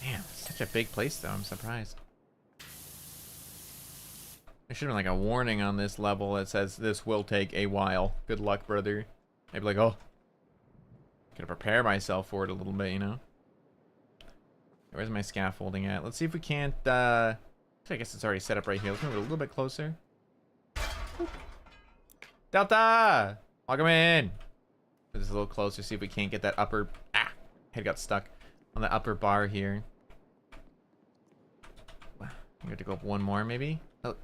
Speaker 1: Damn, such a big place though, I'm surprised. There should have been like a warning on this level that says this will take a while. Good luck, brother. I'd be like, oh. Gotta prepare myself for it a little bit, you know? Where's my scaffolding at? Let's see if we can't, I guess it's already set up right here. Let's move it a little bit closer. Delta! Welcome in! Put this a little closer, see if we can't get that upper... Ah! Head got stuck on the upper bar here. I'm going to go up one more, maybe? Oh,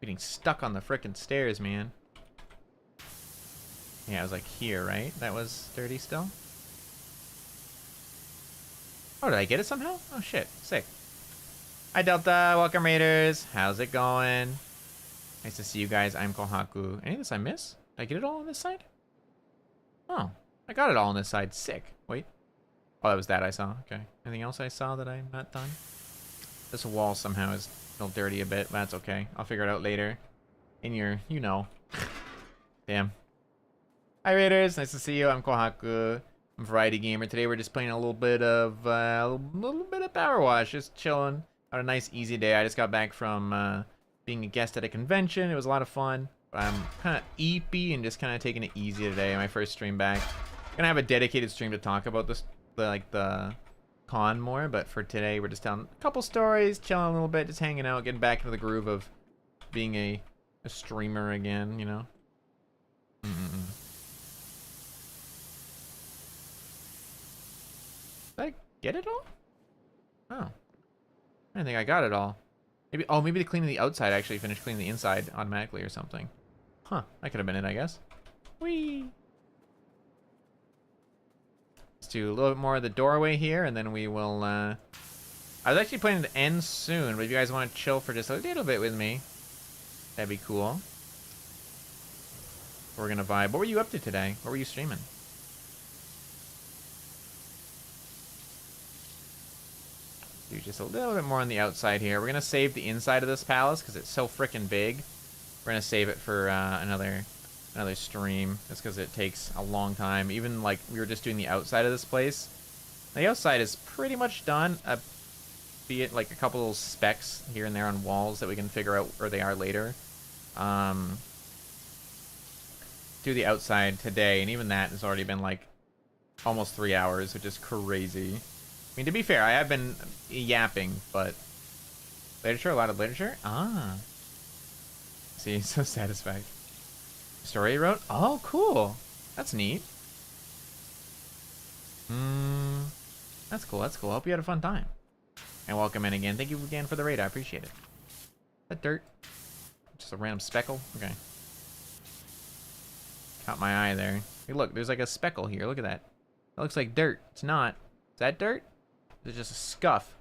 Speaker 1: getting stuck on the frickin' stairs, man. Yeah, it was like here, right? That was dirty still? Oh, did I get it somehow? Oh, shit. Sick. Hi, Delta. Welcome, Raiders. How's it going? Nice to see you guys. I'm Kohaku. Any of this I miss? Did I get it all on this side? Oh, I got it all on this side. Sick. Wait. Oh, that was that I saw. Okay. Anything else I saw that I'm not done? This wall somehow is a little dirty a bit. That's okay. I'll figure it out later. In your, you know. Damn. Hi, Raiders. Nice to see you. I'm Kohaku. I'm Variety Gamer. Today we're just playing a little bit of Powerwash. Just chilling. Had a nice easy day. I just got back from being a guest at a convention. It was a lot of fun. But I'm kind of eepy and just kind of taking it easy today. My first stream back. Gonna have a dedicated stream to talk about this, the con more. But for today, we're just telling a couple stories, chilling a little bit, just hanging out, getting back into the groove of being a streamer again. You know. Did I get it all? Oh. I didn't think I got it all. Maybe, oh, maybe the cleaning the outside actually finished cleaning the inside automatically or something. Huh, that could have been it, I guess. Whee! Let's do a little bit more of the doorway here, and then we will, I was actually planning to end soon, but if you guys want to chill for just a little bit with me, that'd be cool. We're gonna vibe. What were you up to today? What were you streaming? Do just a little bit more on the outside here. We're gonna save the inside of this palace because it's so freaking big. We're gonna save it for another stream, just because it takes a long time. Even like we were just doing the outside of this place. The outside is pretty much done. Be it like a couple little specks here and there on walls that we can figure out where they are later. Do the outside today, and even that has already been like almost 3 hours, which is crazy. I mean, to be fair, I have been yapping, but literature, a lot of literature. Ah, see, so satisfied. Story you wrote? Oh, cool. That's neat. That's cool. That's cool. I hope you had a fun time. And welcome in again. Thank you again for the raid. I appreciate it. Is that dirt? Just a random speckle. Okay. Caught my eye there. Hey, look, there's like a speckle here. Look at that. That looks like dirt. It's not. Is that dirt? It's just a scuff.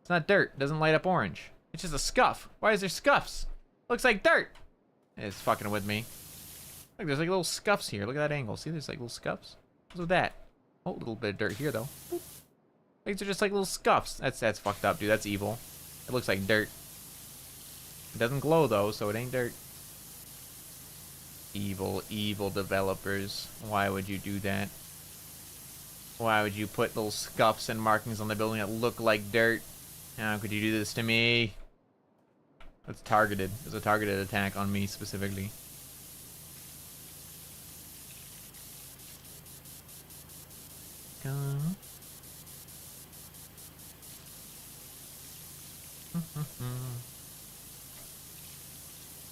Speaker 1: It's not dirt. It doesn't light up orange. It's just a scuff. Why is there scuffs? Looks like dirt. It's fucking with me. Look, there's like little scuffs here. Look at that angle. See, there's like little scuffs. What's with that? Oh, a little bit of dirt here, though. Boop. These are just like little scuffs. That's fucked up, dude. That's evil. It looks like dirt. It doesn't glow though, so it ain't dirt. Evil, evil developers. Why would you do that? Why would you put little scuffs and markings on the building that look like dirt? How could you do this to me? That's targeted. It's a targeted attack on me specifically.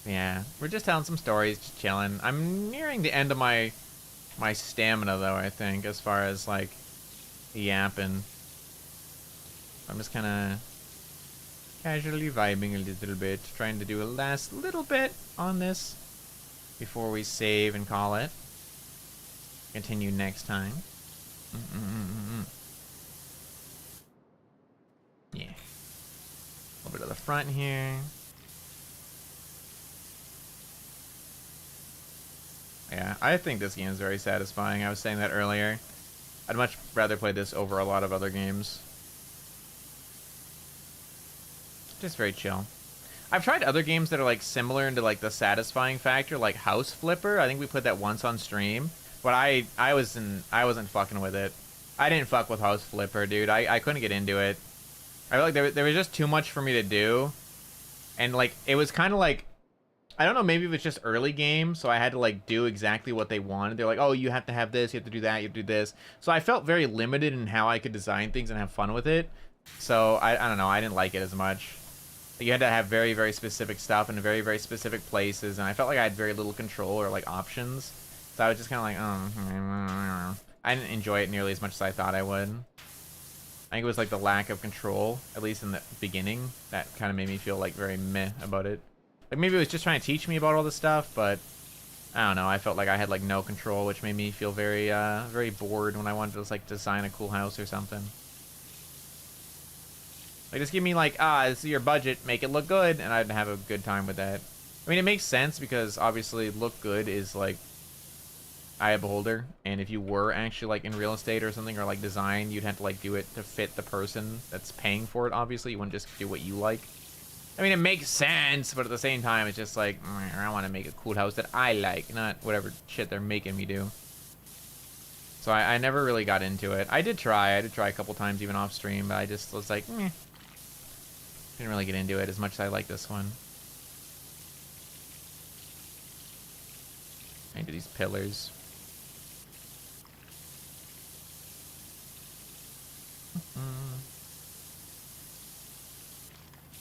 Speaker 1: Yeah, we're just telling some stories, just chilling. I'm nearing the end of my stamina though, I think, as far as like yapping. I'm just kind of casually vibing a little bit, trying to do a last little bit on this before we save and call it. Continue next time. Yeah. A little bit of the front here. Yeah, I think this game is very satisfying. I was saying that earlier. I'd much rather play this over a lot of other games. Just very chill. I've tried other games that are like similar into like the satisfying factor, like House Flipper. I think we played that once on stream, but I wasn't fucking with it. I didn't fuck with House Flipper, dude. I couldn't get into it. I feel like there was just too much for me to do, and like it was kind of like, I don't know, maybe it was just early game, so I had to like do exactly what they wanted. They're like, oh, you have to have this, you have to do that, you have to do this. So I felt very limited in how I could design things and have fun with it. So I don't know, I didn't like it as much. You had to have very, very specific stuff in very, very specific places, and I felt like I had very little control or like options. So I was just kind of like, oh, I didn't enjoy it nearly as much as I thought I would. I think it was like the lack of control, at least in the beginning, that kind of made me feel like very meh about it. Like maybe it was just trying to teach me about all this stuff, but I don't know. I felt like I had like no control, which made me feel very, very bored when I wanted to just like design a cool house or something. Like just give me like, this is your budget, make it look good, and I'd have a good time with that. I mean, it makes sense because obviously look good is like eye of beholder, and if you were actually like in real estate or something or like design, you'd have to like do it to fit the person that's paying for it. Obviously, you wouldn't just do what you like. I mean, it makes sense, but at the same time, it's just like, I want to make a cool house that I like, not whatever shit they're making me do. So I never really got into it. I did try a couple times even off stream, but I just was like, meh. Didn't really get into it as much as I like this one. Into these pillars.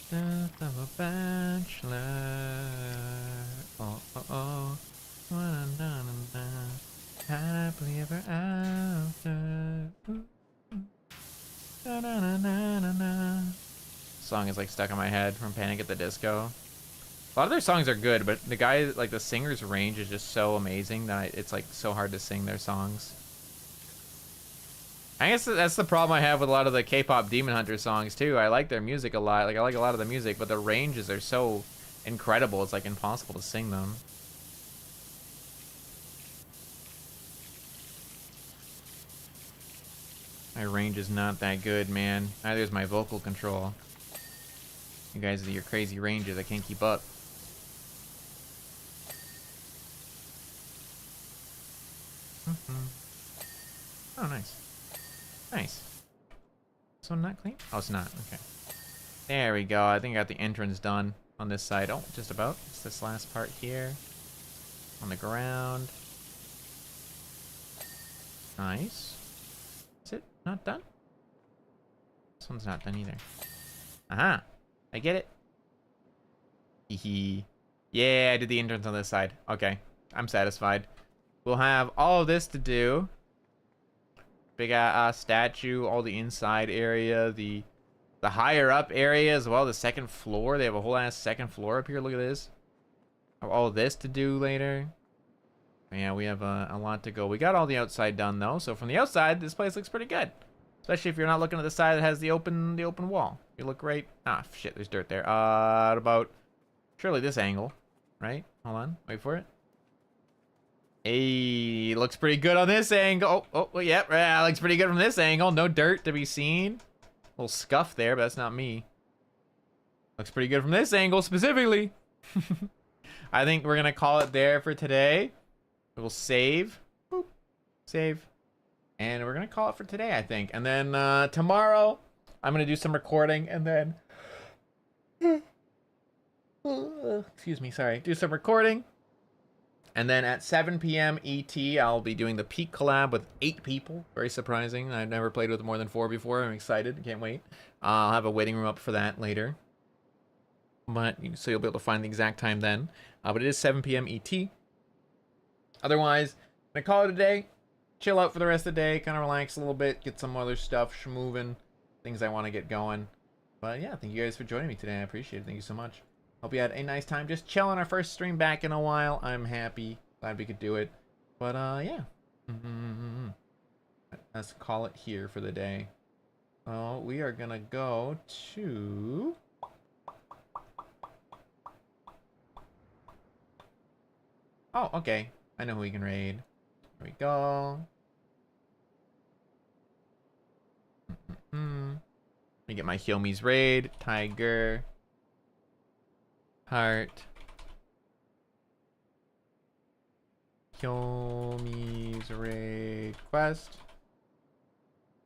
Speaker 1: Death of a bachelor. Oh, oh, oh. Happily ever after. Song is like stuck in my head from Panic at the Disco. A lot of their songs are good, but the guy, like the singer's range is just so amazing that it's like so hard to sing their songs. I guess that's the problem I have with a lot of the K-pop Demon Hunter songs too. I like their music a lot. Like I like a lot of the music, but the ranges are so incredible. It's like impossible to sing them. My range is not that good, man. Neither is my vocal control. You guys are your crazy ranges. I can't keep up. Oh, nice. Nice. This one not clean? Oh, it's not. Okay. There we go. I think I got the entrance done on this side. Oh, just about. It's this last part here. On the ground. Nice. Is it not done? This one's not done either. Aha. I get it. Hehe. Yeah, I did the entrance on this side. Okay. I'm satisfied. We'll have all of this to do. Big statue, all the inside area, the higher up area as well, the second floor. They have a whole ass second floor up here. Look at this. Have all this to do later. Yeah, we have a lot to go. We got all the outside done though, so from the outside, this place looks pretty good. Especially if you're not looking at the side that has the open wall. You look great. Ah, shit, there's dirt there. About surely this angle, right? Hold on, wait for it. Hey, looks pretty good on this angle. Oh, yep, yeah, looks pretty good from this angle. No dirt to be seen. A little scuff there, but that's not me. Looks pretty good from this angle specifically. I think we're gonna call it there for today. We'll save. Boop. Save. And we're gonna call it for today, I think. And then tomorrow, I'm gonna do some recording and then excuse me, sorry. Do some recording. And then at 7 p.m. ET, I'll be doing the Peak collab with 8 people. Very surprising. I've never played with more than 4 before. I'm excited. Can't wait. I'll have a waiting room up for that later. But so you'll be able to find the exact time then. But it is 7 p.m. ET. Otherwise, I'm going to call it a day. Chill out for the rest of the day. Kind of relax a little bit. Get some other stuff moving. Things I want to get going. But yeah, thank you guys for joining me today. I appreciate it. Thank you so much. Hope you had a nice time just chilling. Our first stream back in a while. I'm happy. Glad we could do it. But yeah. Let's call it here for the day. Oh, we are gonna go to... Oh, okay. I know who we can raid. Here we go. Let me get my Hyouma's raid. Tiger. Heart. Hyouma's raid quest.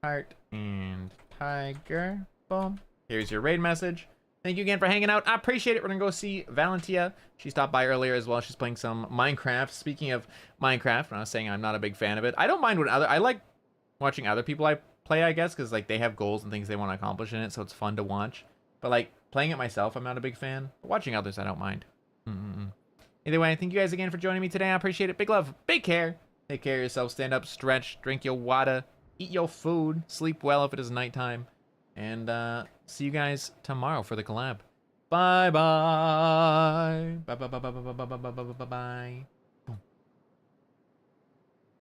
Speaker 1: Heart and tiger. Boom. Here's your raid message. Thank you again for hanging out. I appreciate it. We're gonna go see Valentia. She stopped by earlier as well. She's playing some Minecraft. Speaking of Minecraft, when I was saying I'm not a big fan of it, I don't mind when I like watching other people play, I guess, because like they have goals and things they want to accomplish in it, so it's fun to watch. But like playing it myself, I'm not a big fan. But watching others, I don't mind. Either way, thank you guys again for joining me today. I appreciate it. Big love, big care. Take care of yourself. Stand up, stretch, drink your water, eat your food, sleep well if it is nighttime. And see you guys tomorrow for the collab. Bye bye. Bye bye bye bye bye bye bye bye bye bye bye.